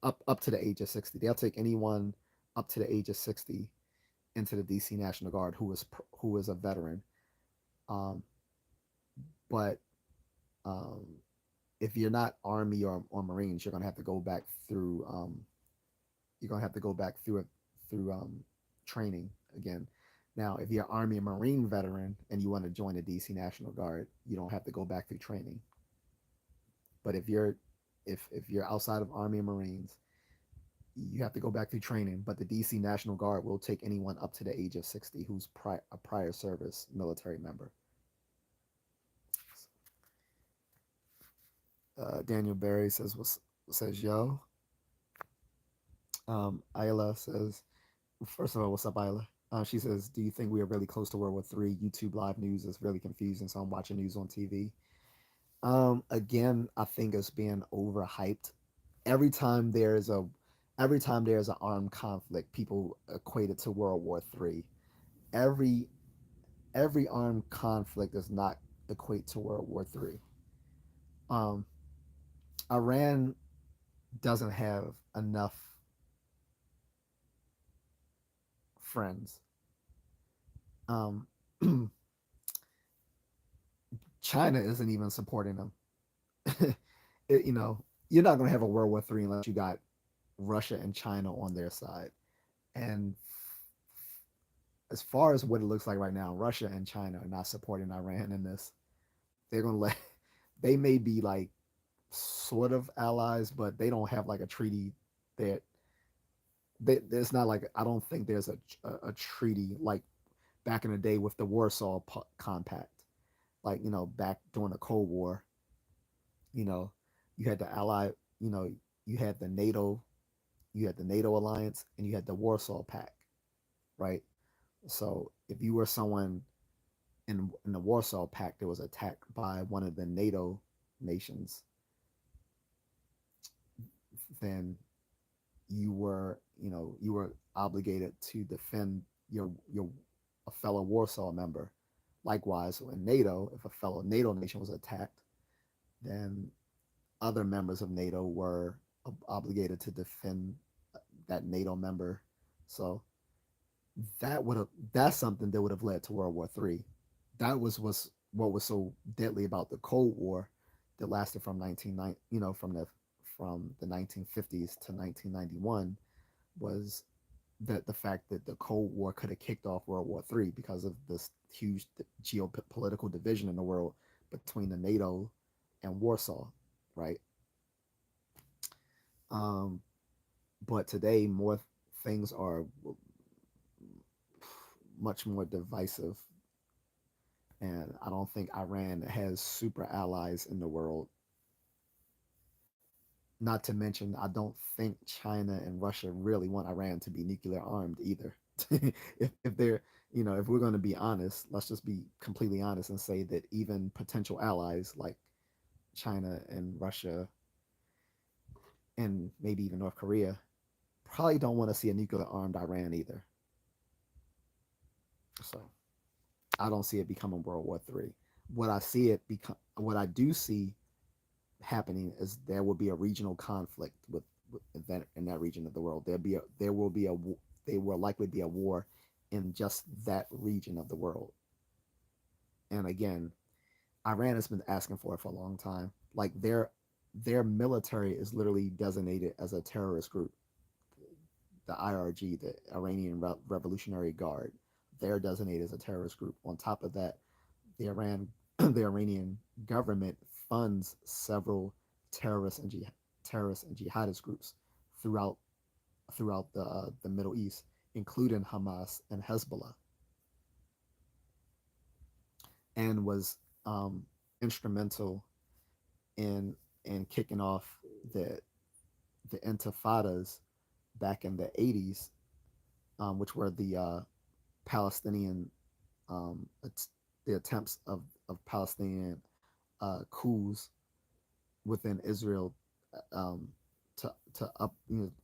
up to the age of 60, they'll take anyone up to the age of 60 into the DC National Guard who is a veteran. Um, but um, if you're not Army or Marines, you're gonna have to go back through training again. Now, if you're Army and Marine veteran and you want to join the DC National Guard, you don't have to go back through training. But if you're outside of Army and Marines, you have to go back through training. But the DC National Guard will take anyone up to the age of 60 who's a prior service military member. Daniel Barry says yo. Isla says, first of all, what's up, Isla? She says, do you think we are really close to World War III? YouTube live news is really confusing, so I'm watching news on TV. Again, I think it's being overhyped. Every time there's a every time there's an armed conflict, people equate it to World War III. Every every armed conflict does not equate to World War III. Um, Iran doesn't have enough friends. Um, China isn't even supporting them. You know, you're not going to have a World War III unless you got Russia and China on their side. And as far as what it looks like right now, Russia and China are not supporting Iran in this. They're going to let, they may be like sort of allies, but they don't have like a treaty that, it's not like, I don't think there's a treaty like back in the day with the Warsaw Compact. Like, back during the Cold War, you know, you had the ally, you know, you had the NATO, you had the NATO alliance, and you had the Warsaw Pact, right? So if you were someone in the Warsaw Pact that was attacked by one of the NATO nations, then you were obligated to defend your a fellow Warsaw member. Likewise, in NATO, if a fellow NATO nation was attacked, then other members of NATO were obligated to defend that NATO member. So that's something that would have led to World War III. That was what was so deadly about the Cold War that lasted from 1990, from the 1950s to 1991, was that the fact that the Cold War could have kicked off World War III because of this huge geopolitical division in the world between the NATO and Warsaw, right? Um, but today, more things are much more divisive, and I don't think Iran has super allies in the world. Not to mention, I don't think China and Russia really want Iran to be nuclear armed either. If they're, if we're going to be honest, let's just be completely honest and say that even potential allies like China and Russia and maybe even North Korea probably don't want to see a nuclear armed Iran either. So I don't see it becoming World War III. What I do see happening is there will be a regional conflict with that in that region of the world. There will likely be a war in just that region of the world. And again, Iran has been asking for it for a long time. Like their military is literally designated as a terrorist group. The IRG, the Iranian Revolutionary Guard, they're designated as a terrorist group. On top of that, the Iran the Iranian government funds several terrorist and jihadist groups throughout the Middle East, including Hamas and Hezbollah, and was instrumental in kicking off the intifadas back in the 80s, which were the Palestinian the attempts of Palestinian coups within Israel, to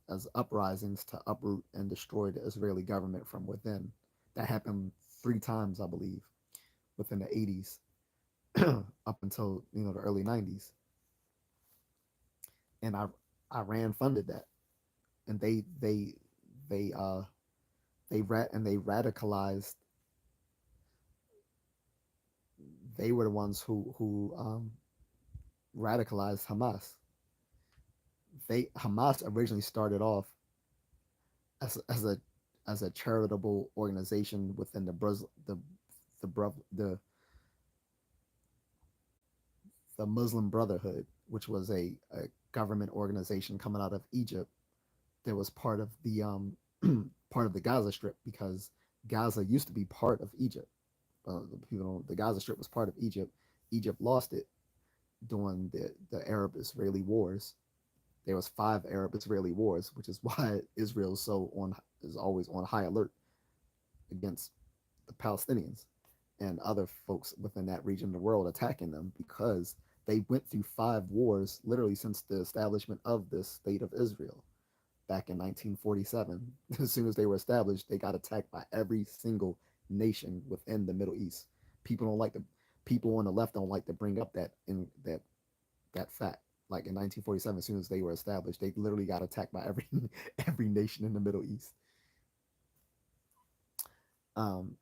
as uprisings to uproot and destroy the Israeli government from within. That happened 3 times, I believe, within the 80s up until the early 90s, and Iran funded that, and they they radicalized. They were the ones who radicalized Hamas. Hamas originally started off as a charitable organization within the the the Muslim Brotherhood, which was a government organization coming out of Egypt that was part of the part of the Gaza Strip, because Gaza used to be part of Egypt. The Gaza Strip was part of Egypt. Egypt lost it during the Arab-Israeli wars. There was 5 Arab-Israeli wars, which is why Israel is always on high alert against the Palestinians and other folks within that region of the world attacking them, because they went through 5 wars literally since the establishment of the state of Israel back in 1947. As soon as they were established, they got attacked by every single nation within the Middle East. People don't like to People on the left don't like to bring up that fact. Like in 1947, as soon as they were established, they literally got attacked by every every nation in the Middle East. Um,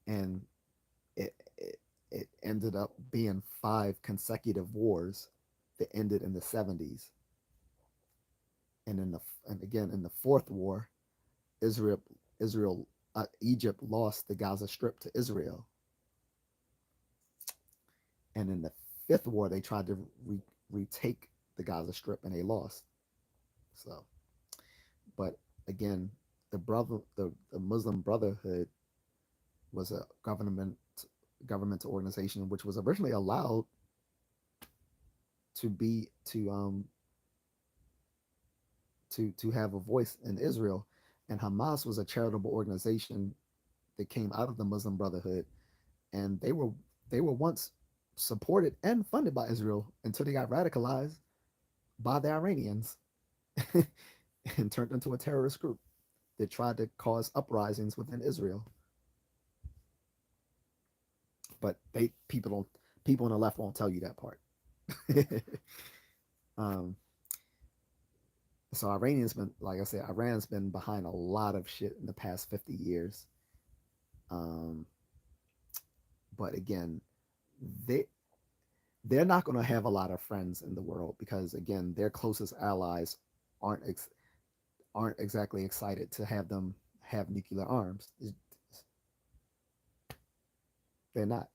and it it ended up being 5 consecutive wars that ended in the 70s. And in the and again in the fourth war, Israel Israel Egypt lost the Gaza Strip to Israel, and in the fifth war they tried to retake the Gaza Strip and they lost. So, but again, the Muslim Brotherhood was a governmental organization which was originally allowed to be to have a voice in Israel, and Hamas was a charitable organization that came out of the Muslim Brotherhood, and they were once supported and funded by Israel until they got radicalized by the Iranians and turned into a terrorist group that tried to cause uprisings within Israel. But people on the left won't tell you that part. um, so Iranians been like I said, Iran's been behind a lot of shit in the past 50 years. Um, but again, they they're not going to have a lot of friends in the world because again, their closest allies aren't aren't exactly excited to have them have nuclear arms. They're not.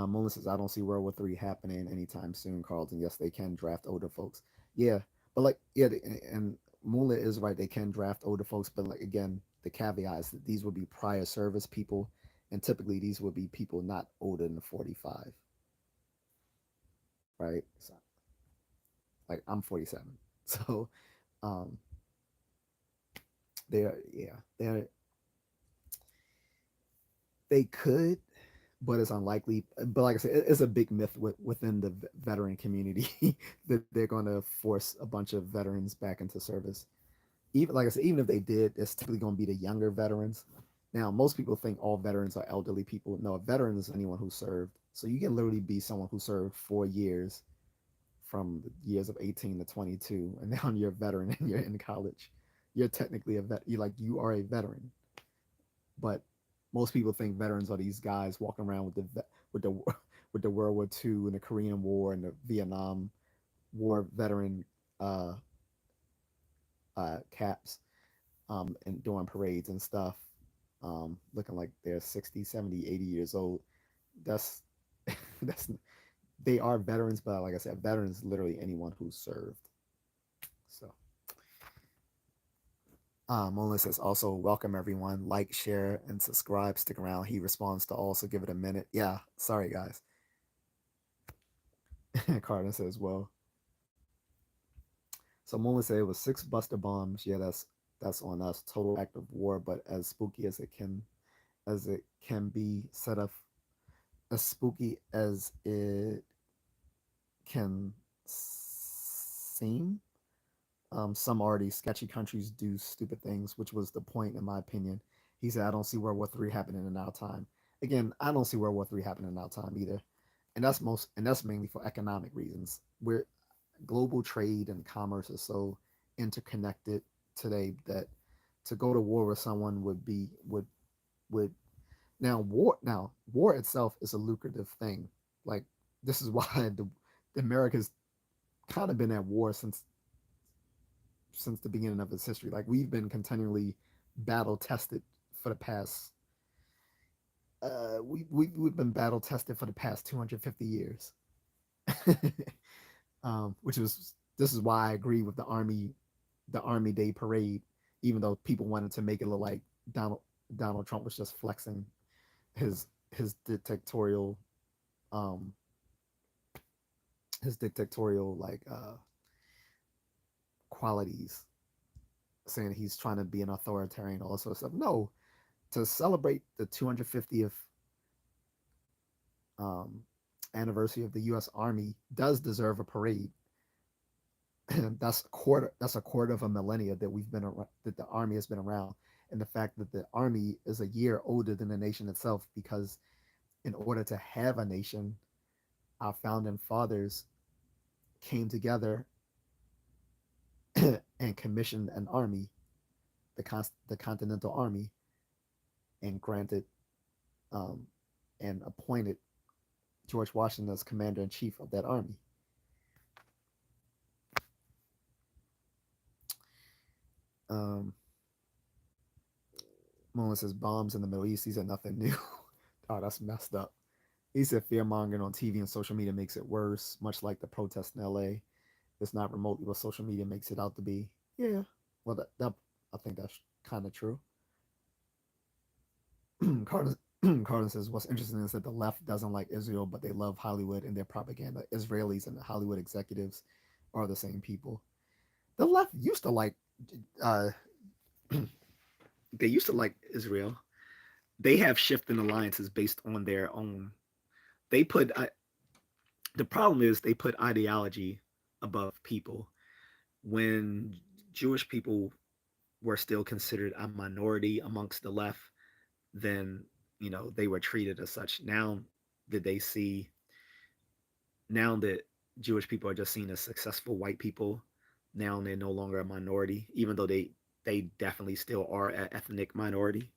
Mullen says, I don't see World War III happening anytime soon, Carlton. Yes, they can draft older folks. Yeah, but like, yeah, and Mullen is right. They can draft older folks, but like, again, the caveat is that these would be prior service people, and typically these would be people not older than 45, right? So, like, I'm 47. So, um, they could, but it's unlikely. But like I said, it's a big myth within the veteran community that they're going to force a bunch of veterans back into service. Even like I said, even if they did, it's typically going to be the younger veterans. Now, most people think all veterans are elderly people. No, a veteran is anyone who served. So you can literally be someone who served 4 years from the years of 18 to 22, and now you're a veteran and you're in college. You're technically a vet. You are a veteran, but most people think veterans are these guys walking around with the with the World War II and the Korean War and the Vietnam War veteran uh, caps and doing parades and stuff, looking like they're 60, 70, 80 years old. That's that's they are veterans, but like I said, veterans literally anyone who served. So Molin says also welcome everyone, like, share, and subscribe. Stick around. He responds to all, so give it a minute. Yeah, sorry guys. Carter says well. So Molin said it was 6 Buster bombs. Yeah, that's on us. Total act of war, but as spooky as it can be set up, as spooky as it can seem. Some already sketchy countries do stupid things, which was the point, in my opinion. He said, I don't see World War III happening in our time. Again, I don't see World War III happening in our time either. And that's mainly for economic reasons. Where global trade and commerce is so interconnected today that to go to war with someone would now war itself is a lucrative thing. Like this is why the America's kind of been at war since the beginning of its history. Like we've been continually battle tested for the past we've been battle tested for the past 250 years. Which was this is why I agree with the Army Day parade, even though people wanted to make it look like Donald Trump was just flexing his dictatorial um his dictatorial qualities, saying he's trying to be an authoritarian, all that sort of stuff. No, to celebrate the 250th um, anniversary of the U.S. Army does deserve a parade. That's a quarter. That's a quarter of a millennia that we've been around, that the Army has been around, and the fact that the Army is a year older than the nation itself, because in order to have a nation, our founding fathers came together and commissioned an army, the Continental Army, and granted um, and appointed George Washington as commander in chief of that army. Um, Mullen says bombs in the Middle East. These are nothing new. Oh, that's messed up. He said fear mongering on TV and social media makes it worse, much like the protests in LA. It's not remotely what social media makes it out to be. Yeah, well, that I think that's kind of true. Carter, Carter says what's interesting is that the left doesn't like Israel, but they love Hollywood and their propaganda. Israelis and the Hollywood executives are the same people. The left used to like, uh, they used to like Israel. They have shifting alliances based on their own. They put the problem is they put ideology above people. When Jewish people were still considered a minority amongst the left, then they were treated as such. Now that they see now that Jewish people are just seen as successful white people, now they're no longer a minority, even though they definitely still are an ethnic minority.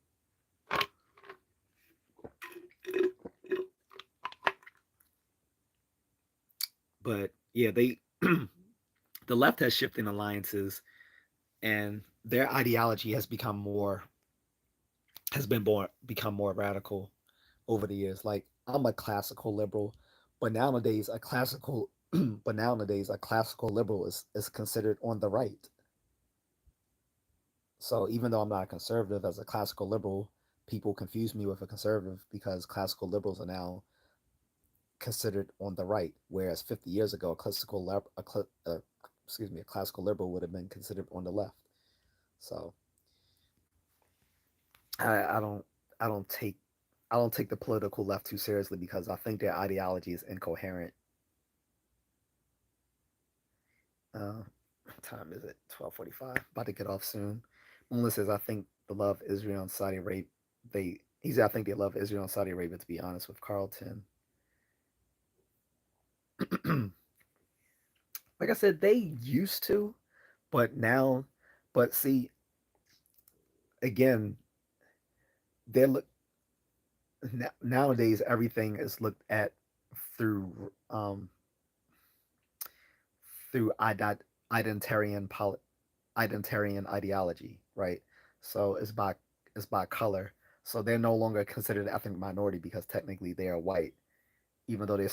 But yeah, they the left has shifted alliances, and their ideology has been more become more radical over the years. Like I'm a classical liberal, but nowadays a classical liberal is considered on the right. So even though I'm not a conservative, as a classical liberal, people confuse me with a conservative because classical liberals are now considered on the right, whereas 50 years ago, a classical liberal would have been considered on the left. So I don't I don't take I don't take the political left too seriously because I think their ideology is incoherent. What time is it? 12:45. About to get off soon. Mullah says I think the love Israel and Saudi Arabia. He said I think they love Israel and Saudi Arabia. To be honest with Carlton, like I said, they used to, but now, but see, again, they look nowadays everything is looked at through through identitarian identitarian ideology, right? So it's by color. So they're no longer considered an ethnic minority because technically they are white, even though they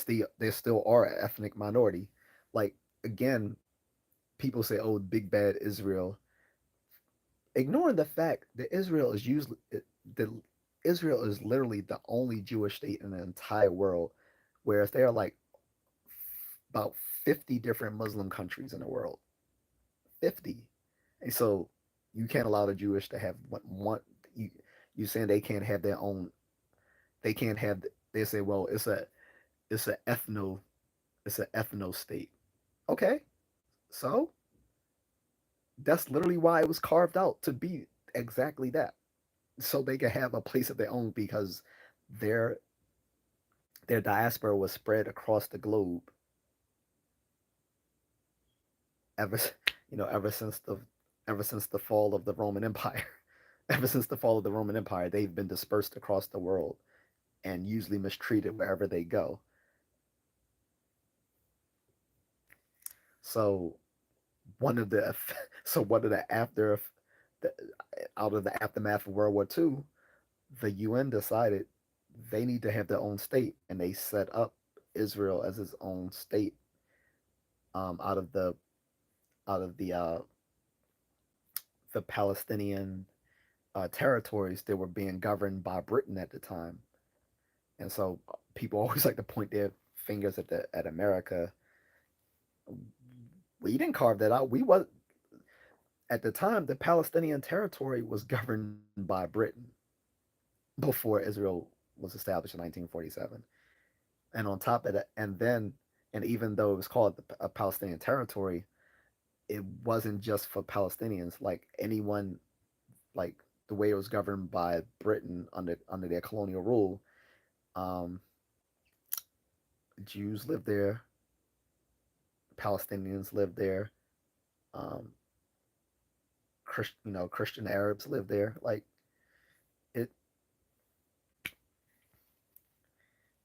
still are an ethnic minority. Like again, people say, "Oh, big bad Israel," ignoring the fact that the Israel is literally the only Jewish state in the entire world, whereas there are like about 50 different Muslim countries in the world. 50. And so you can't allow the Jewish to have one you you saying they can't have their own they can't have they say, well, it's a ethno it's an ethno state. Okay. So that's literally why it was carved out to be exactly that. So they could have a place of their own because their their diaspora was spread across the globe ever ever since the fall of the Roman Empire. Ever since the fall of the Roman Empire, they've been dispersed across the world and usually mistreated wherever they go. So one of the one of the the, out of the aftermath of World War II, the UN decided they need to have their own state, and they set up Israel as its own state out of the Palestinian territories that were being governed by Britain at the time. And so people always like to point their fingers at America. We didn't carve that out. We was At the time the Palestinian territory was governed by Britain before Israel was established in 1947. And on top of that, and even though it was called a Palestinian territory, it wasn't just for Palestinians. Like anyone, like the way it was governed by Britain under their colonial rule, um, Jews lived there, Palestinians lived there, um, Christian Arabs lived there. Like it,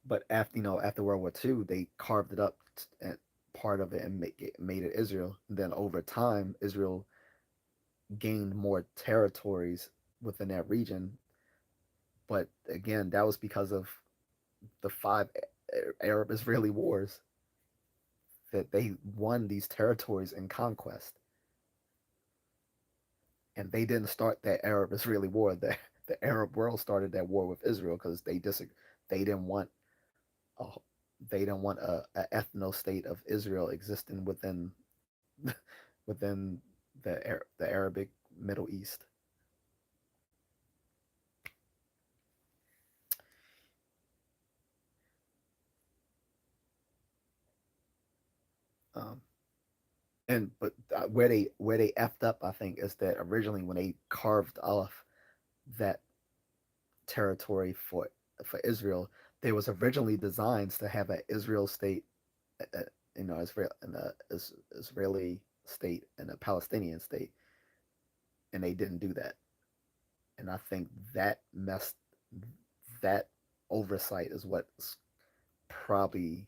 But after after World War II, they carved it up and part of it and made it Israel. And then over time, Israel gained more territories within that region. But again, that was because of the five Arab Israeli wars that they won these territories in conquest. And they didn't start that Arab Israeli war. The Arab world started that war with Israel because they didn't want a they didn't want a ethno state of Israel existing within the Arabic Middle East. Um, and but where they effed up, I think, is that originally when they carved off that territory for Israel, there was originally designs to have an Israel state, uh, Israel and a Israeli state and a Palestinian state, and they didn't do that. And I think that oversight is what probably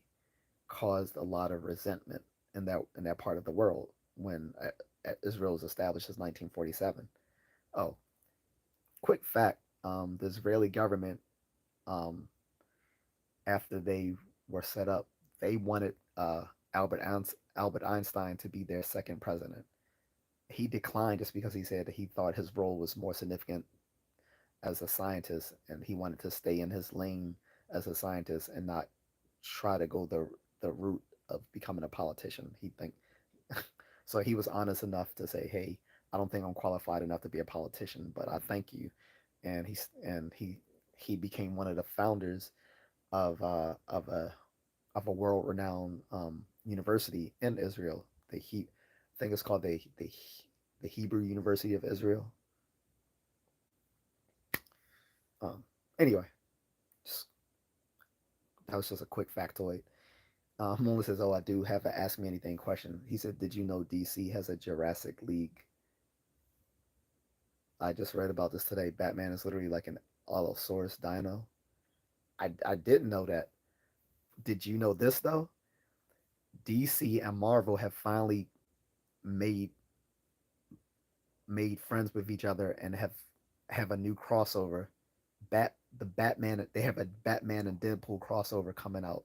caused a lot of resentment in that part of the world when Israel was established as 1947. Oh, quick fact: the Israeli government, um, after they were set up, they wanted Albert Einstein to be their second president. He declined just because he said that he thought his role was more significant as a scientist, and he wanted to stay in his lane as a scientist and not try to go the route of becoming a politician. He think so. He was honest enough to say, "Hey, I don't think I'm qualified enough to be a politician, but I thank you." And he became one of the founders of a world renowned university in Israel. I think it's called the Hebrew University of Israel. Um, anyway, just, that was just a quick factoid. Moon says, "Oh, I do have a ask me anything question." He said, "Did you know DC has a Jurassic League?" I just read about this today. Batman is literally like an Allosaurus dino. I didn't know that. Did you know this though? DC and Marvel have finally made made friends with each other and have a new crossover. The Batman they have a Batman and Deadpool crossover coming out.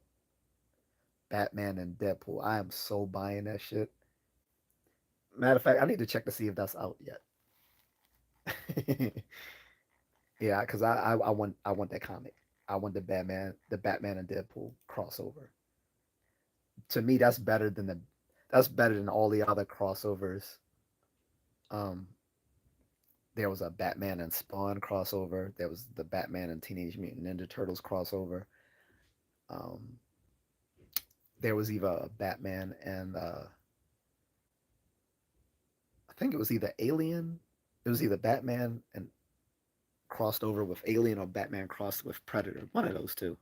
Batman and Deadpool. I am so buying that shit. Matter of fact, I need to check to see if that's out yet. Yeah, because I want that comic. I want the Batman and Deadpool crossover. To me, that's better than all the other crossovers. Um, there was a Batman and Spawn crossover. There was the Batman and Teenage Mutant Ninja Turtles crossover. Um, there was even a Batman and I think it was either Alien. It was either Batman and crossed over with Alien or Batman crossed with Predator. One of those two.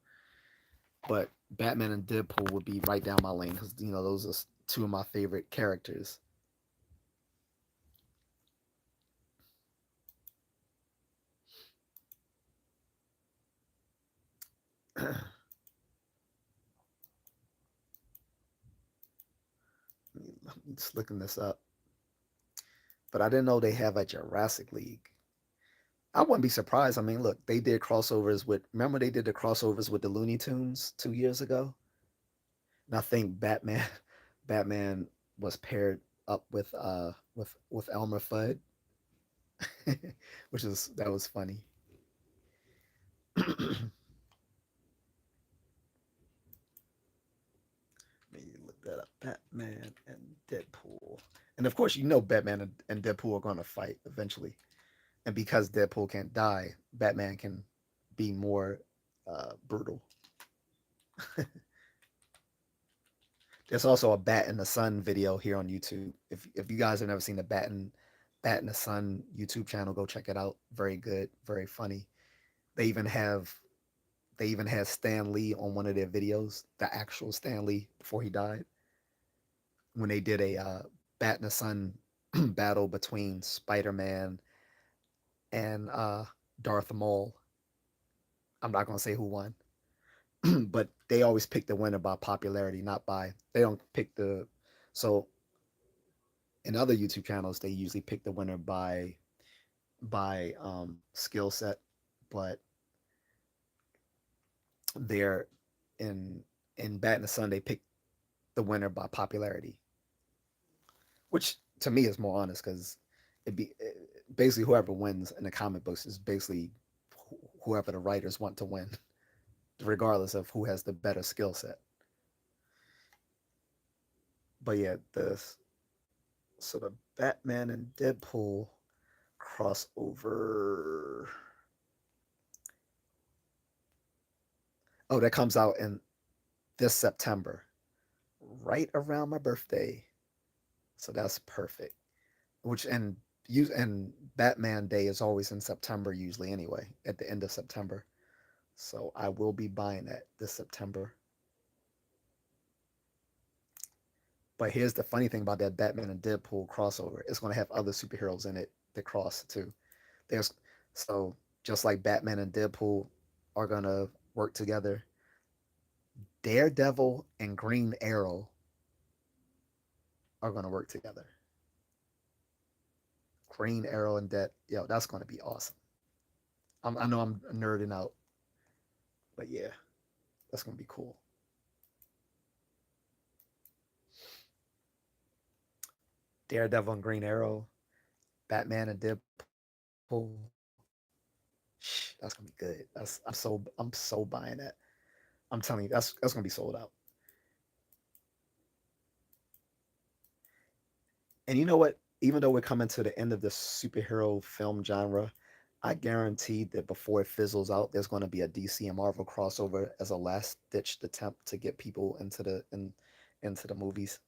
But Batman and Deadpool would be right down my lane because those are two of my favorite characters. I'm just looking this up, but I didn't know they have a Jurassic League. I wouldn't be surprised. I mean, look, they did crossovers with. Remember, they did the crossovers with the Looney Tunes 2 years ago, and I think Batman was paired up with Elmer Fudd, which is that was funny. Let me look that up. Batman and Deadpool, and of course, Batman and Deadpool are going to fight eventually, and because Deadpool can't die, Batman can be more brutal. There's also a Bat in the Sun video here on YouTube. If you guys have never seen the Bat in the Sun YouTube channel, go check it out. Very good, very funny. They even have they even had Stan Lee on one of their videos, the actual Stan Lee before he died, when they did a Bat in the Sun battle between Spider Man and Darth Maul. I'm not gonna say who won, but they always pick the winner by popularity, not by they don't pick the so in other YouTube channels they usually pick the winner by skill set, but they're in Bat in the Sun they pick the winner by popularity, which to me is more honest because basically whoever wins in the comic books is basically whoever the writers want to win, regardless of who has the better skill set. But yeah, the so the Batman and Deadpool crossover. Oh, that comes out in this September, right around my birthday. So that's perfect. Which and Batman Day is always in September usually anyway, at the end of September. So I will be buying that this September. But here's the funny thing about that Batman and Deadpool crossover. It's going to have other superheroes in it that cross too. There's so just like Batman and Deadpool are going to work together, Daredevil and Green Arrow are going to work together. Green Arrow and that, yo, that's going to be awesome. I know I'm nerding out, but yeah, that's going to be cool. Daredevil and Green Arrow, Batman and Deadpool. Shh, that's gonna be good. I'm so buying that. I'm telling you, that's gonna be sold out. And you know what? Even though we're coming to the end of the superhero film genre, I guarantee that before it fizzles out, there's going to be a DC and Marvel crossover as a last ditch attempt to get people into the movies.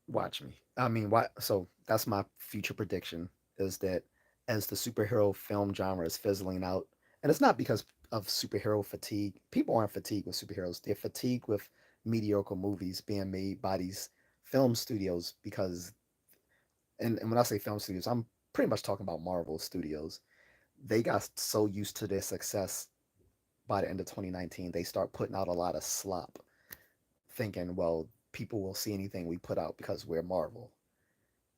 Watch me. I mean, why? So that's my future prediction is that as the superhero film genre is fizzling out, and it's not because of superhero fatigue. People aren't fatigued with superheroes. They're fatigued with mediocre movies being made by these film studios because, and when I say film studios, I'm pretty much talking about Marvel Studios. They got so used to their success by the end of 2019, they start putting out a lot of slop, thinking, well, people will see anything we put out because we're Marvel.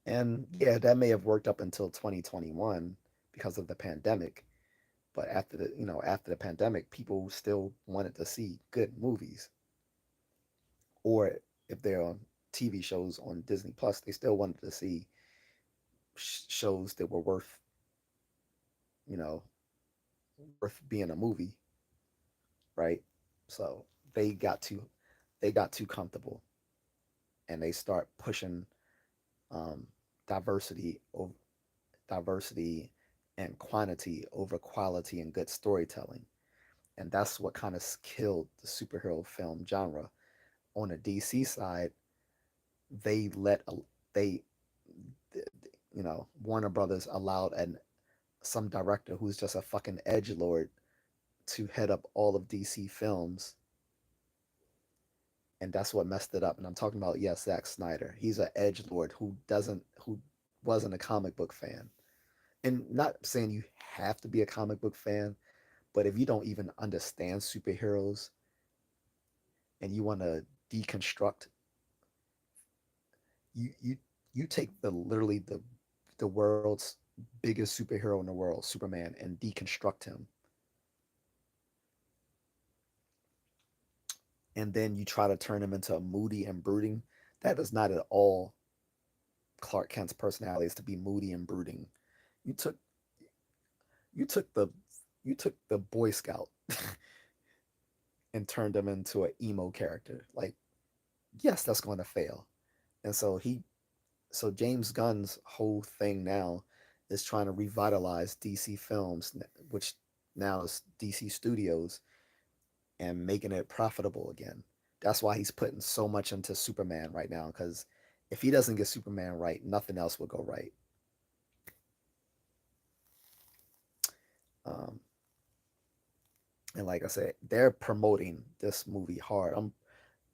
And yeah, that may have worked up until 2021 because of the pandemic. But after the pandemic, people still wanted to see good movies. Or if they're on TV shows on Disney Plus, they still wanted to see shows that were you know, worth being a movie, right? So they got too they got too comfortable and they start pushing um, diversity over diversity and quantity over quality and good storytelling. And that's what kind of killed the superhero film genre. On the DC side, they let they Warner Brothers allowed some director who's just a fucking edge lord to head up all of DC films, and that's what messed it up. And I'm talking about, yes, Zack Snyder. He's an edge lord who wasn't a comic book fan, and not saying you have to be a comic book fan, but if you don't even understand superheroes and you want to deconstruct, you you take the world's biggest superhero in the world, Superman, and deconstruct him, and then you try to turn him into a moody and brooding. That is not at all Clark Kent's personality is to be moody and brooding. You took you took the you took the Boy Scout and turned him into an emo character. Like, yes, that's going to fail. And so James Gunn's whole thing now is trying to revitalize DC Films, which now is DC Studios, and making it profitable again. That's why he's putting so much into Superman right now, because if he doesn't get Superman right, nothing else will go right. Um, and like I said, they're promoting this movie hard.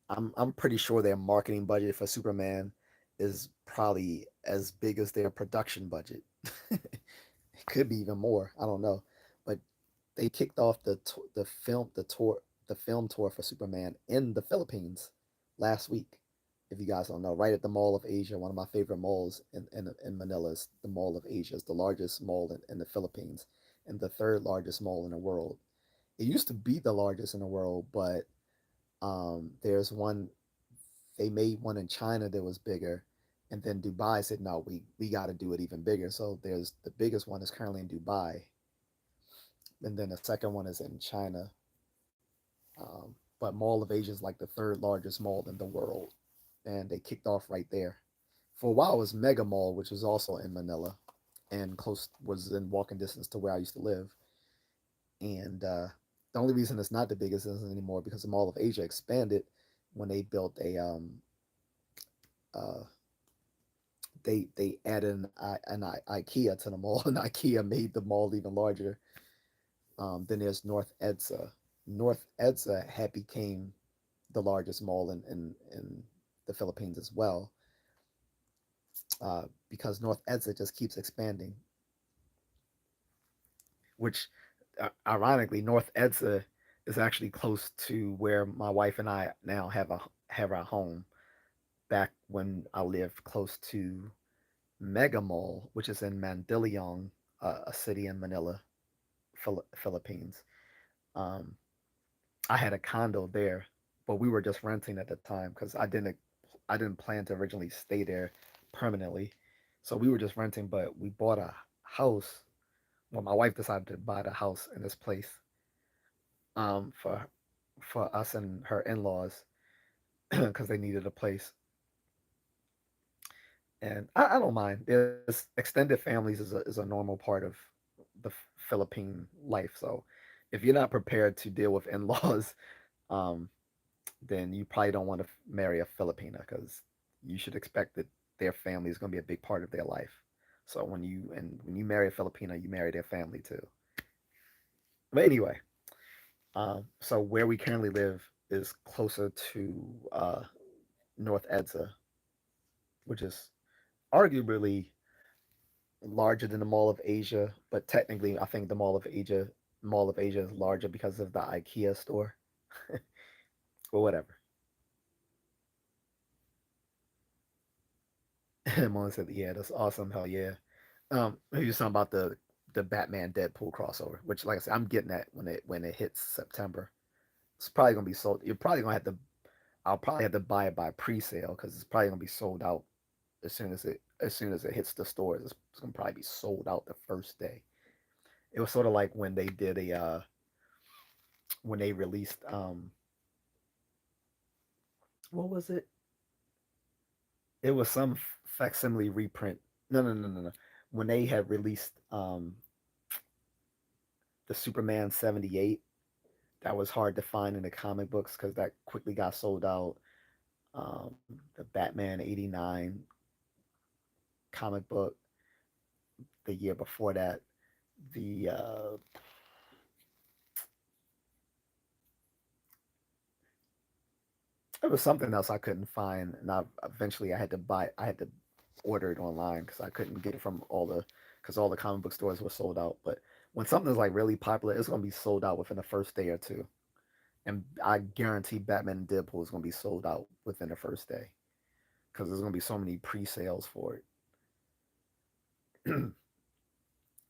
I'm pretty sure their marketing budget for Superman is probably as big as their production budget. It could be even more. I don't know, but they kicked off the film tour for Superman in the Philippines last week. If you guys don't know, right at the Mall of Asia, one of my favorite malls in Manila is the Mall of Asia. It's the largest mall in the Philippines and the third largest mall in the world. It used to be the largest in the world, but there's one they made one in China that was bigger, and then Dubai said no, we got to do it even bigger. So there's the biggest one is currently in Dubai, and then the second one is in China. But Mall of Asia is like the third largest mall in the world, and they kicked off right there. For a while, it was Mega Mall, which was also in Manila, and close was in walking distance to where I used to live. And the only reason it's not the biggest anymore because the Mall of Asia expanded when they built a uh, they added an IKEA to the mall, and IKEA made the mall even larger. Then there's North Edsa. North Edsa had became the largest mall in the Philippines as well, because North Edsa just keeps expanding. Which, ironically, North Edsa is actually close to where my wife and I now have our home. Back when I lived close to Mega Mall, which is in Mandaluyong, a city in Manila, Philippines. Um, I had a condo there, but we were just renting at the time because I didn't plan to originally stay there permanently. So we were just renting, but we bought a house. Well, my wife decided to buy the house in this place um, for for us and her in laws because they needed a place. And I don't mind. There's extended families is a normal part of the Philippine life. So if you're not prepared to deal with in laws, um, then you probably don't want to marry a Filipina because you should expect that their family is going to be a big part of their life. So when you marry a Filipina, you marry their family too. But anyway, so where we currently live is closer to North Edsa, which is arguably larger than the Mall of Asia, but technically, I think the Mall of Asia is larger because of the IKEA store. But whatever. Mom said, "Yeah, that's awesome. Hell yeah." He was talking about the Batman Deadpool crossover, which, like I said, I'm getting that when it hits September. It's probably gonna be sold. You're probably gonna have to. I'll probably have to buy it by pre-sale because it's probably gonna be sold out as soon as it hits the stores. It's gonna probably be sold out the first day. It was sort of like when they did a when they released what was it? It was some facsimile reprint. No. When they had released the Superman 78, that was hard to find in the comic books because that quickly got sold out. The Batman 89 comic book the year before that. The It was something else I couldn't find, and I had to buy. I had to order it online because I couldn't get it from all the comic book stores were sold out. But when something's like really popular, it's gonna be sold out within the first day or two, and I guarantee Batman and Deadpool is gonna be sold out within the first day because there's gonna be so many pre-sales for it.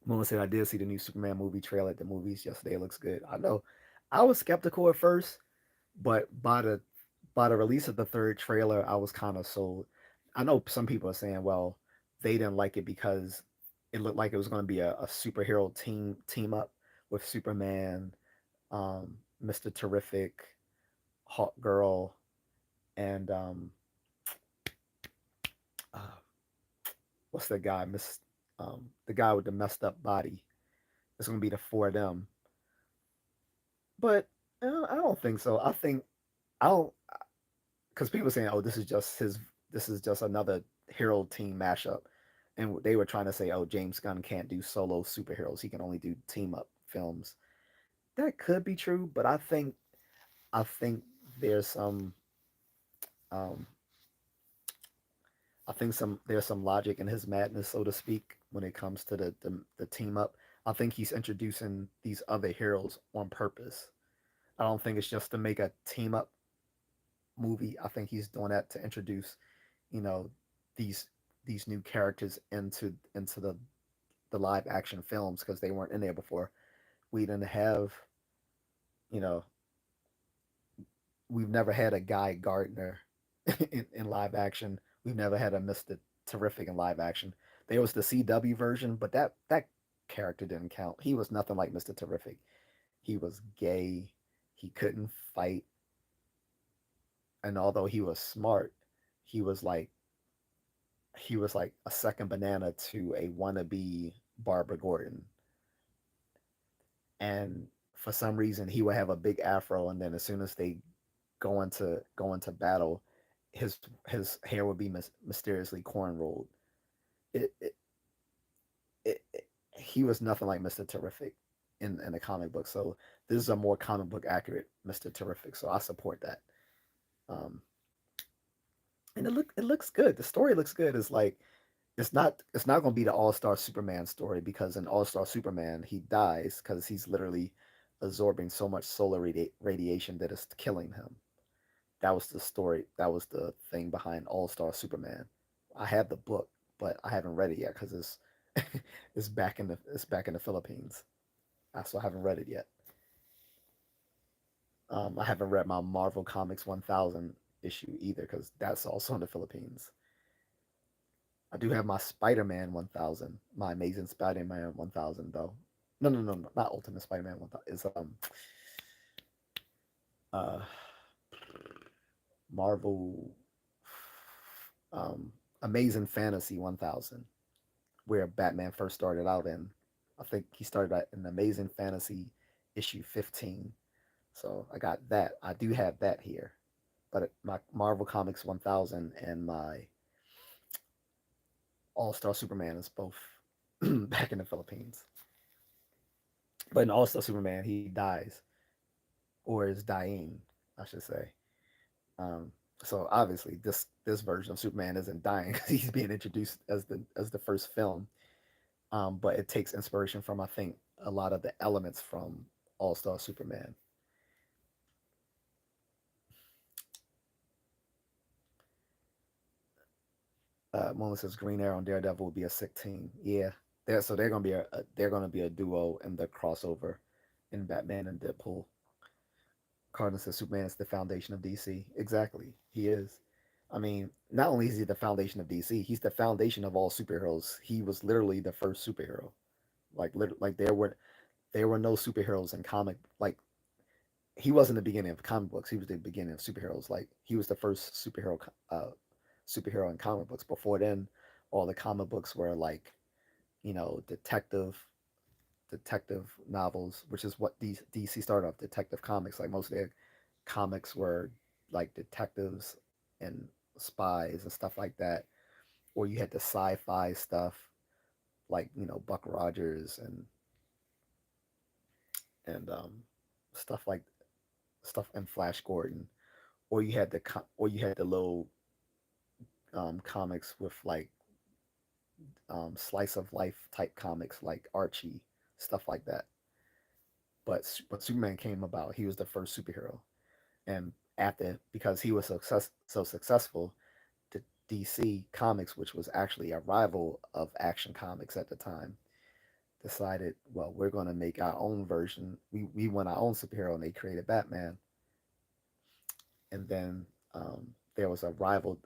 Mama said I did see the new Superman movie trailer at the movies yesterday. It looks good. I know. I was skeptical at first, but by the release of the third trailer, I was kind of sold. I know some people are saying, well, they didn't like it because it looked like it was going to be a superhero team up with Superman, Mr. Terrific, Hawk Girl, and uh, what's the guy? The guy with the messed up body. It's going to be the four of them. But I don't think so. I don't because people were saying, "Oh, this is just another hero team mashup," and they were trying to say, "Oh, James Gunn can't do solo superheroes; he can only do team up films." That could be true, but I think there's some. Um, I think there's some logic in his madness, so to speak, when it comes to the team up. I think he's introducing these other heroes on purpose. I don't think it's just to make a team up movie. I think he's doing that to introduce, you know, these these new characters into the live action films because they weren't in there before. We didn't have, you know, we've never had a Guy Gardner in live action. We've never had a Mister Terrific in live action. There was the CW version, but that character didn't count. He was nothing like Mister Terrific. He was gay. He couldn't fight, and although he was smart, he was like he was like a second banana to a wannabe Barbara Gordon. And for some reason, he would have a big afro, and then as soon as they go into battle, his hair would be mysteriously cornrowed. It, it, he was nothing like Mister Terrific in the comic book. So this is a more comic book accurate Mister Terrific. So I support that. Um, and it looks good. The story looks good. It's like it's not going to be the All Star Superman story because in All Star Superman he dies because he's literally absorbing so much solar radiation that it's killing him. That was the story. That was the thing behind All Star Superman. I have the book, but I haven't read it yet because it's back in the Philippines. So I haven't read it yet. I haven't read my Marvel Comics 1000 issue either because that's also in the Philippines. I do have my Spider Man 1000, my Amazing Spider Man 1000 though. No, not Ultimate Spider Man 1000. It's uh Marvel Amazing Fantasy 1000, where Batman first started out in. I think he started out in Amazing Fantasy issue 15. So I got that. I do have that here. But my Marvel Comics 1000 and my All Star Superman is both back in the Philippines. But in All Star Superman, he dies, or is dying, I should say. Um, so obviously, this version of Superman isn't dying because he's being introduced as the first film. But it takes inspiration from I think a lot of the elements from All Star Superman. Moon says Green Arrow and Daredevil will be a sick team. Yeah, they're gonna be they're gonna be a duo in the crossover in Batman and Deadpool. Cardinal says Superman is the foundation of DC. Exactly, he is. I mean, not only is he the foundation of DC, he's the foundation of all superheroes. He was literally the first superhero. Like there were no superheroes in comic. Like he wasn't the beginning of comic books. He was the beginning of superheroes. Like he was the first superhero in comic books. Before then, all the comic books were like detective novels, which is what DC started off detective comics. Like most of their comics were like detectives and spies and stuff like that. Or you had the sci-fi stuff like Buck Rogers and stuff like stuff and Flash Gordon. Or you had the little comics with like slice of life type comics like Archie, stuff like that. But Superman came about. He was the first superhero, and after because he was so successful, the DC Comics, which was actually a rival of Action Comics at the time, decided, well, we're going to make our own version. We want our own superhero, and they created Batman. And then there was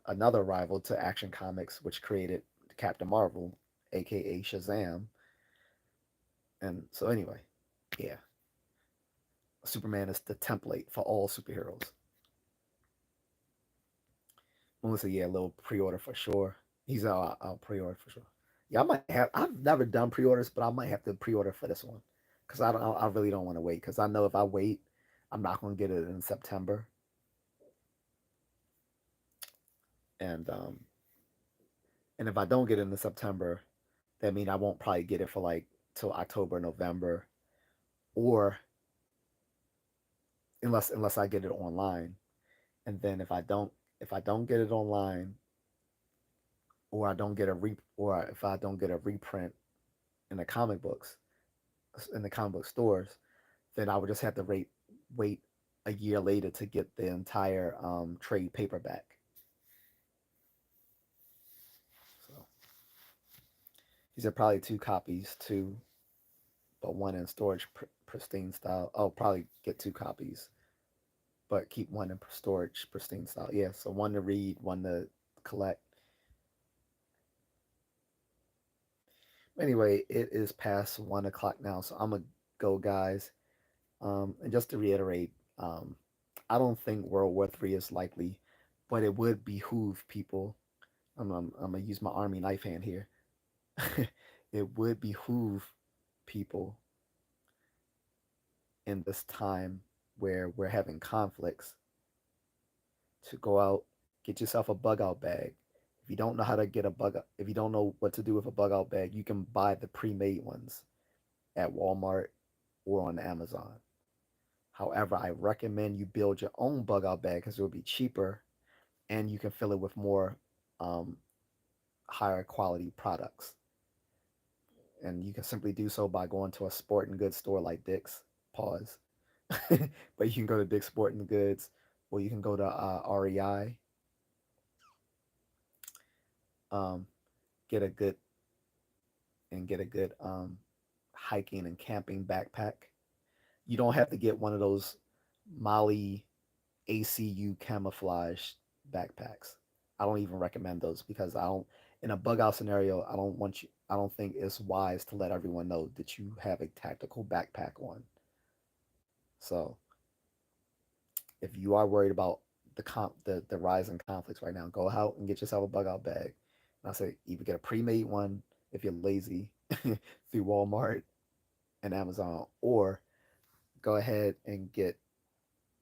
another rival to Action Comics, which created Captain Marvel, aka Shazam. And so anyway, yeah, Superman is the template for all superheroes. Melissa, yeah, a little pre-order for sure. He's I'll pre-order for sure. Yeah, I might have. I've never done pre-orders, but I might have to pre-order for this one because I really don't want to wait because I know if I wait, I'm not going to get it in September, and and if I don't get it in September, that means I won't probably get it for like till October, November, or unless I get it online, and then if I don't if I don't get it online, or I don't get a or if I don't get a reprint in the comic books, in the comic book stores, then I would just have to wait a year later to get the entire trade paperback. So these are probably two copies too, but one in storage pristine style. Oh, probably get two copies, but keep one in storage pristine style. Yeah, so one to read, one to collect. Anyway, it is past 1 o'clock now, so I'm gonna go, guys. And just to reiterate, I don't think World War III is likely, but it would behoove people. I'm gonna use my army knife hand here. It would behoove people in this time where we're having conflicts to go out, get yourself a bug out bag. If you don't know how to get a bug, if you don't know what to do with a bug out bag, you can buy the pre-made ones at Walmart or on Amazon. However, I recommend you build your own bug out bag because it will be cheaper and you can fill it with more um, higher quality products. And you can simply do so by going to a sporting goods store like Dick's. Pause. But you can go to Dick's Sporting Goods, or you can go to REI, um, get a good get a good hiking and camping backpack. You don't have to get one of those Molly ACU camouflage backpacks. I don't even recommend those because I don't in a bug out scenario, I don't think it's wise to let everyone know that you have a tactical backpack on. So if you are worried about the rise in conflicts right now, go out and get yourself a bug out bag. And I say either get a pre-made one if you're lazy through Walmart and Amazon, or go ahead and get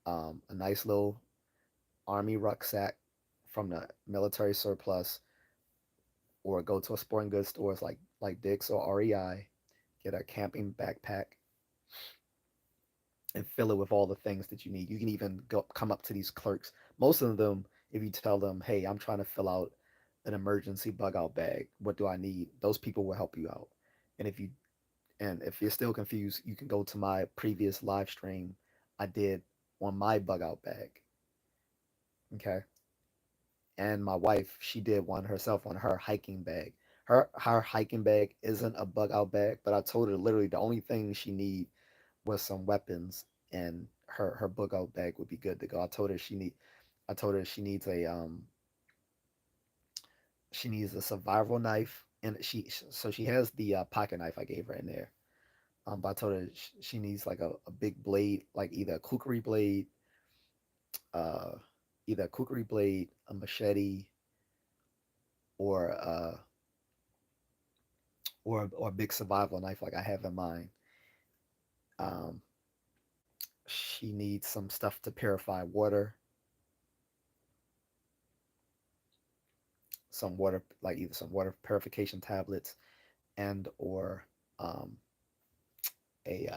a nice little army rucksack from the military surplus, or go to a sporting goods stores like Dick's or REI, get a camping backpack and fill it with all the things that you need. You can even come up to these clerks. Most of them, if you tell them, "Hey, I'm trying to fill out an emergency bug out bag. What do I need?" Those people will help you out. And if you're still confused, you can go to my previous live stream I did on my bug out bag. Okay. And my wife, she did one herself on her hiking bag. Her hiking bag isn't a bug out bag, but I told her literally the only thing she need was some weapons, and her bug out bag would be good to go. I told her she needs a survival knife, and she has the pocket knife I gave her in there. But I told her she needs like a big blade, like uh, either a kukri blade, a machete, or or a big survival knife like I have in mine. Um, she needs some stuff to purify water, some water like either some water purification tablets and or a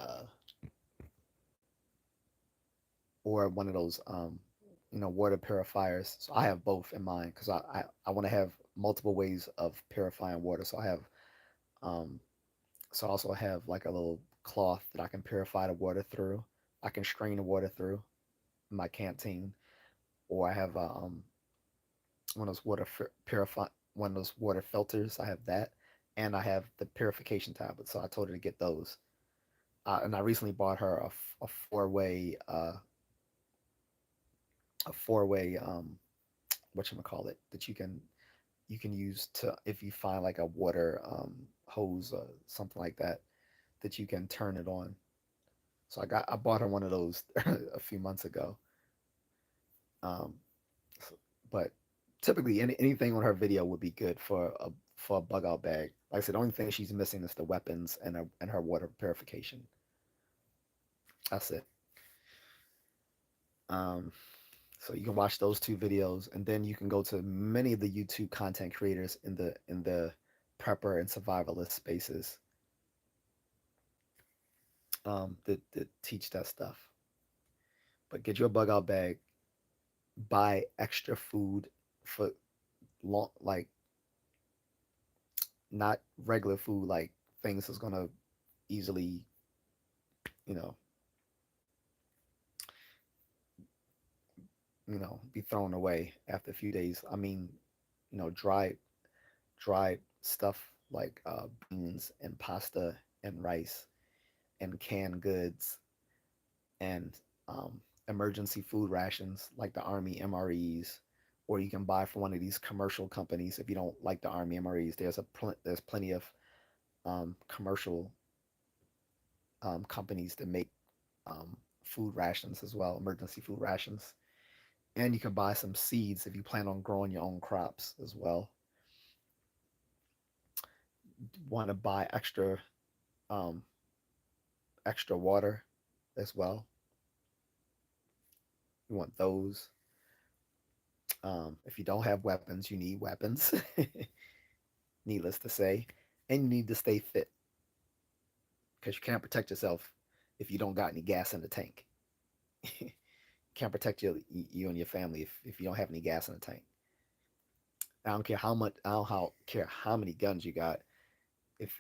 or one of those water purifiers. So I have both in mind because I want to have multiple ways of purifying water. So I have um so I also have like a little cloth that I can purify the water through. I can strain the water through in my canteen, or I have one of those purify one of those water filters. I have that, and I have the purification tablets. So I told her to get those. And I recently bought her a four way what you call it that you can use to if you find like a water hose or something like that you can turn it on. So I bought her one of those a few months ago. Um, but typically anything on her video would be good for a bug out bag. Like I said, the only thing she's missing is the weapons and her water purification. That's it. Um, so you can watch those two videos, and then you can go to many of the YouTube content creators in the prepper and survivalist spaces that teach that stuff. But get your bug out bag, buy extra food for long, like not regular food, like things that's gonna easily, you know, be thrown away after a few days. I mean, dried stuff like beans and pasta and rice and canned goods and emergency food rations like the Army MREs, or you can buy from one of these commercial companies if you don't like the Army MREs. There's plenty of commercial companies that make food rations as well, emergency food rations. And you can buy some seeds if you plan on growing your own crops as well. Want to buy um, extra water as well. You want those. If you don't have weapons, you need weapons. Needless to say, and you need to stay fit because you can't protect yourself if you don't got any gas in the tank. You can't protect you and your family if you don't have any gas in the tank. I don't care how much. I don't care how many guns you got. If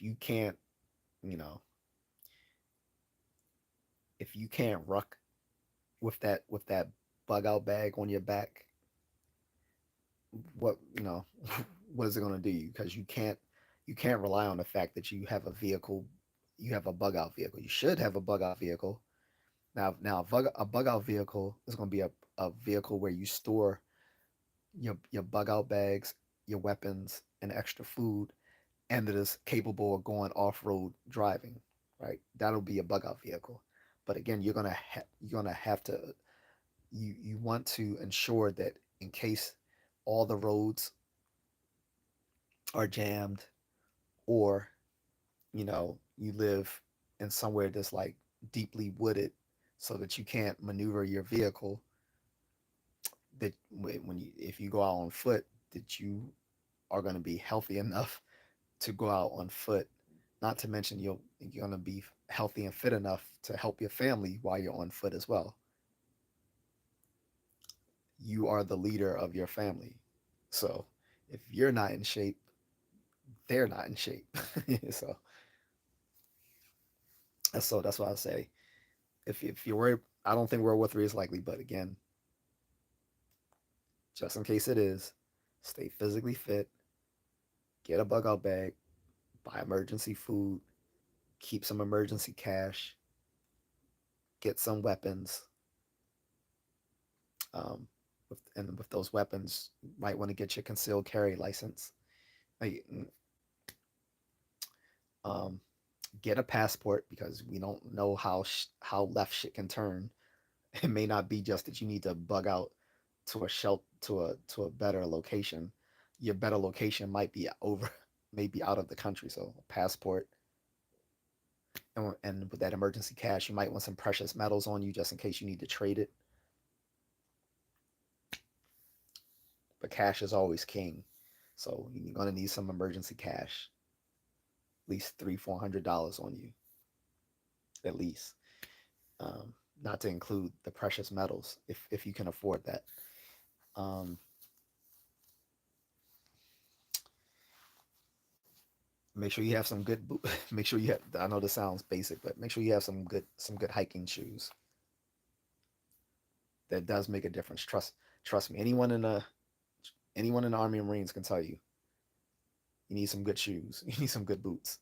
you can't, you know, if you can't ruck with that bug out bag on your back, what what is it going to do you? Because you can't rely on the fact that you have a vehicle, you have a bug out vehicle. You should have a bug out vehicle. Now a bug out vehicle is going to be a vehicle where you store your bug out bags, your weapons, and extra food, and that is capable of going off road driving. Right, that'll be a bug out vehicle. But again, you're gonna have to you want to ensure that in case all the roads are jammed, or you live in somewhere that's like deeply wooded so that you can't maneuver your vehicle, that when you if you go out on foot, that you are going to be healthy enough to go out on foot. Not to mention you're going to be healthy and fit enough to help your family while you're on foot as well. You are the leader of your family. So if you're not in shape, they're not in shape. so so that's why I say, if you're worried, I don't think World War III is likely, but again, just in case it is, stay physically fit, get a bug out bag, buy emergency food, keep some emergency cash, get some weapons. And with those weapons, you might want to get your concealed carry license. Like, Um, get a passport because we don't know how left shit can turn. It may not be just that you need to bug out to a to a better location. Your better location might be over, maybe out of the country. So a passport, and with that emergency cash, you might want some precious metals on you just in case you need to trade it. But cash is always king, so you're gonna need some emergency cash, at least $300-400 on you, at least. Not to include the precious metals if you can afford that. Um, make sure you have some good make sure you have, I know this sounds basic, but make sure you have some good hiking shoes. That does make a difference. Trust me. Anyone in the Army and Marines can tell you, you need some good shoes. You need some good boots.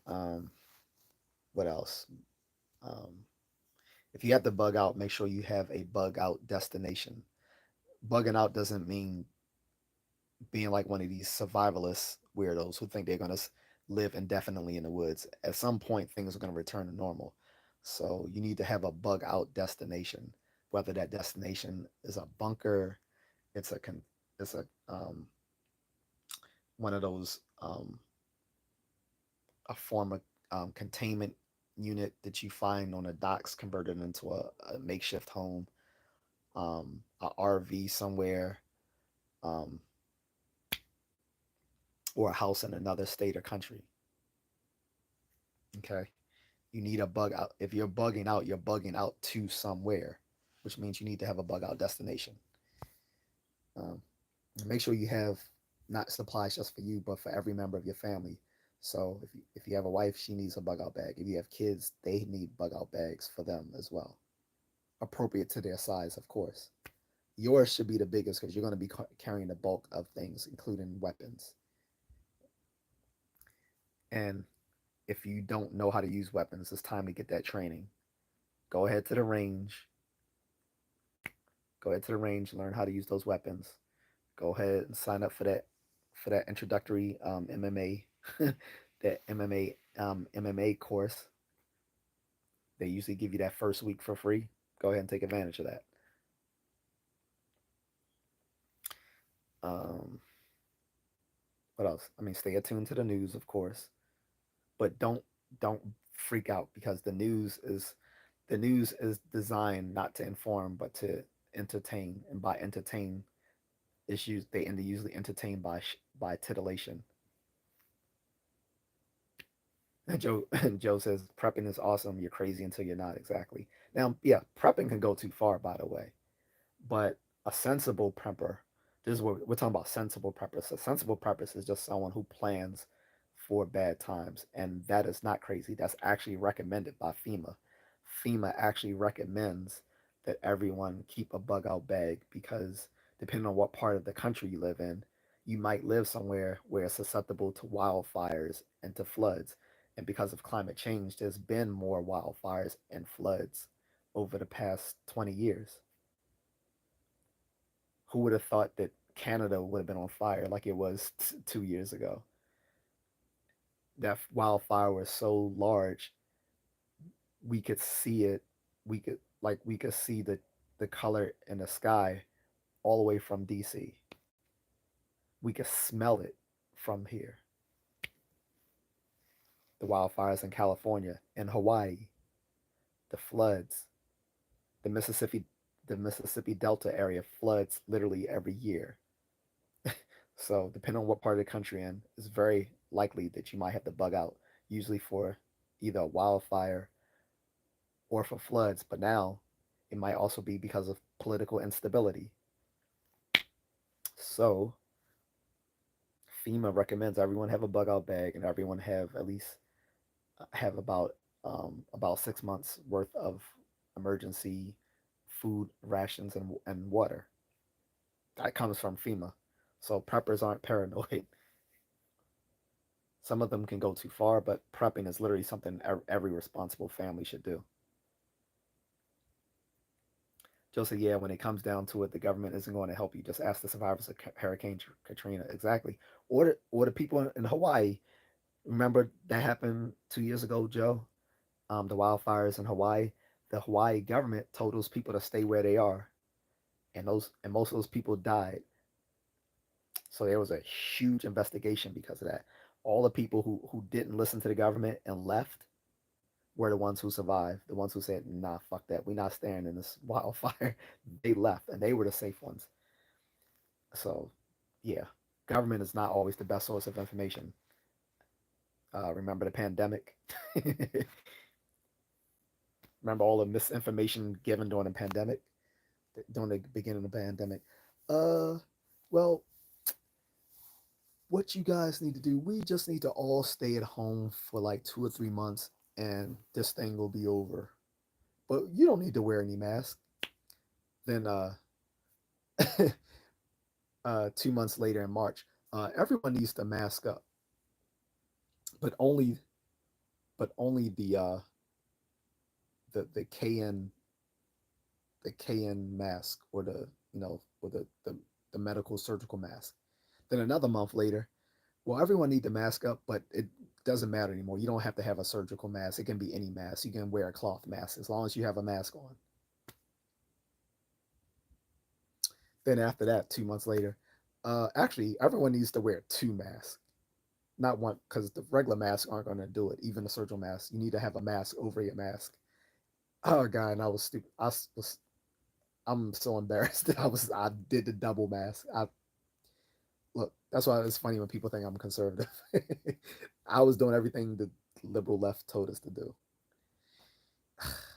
Um, what else? Um, if you have to bug out, make sure you have a bug out destination. Bugging out doesn't mean being like one of these survivalist weirdos who think they're going to live indefinitely in the woods. At some point, things are going to return to normal. So you need to have a bug out destination, whether that destination is a bunker, it's a it's a one of those a form of containment unit that you find on the docks converted into a makeshift home, a RV somewhere, um, or a house in another state or country. Okay. You need a bug out. If you're bugging out, you're bugging out to somewhere, which means you need to have a bug out destination. Um, Make sure you have not supplies just for you, but for every member of your family. So if you have a wife, she needs a bug out bag. If you have kids, they need bug out bags for them as well, appropriate to their size, of course. Yours should be the biggest because you're going to be carrying the bulk of things, including weapons. And if you don't know how to use weapons, it's time to get that training. Go ahead to the range. Go ahead to the range, learn how to use those weapons. Go ahead and sign up for that introductory MMA that MMA course. They usually give you that first week for free. Go ahead and take advantage of that. Um, what else? I mean, stay attuned to the news, of course, but don't freak out because the news is designed not to inform but to entertain, and by entertain, issues they usually entertain by titillation. And Joe says prepping is awesome. You're crazy until you're not. Exactly. Now, yeah, prepping can go too far, by the way. But a sensible prepper, this is what we're talking about. Sensible preppers. A sensible prepper is just someone who plans for bad times, and that is not crazy. That's actually recommended by FEMA. FEMA actually recommends that everyone keep a bug out bag because depending on what part of the country you live in, you might live somewhere where it's susceptible to wildfires and to floods. And because of climate change, there's been more wildfires and floods over the past 20 years. Who would have thought that Canada would have been on fire like it was 2 years ago? That wildfire was so large, we could see it. We could see the color in the sky all the way from DC. We could smell it from here. The wildfires in California and Hawaii, the floods, the Mississippi the Mississippi Delta area floods literally every year. So depending on what part of the country you're in, it's very likely that you might have to bug out, usually for either a wildfire or for floods. But now it might also be because of political instability. So FEMA recommends everyone have a bug out bag and everyone have at least have about 6 months worth of emergency food rations and water. That comes from FEMA. So preppers aren't paranoid. Some of them can go too far, but prepping is literally something every responsible family should do. Joe said, yeah, when it comes down to it, the government isn't going to help you. Just ask the survivors of Hurricane Katrina. Exactly. Or the people in Hawaii. Remember that happened 2 years ago, Joe? The wildfires in Hawaii. The Hawaii government told those people to stay where they are, and most of those people died. So there was a huge investigation because of that. All the people who didn't listen to the government and left were the ones who survived. The ones who said, "Nah, fuck that. We're not staying in this wildfire." They left, and they were the safe ones. So, yeah, government is not always the best source of information. Remember the pandemic? Remember all the misinformation given during the pandemic, during the beginning of the pandemic. Uh, well, what you guys need to do, we just need to all stay at home for like 2 or 3 months, and this thing will be over. But you don't need to wear any mask. Then 2 months later in March, everyone needs to mask up, but only the KN mask, or the medical surgical mask. Then another month later, well, everyone need to mask up, but it doesn't matter anymore. You don't have to have a surgical mask. It can be any mask. You can wear a cloth mask as long as you have a mask on. Then after that, 2 months later, actually everyone needs to wear two masks, not one, because the regular masks aren't going to do it. Even the surgical mask, you need to have a mask over your mask. Oh god, and I was stupid. I'm so embarrassed that I did the double mask. I look. That's why it's funny when people think I'm conservative. I was doing everything the liberal left told us to do.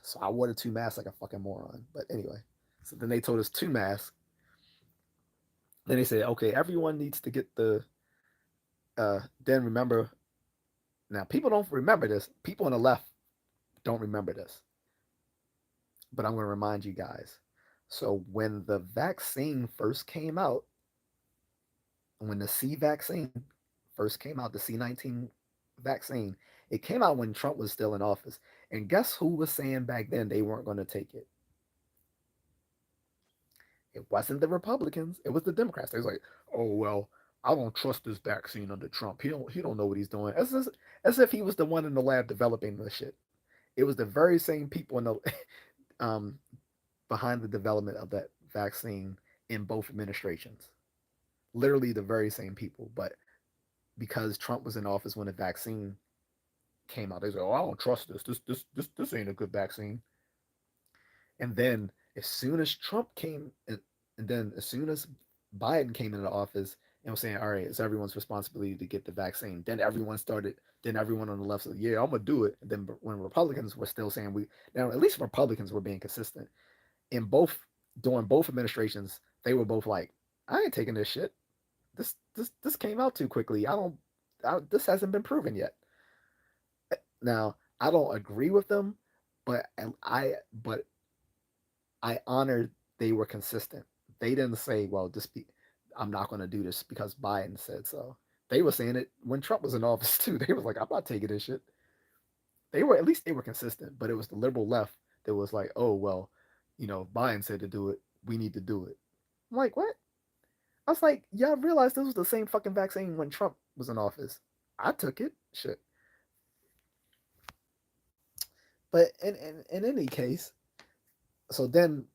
So I wore the two masks like a fucking moron. But anyway, so then they told us two masks. Then they said, okay, everyone needs to get the. Then remember, now people don't remember this. People on the left don't remember this, but I'm going to remind you guys. So when the vaccine first came out, when the C vaccine first came out, the C-19 vaccine, it came out when Trump was still in office. And guess who was saying back then they weren't going to take it? It wasn't the Republicans. It was the Democrats. They was like, "Oh well, I don't trust this vaccine under Trump. He don't know what he's doing." As if he was the one in the lab developing the shit. It was the very same people in the um, behind the development of that vaccine in both administrations. Literally the very same people, but because Trump was in office when the vaccine came out, they said, "Oh, I don't trust this. This ain't a good vaccine." And then as soon as Trump came, and then as soon as Biden came into office and was saying, "All right, it's everyone's responsibility to get the vaccine," then everyone started. Then everyone on the left said, "Yeah, I'm gonna do it." And then when Republicans were still saying we now at least Republicans were being consistent in both during both administrations, they were both like, "I ain't taking this shit. This came out too quickly. This hasn't been proven yet." Now I don't agree with them, but but I honored they were consistent. They didn't say, "Well, I'm not going to do this because Biden said so." They were saying it when Trump was in office too. They was like, "I'm not taking this shit." They were at least they were consistent, but it was the liberal left that was like, "Oh well, Biden said to do it. We need to do it." I'm like, "What?" I was like, "Y'all realize this was the same fucking vaccine when Trump was in office. I took it. Shit." But in any case, so then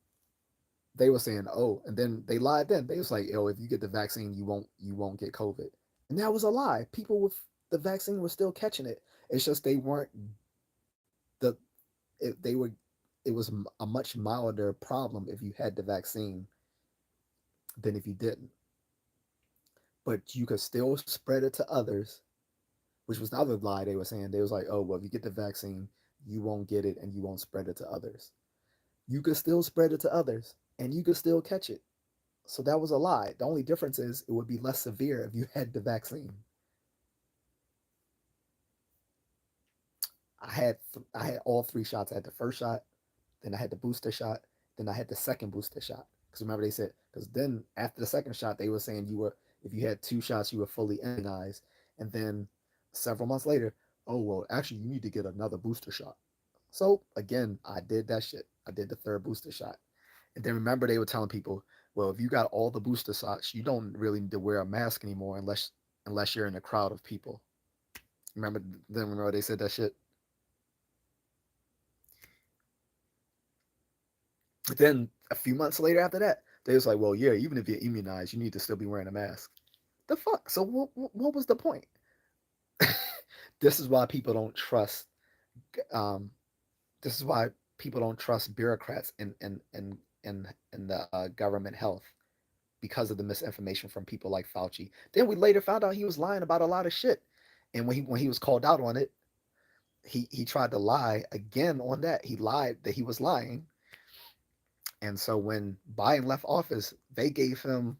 they were saying, "Oh," and then they lied. Then they was like, "Oh, if you get the vaccine, you won't get COVID," and that was a lie. People with the vaccine were still catching it. It's just they weren't the they were. It was a much milder problem if you had the vaccine than if you didn't. But you could still spread it to others, which was the other lie they were saying. They was like, "Oh, well, if you get the vaccine, you won't get it and you won't spread it to others." You could still spread it to others and you could still catch it. So that was a lie. The only difference is it would be less severe if you had the vaccine. I had all three shots. I had the first shot, then I had the booster shot, then I had the second booster shot. Because remember they said because then after the second shot they were saying you were if you had two shots you were fully immunized, and then several months later, oh well actually you need to get another booster shot. So again I did that shit. I did the third booster shot, and then remember they were telling people, well if you got all the booster shots you don't really need to wear a mask anymore unless you're in a crowd of people. Remember they said that shit. But then a few months later after that, they was like, well, yeah, even if you're immunized, you need to still be wearing a mask. The fuck? So what was the point? This is why people don't trust. Um, this is why people don't trust bureaucrats in the government health because of the misinformation from people like Fauci. Then we later found out he was lying about a lot of shit, and when he was called out on it, he tried to lie again on that. He lied that he was lying, and so when Biden left office, they gave him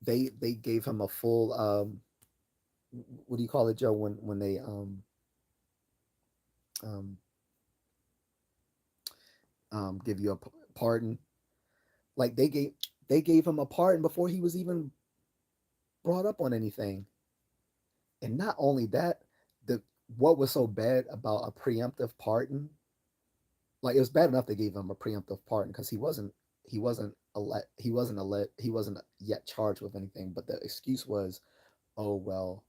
a full what do you call it, Joe? When they um, give you a pardon, like they gave him a pardon before he was even brought up on anything. And not only that, the what was so bad about a preemptive pardon? Like it was bad enough they gave him a preemptive pardon because he wasn't yet charged with anything. But the excuse was, oh well,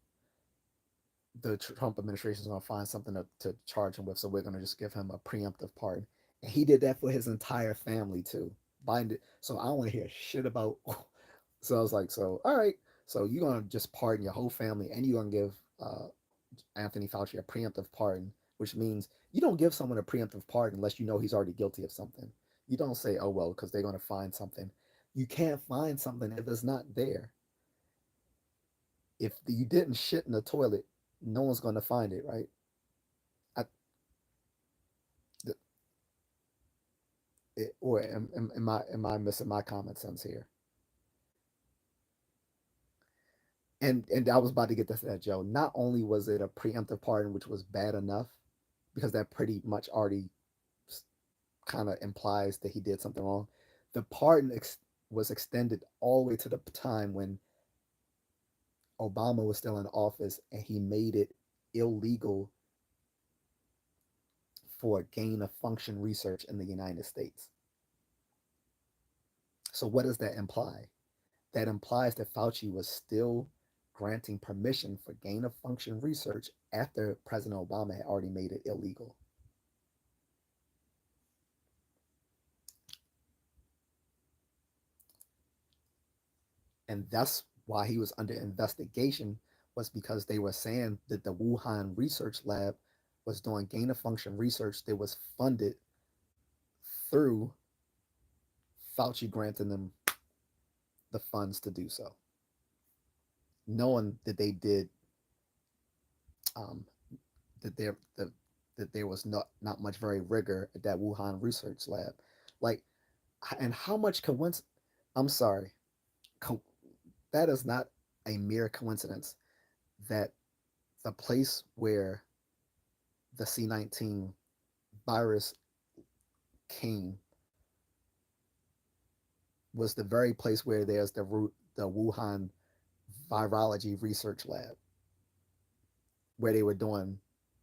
the Trump administration is going to find something to charge him with, so we're going to just give him a preemptive pardon. And he did that for his entire family too. Bind it. So I don't want to hear shit about. So I was like, so all right, so you're going to just pardon your whole family, and you're going to give Anthony Fauci a preemptive pardon, which means you don't give someone a preemptive pardon unless you know he's already guilty of something. You don't say, oh well, because they're going to find something. You can't find something if it's not there. If you didn't shit in the toilet, no one's going to find it, right? or am I missing my common sense here? And I was about to get to that, Joe. Not only was it a preemptive pardon, which was bad enough, because that pretty much already kind of implies that he did something wrong. The pardon was extended all the way to the time when Obama was still in office, and he made it illegal for gain of function research in the United States. So, what does that imply? That implies that Fauci was still granting permission for gain of function research after President Obama had already made it illegal. And that's why he was under investigation, was because they were saying that the Wuhan research lab was doing gain of function research that was funded through Fauci granting them the funds to do so, knowing that they did um, that there was not much very rigor at that Wuhan research lab. Like, and how much coincidence? I'm sorry, co- that is not a mere coincidence that the place where the C19 virus came was the very place where there's the Wuhan virology research lab where they were doing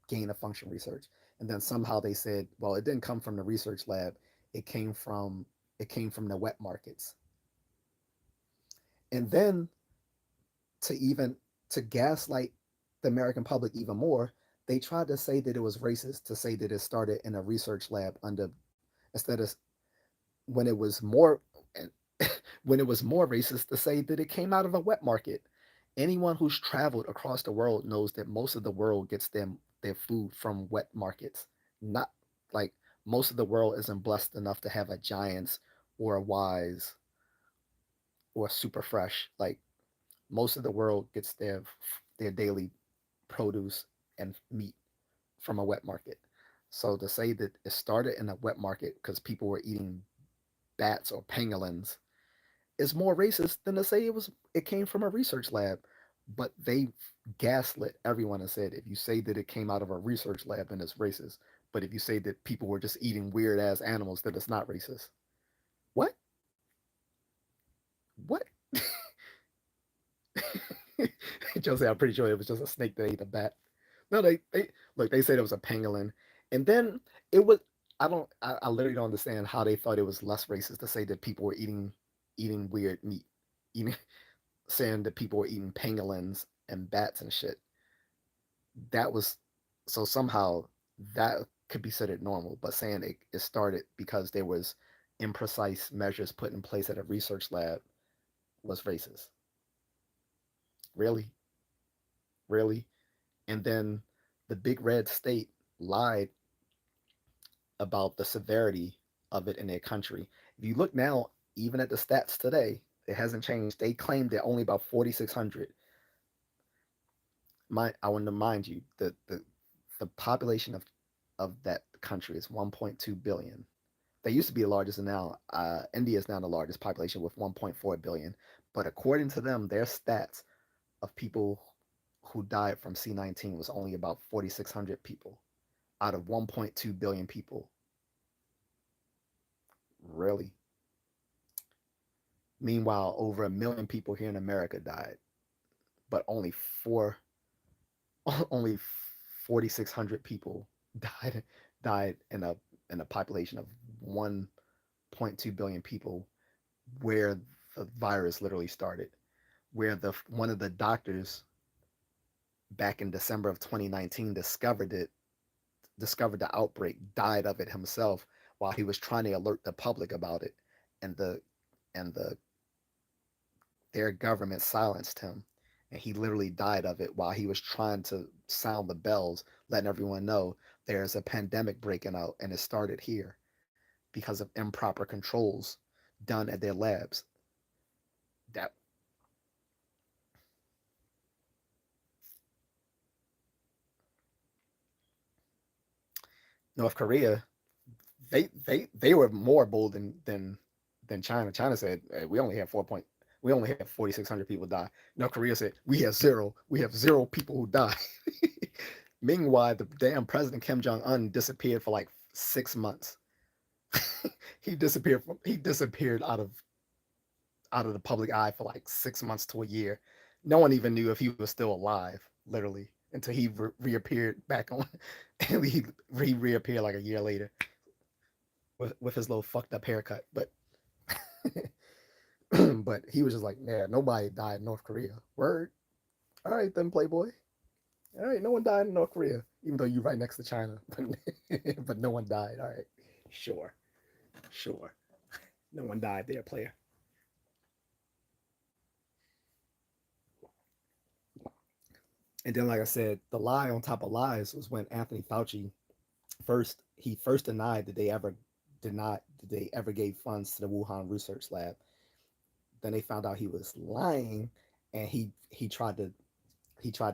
gain of function research. And then somehow they said, well, it didn't come from the research lab. It came from the wet markets. And then to even to gaslight the American public even more, they tried to say that it was racist to say that it started in a research lab under instead of when it was more when it was more racist to say that it came out of a wet market. Anyone who's traveled across the world knows that most of the world gets their food from wet markets. Not like most of the world isn't blessed enough to have a Giants or a Wise or a Super Fresh. Like most of the world gets their daily produce and meat from a wet market. So to say that it started in a wet market because people were eating bats or pangolins is more racist than to say it came from a research lab. But they gaslit everyone and said if you say that it came out of a research lab, then it's racist. But if you say that people were just eating weird ass animals, then it's not racist. What? What? Joe said, I'm pretty sure it was just a snake that ate a bat. No, they look. They said it was a pangolin, and then it was. I don't. I literally don't understand how they thought it was less racist to say that people were eating weird meat, eating saying that people were eating pangolins and bats and shit. That was so somehow that could be considered normal, but saying it started because there was imprecise measures put in place at a research lab was racist. Really, really, and then the big red state lied about the severity of it in their country. If you look now, even at the stats today, it hasn't changed. They claim that only about 4,600. I want to remind you that the population of that country is 1.2 billion. They used to be the largest, and now India is now the largest population with 1.4 billion. But according to them, their stats of people who died from C19 was only about 4,600 people out of 1.2 billion people. Really? Meanwhile, over a million people here in America died, but only 4,600 people died in a population of 1.2 billion people, where the virus literally started. Where the one of the doctors back in December of 2019 discovered the outbreak, died of it himself while he was trying to alert the public about it, and the their government silenced him, and he literally died of it while he was trying to sound the bells, letting everyone know there's a pandemic breaking out, and it started here because of improper controls done at their labs. That North Korea, they were more bold than China. China said, hey, we only had 4,600 people die. North Korea said we have zero people who die. Meanwhile, the damn president Kim Jong Un disappeared for like 6 months. He disappeared out of the public eye for like 6 months to a year. No one even knew if he was still alive, literally, until he reappeared back on. And he reappeared like a year later with his little fucked up haircut. But but he was just like, yeah, nobody died in North Korea. Word. All right then, Playboy. All right, no one died in North Korea, even though you're right next to China. But no one died. All right, sure, sure. No one died there, player. And then, like I said, the lie on top of lies was when Anthony Fauci first denied that they ever gave funds to the Wuhan research lab. Then they found out he was lying, and he tried to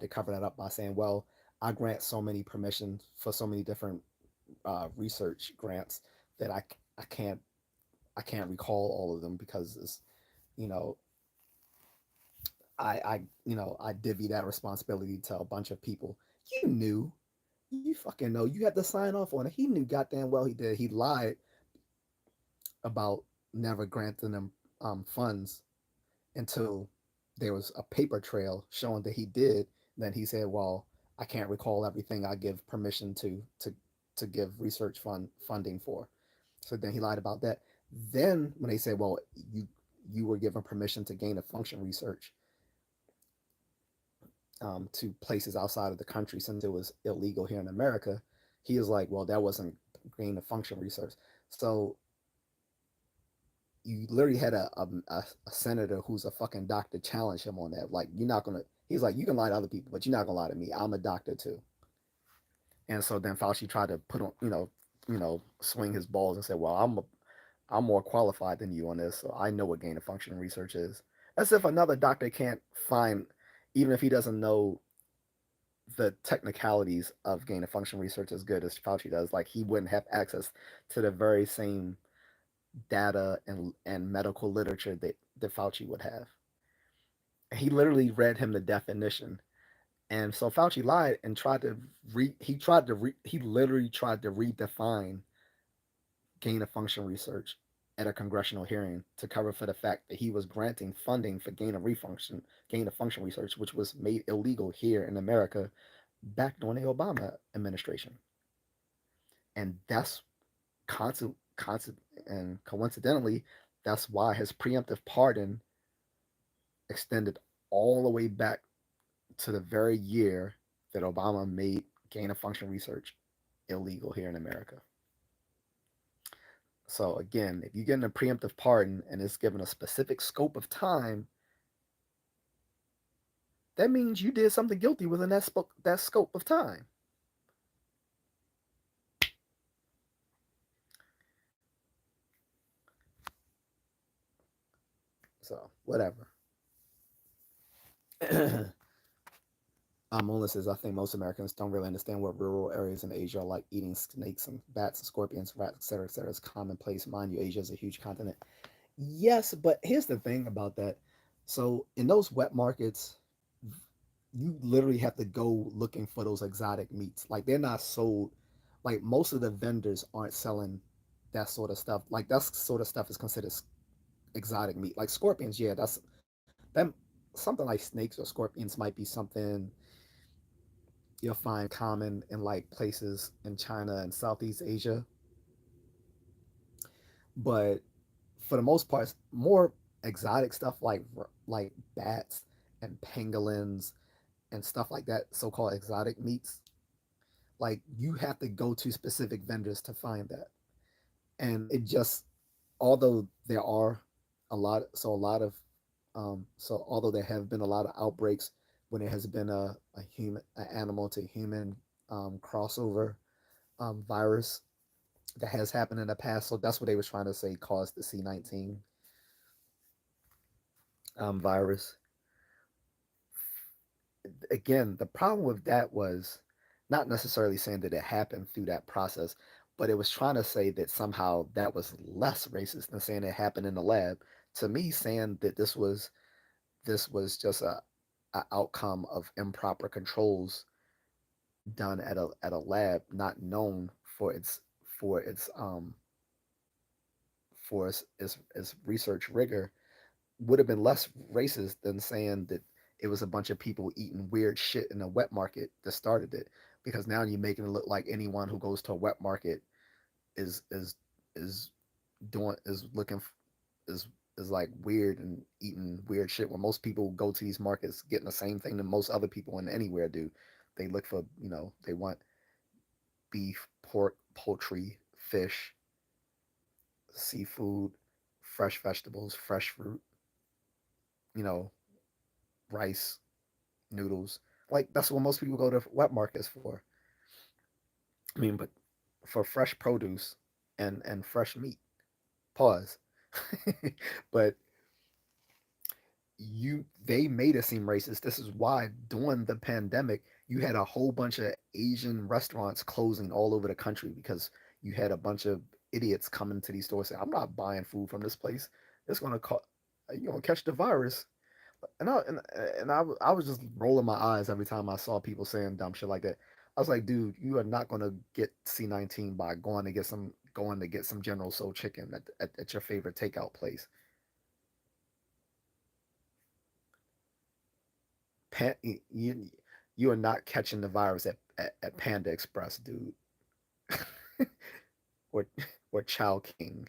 cover that up by saying, "Well, I grant so many permissions for so many different research grants that I can't I can't recall all of them because it's, you know I divvy that responsibility to a bunch of people. You knew, you fucking know, you had to sign off on it. He knew goddamn well he did. He lied about never granting them funds until there was a paper trail showing that he did. Then he said, "Well, I can't recall everything I give permission to give research funding for." So then he lied about that. Then when they said, "Well, you were given permission to gain a function research to places outside of the country since it was illegal here in America," he was like, "Well, that wasn't gain of function research." So you literally had a senator who's a fucking doctor challenge him on that. Like, you're not gonna. He's like, you can lie to other people, but you're not gonna lie to me. I'm a doctor too. And so then Fauci tried to put on, swing his balls and say, well, I'm more qualified than you on this, so I know what gain of function research is. As if another doctor can't find, even if he doesn't know the technicalities of gain of function research as good as Fauci does, like he wouldn't have access to the very same data and medical literature that Fauci would have. He literally read him the definition. And so Fauci lied and he literally tried to redefine gain of function research at a congressional hearing to cover for the fact that he was granting funding for gain of function research, which was made illegal here in America back during the Obama administration. And that's constant, constant, and coincidentally, that's why his preemptive pardon extended all the way back to the very year that Obama made gain of function research illegal here in America. So again, if you get a preemptive pardon and it's given a specific scope of time, that means you did something guilty within that scope of time. So whatever. Mola says, I think most Americans don't really understand what rural areas in Asia are like. Eating snakes and bats and scorpions, rats, etc., is commonplace. Mind you, Asia is a huge continent. Yes, but here's the thing about that. So in those wet markets, you literally have to go looking for those exotic meats. Like, they're not sold. Like, most of the vendors aren't selling that sort of stuff. Like, that sort of stuff is considered exotic meat. Like scorpions, yeah, that's that. Something like snakes or scorpions might be something you'll find common in like places in China and Southeast Asia. But for the most part, more exotic stuff like bats and pangolins and stuff like that, so-called exotic meats, like you have to go to specific vendors to find that. And it just, although there are a lot of so although there have been a lot of outbreaks when there has been a human, an animal to human crossover virus that has happened in the past. So that's what they was trying to say caused the C-19 virus. Again, the problem with that was not necessarily saying that it happened through that process, but it was trying to say that somehow that was less racist than saying it happened in the lab. To me, saying that this was just a outcome of improper controls done at a lab not known for its its research rigor would have been less racist than saying that it was a bunch of people eating weird shit in a wet market that started it, because now you're making it look like anyone who goes to a wet market is is is doing is looking is is like weird and eating weird shit, when most people go to these markets getting the same thing that most other people in anywhere do. They look for, they want beef, pork, poultry, fish, seafood, fresh vegetables, fresh fruit, you know, rice, noodles. Like that's what most people go to wet markets for. I mean, but for fresh produce and fresh meat. Pause. But they made it seem racist. This is why during the pandemic you had a whole bunch of Asian restaurants closing all over the country, because you had a bunch of idiots coming to these stores saying, "I'm not buying food from this place. It's gonna you're gonna catch the virus." And I was just rolling my eyes every time I saw people saying dumb shit like that. I was like, dude, you are not gonna get C19 by going to get some General Soul chicken at your favorite takeout place. You you are not catching the virus at Panda Express, dude, or or Chow King.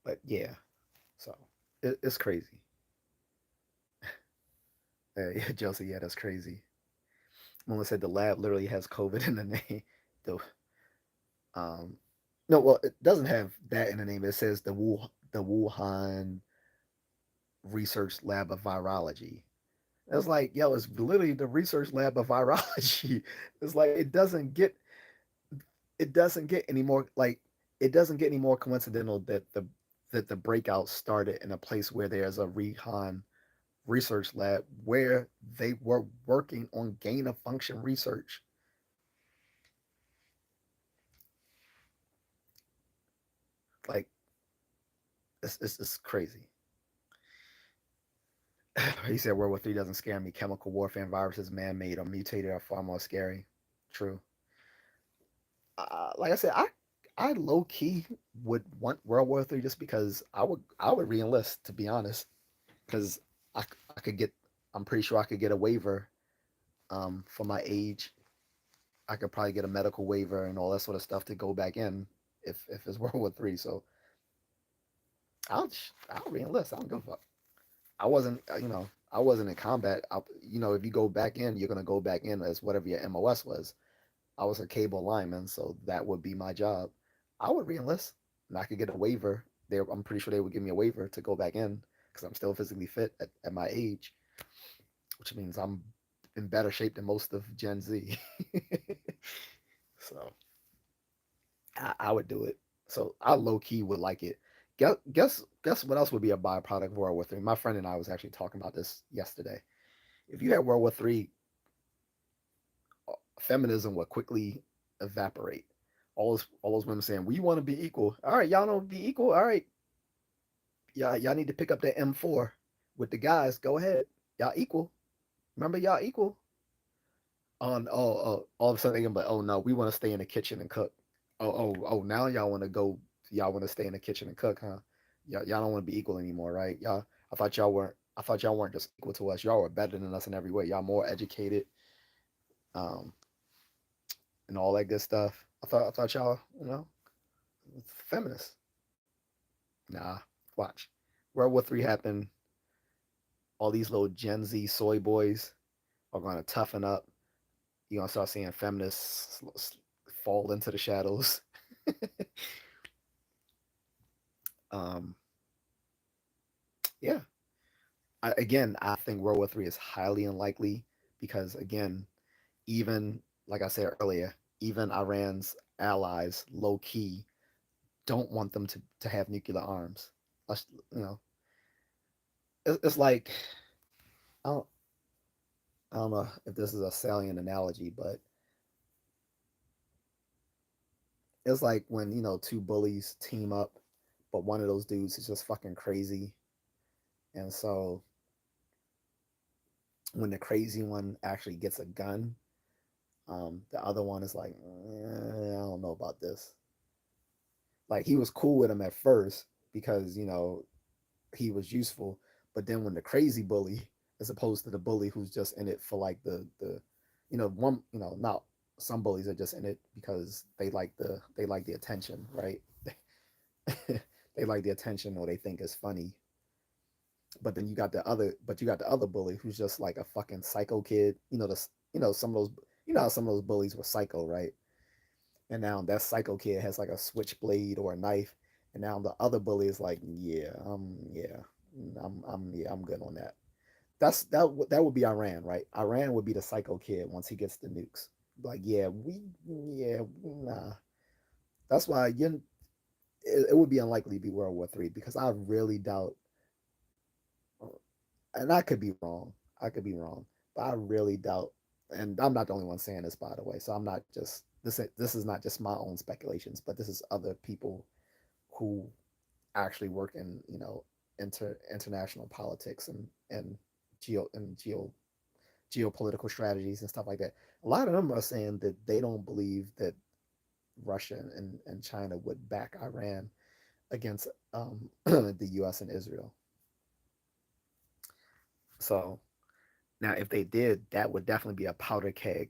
But yeah, so it's crazy. Yeah, Josie, yeah, that's crazy. Mona said the lab literally has COVID in the name. The um, no, well, it doesn't have that in the name. It says the Wuhan Research Lab of Virology. It's like, yo, it's literally the research lab of virology. It's like it doesn't get any more like it doesn't get any more coincidental that the breakout started in a place where there's a Wuhan research lab where they were working on gain of function research. Like it's crazy. He said World War III doesn't scare me. Chemical warfare and viruses, man-made or mutated, are far more scary. True. Like I said, I low key would want World War III, just because I would reenlist, to be honest, because I could get, I'm pretty sure I could get a waiver for my age. I could probably get a medical waiver and all that sort of stuff to go back in if it's World War III. So I'll reenlist. I don't give a fuck. I wasn't, I wasn't in combat. If you go back in, you're gonna go back in as whatever your MOS was. I was a cable lineman, so that would be my job. I would reenlist, and I could get a waiver. I'm pretty sure they would give me a waiver to go back in, because I'm still physically fit at my age, which means I'm in better shape than most of Gen Z. So I would do it. So I low key would like it. Guess what else would be a byproduct of World War III? My friend and I was actually talking about this yesterday. If you had World War III, feminism would quickly evaporate. All those women saying, "We want to be equal." All right, y'all don't be equal. All right, y'all need to pick up that M4 with the guys. Go ahead, y'all equal. Remember, y'all equal. All of a sudden, but oh no, we want to stay in the kitchen and cook. Oh, now y'all want to go. Y'all want to stay in the kitchen and cook, huh? Y'all don't want to be equal anymore, right? Y'all, I thought y'all weren't. I thought y'all weren't just equal to us. Y'all were better than us in every way. Y'all more educated, um, and all that good stuff. I thought y'all, feminists. Nah, watch. World War III happened. All these little Gen Z soy boys are going to toughen up. You're going to start seeing feminists fall into the shadows. um, yeah. I think World War III is highly unlikely, because, again, even, like I said earlier, even Iran's allies, low key, don't want them to have nuclear arms. You know, it's like, I don't, I don't know if this is a salient analogy, but it's like when two bullies team up, but one of those dudes is just fucking crazy, and so when the crazy one actually gets a gun, the other one is like, I don't know about this. Like he was cool with him at first because he was useful, but then when the crazy bully, as opposed to the bully who's just in it for like the one not some bullies are just in it because they like the attention, right? They like the attention or they think it's funny. But then you got the other bully who's just like a fucking psycho kid. Some of those how some of those bullies were psycho, right? And now that psycho kid has like a switchblade or a knife, and now the other bully is like, I'm good on that. That would be Iran, right? Iran would be the psycho kid once he gets the nukes. Like, nah. That's why it would be unlikely to be World War III because I really doubt, and I could be wrong. I could be wrong, but I really doubt. And I'm not the only one saying this, by the way. So I'm not just this. This is not just my own speculations, but this is other people who actually work in international politics and geo and geo geopolitical strategies and stuff like that. A lot of them are saying that they don't believe that Russia and China would back Iran against the U.S. and Israel. So now, if they did, that would definitely be a powder keg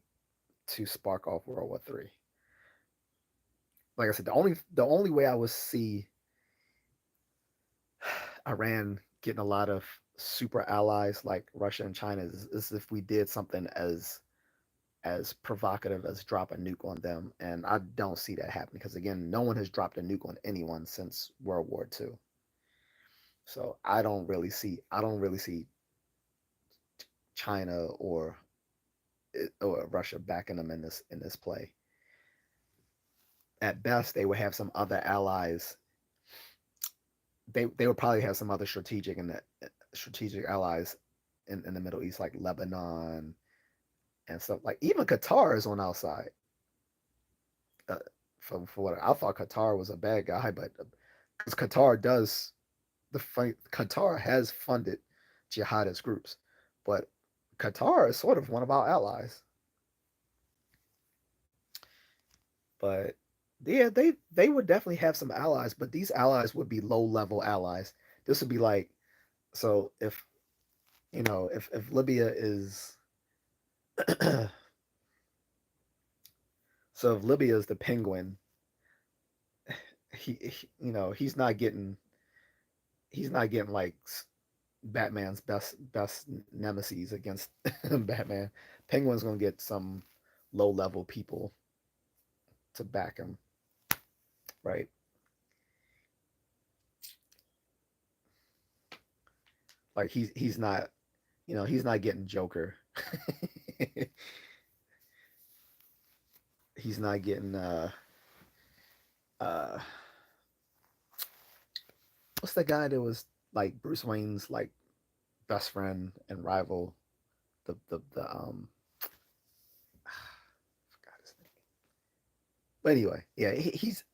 to spark off World War III. Like I said, the only way I would see Iran getting a lot of super allies like Russia and China is if we did something as provocative as drop a nuke on them, and I don't see that happening because again, no one has dropped a nuke on anyone since World War II. So I don't really see China or Russia backing them in this play. At best, they would have some other allies. They would probably have some other strategic allies in the Middle East, like Lebanon and stuff. Like even Qatar is on our side. Uh, for what I thought, Qatar was a bad guy, but because Qatar has funded jihadist groups, but Qatar is sort of one of our allies. But yeah, they would definitely have some allies, but these allies would be low level allies. This would be like so if Libya is so if Libya is the penguin, he's not getting like Batman's best nemesis against Batman. Penguin's gonna get some low level people to back him, right? Like he's not getting Joker. He's not getting uh what's the guy that was like Bruce Wayne's like best friend and rival, the forgot his name. But anyway, yeah, he's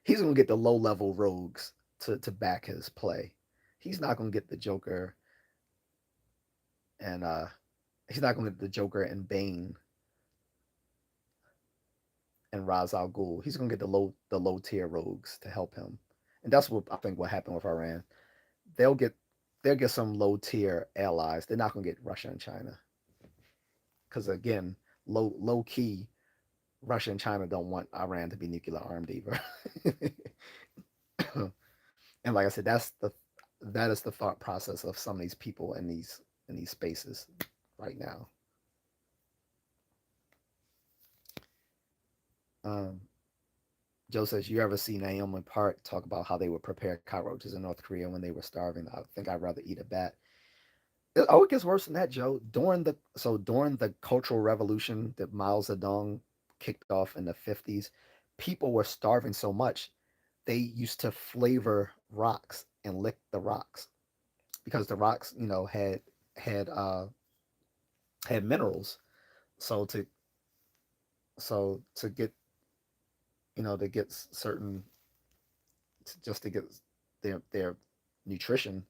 gonna get the low level rogues to back his play. He's not gonna get the Joker and he's not gonna get the Joker and Bane and Ra's al Ghul. He's gonna get the low tier rogues to help him, and that's what I think will happen with Iran. They'll get they'll get some low tier allies. They're not gonna get Russia and China because again, low key, Russia and China don't want Iran to be nuclear armed either. And like I said, that is the thought process of some of these people in these spaces right now. Um, Joe says, "You ever see Naomi Park talk about how they would prepare cockroaches in North Korea when they were starving? I think I'd rather eat a bat." It gets worse than that, Joe. During the Cultural Revolution that Mao Zedong kicked off in the 50s, people were starving so much they used to flavor rocks and lick the rocks because the rocks, had had minerals. So to get to get certain just to get their nutrition,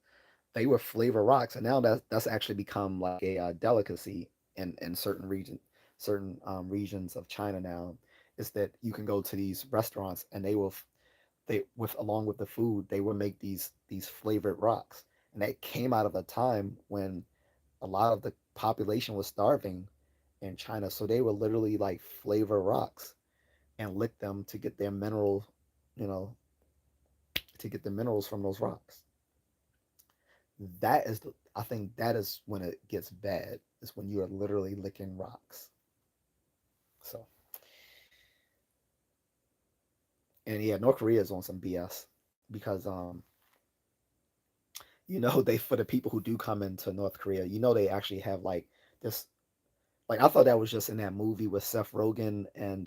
they were flavor rocks, and now that's actually become like a delicacy in certain regions of China now. Is that you can go to these restaurants and they with along with the food they will make these flavored rocks, and that came out of a time when a lot of the population was starving in China, so they would literally like flavor rocks and lick them to get their mineral, you know, to get the minerals from those rocks. I think that is when it gets bad. Is when you are literally licking rocks. So and yeah, North Korea is on some BS because they for the people who do come into North Korea, they actually have like this. Like I thought that was just in that movie with Seth Rogen and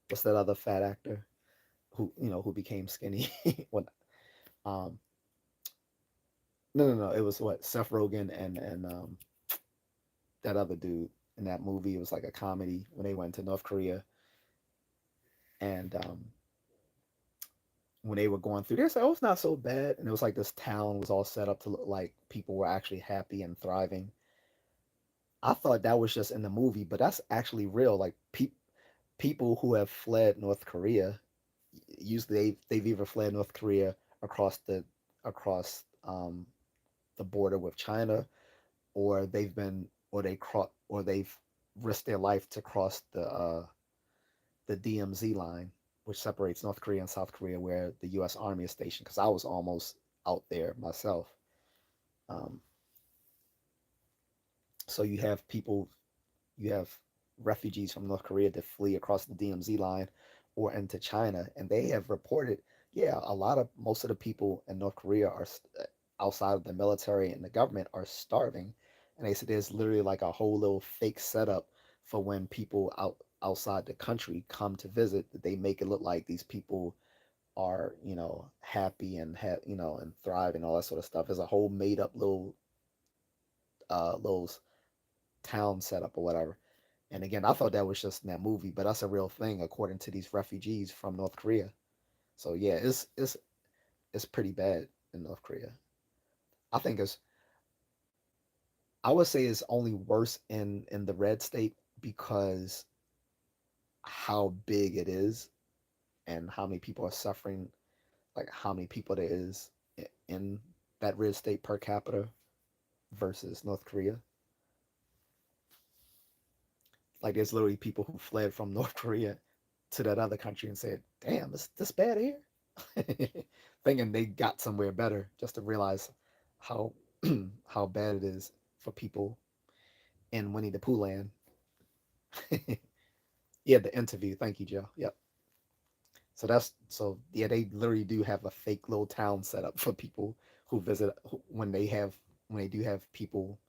what's that other fat actor who became skinny when um no, it was what Seth Rogen and that other dude in that movie. It was like a comedy when they went to North Korea, and when they were going through, they said, "Oh, it's not so bad," and it was like this town was all set up to look like people were actually happy and thriving. I thought that was just in the movie, but that's actually real. Like people who have fled North Korea, usually they've either fled North Korea across across the border with China, or they've risked their life to cross the DMZ line, which separates North Korea and South Korea, where the U.S. Army is stationed. Because I was almost out there myself. Um, so you have refugees from North Korea that flee across the DMZ line or into China, and they have reported, yeah, most of the people in North Korea are outside of the military and the government are starving, and they said there's literally like a whole little fake setup for when people outside the country come to visit, that they make it look like these people are happy and and thrive and all that sort of stuff. There's a whole made up little town setup or whatever. And again, I thought that was just in that movie, but that's a real thing according to these refugees from North Korea. So yeah, it's pretty bad in North Korea. I think I would say it's only worse in the red state because how big it is and how many people are suffering, like how many people there is in that red state per capita versus North Korea. Like there's literally people who fled from North Korea to that other country and said, "Damn, it's this bad here," thinking they got somewhere better, just to realize how how bad it is for people in Winnie the Pooh land. Yeah, the interview. Thank you, Joe. Yep. So yeah, they literally do have a fake little town set up for people who visit when they do have people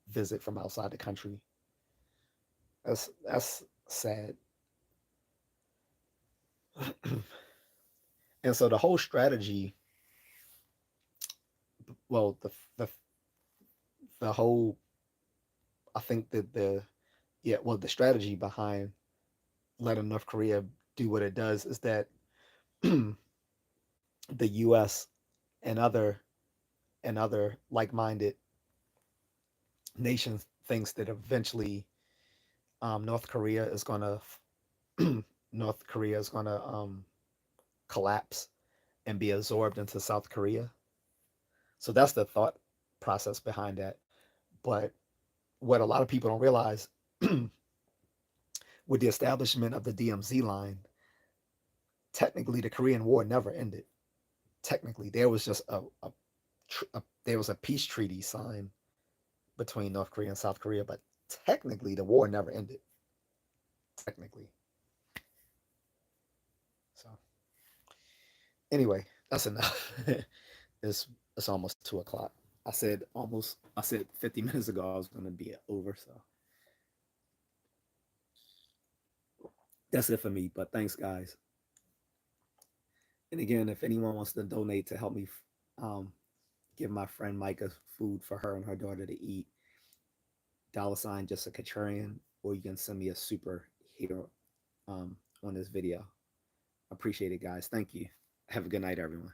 visit from outside the country. That's sad. And so the whole strategy, well, the the whole, I think that the strategy behind letting North Korea do what it does is that the U.S. and other like-minded nations thinks that eventually North Korea is gonna North Korea is gonna collapse and be absorbed into South Korea. So that's the thought process behind that. But what a lot of people don't realize, with the establishment of the DMZ line, technically the Korean War never ended. Technically, there was just there was a peace treaty signed between North Korea and South Korea, but technically the war never ended. Technically. So anyway, that's enough. It's almost 2 o'clock. I said 50 minutes ago I was gonna be over, so that's it for me. But thanks guys. And again, if anyone wants to donate to help me um, give my friend Micah food for her and her daughter to eat, $ just a contrarian, or you can send me a super hater on this video. Appreciate it, guys. Thank you. Have a good night, everyone.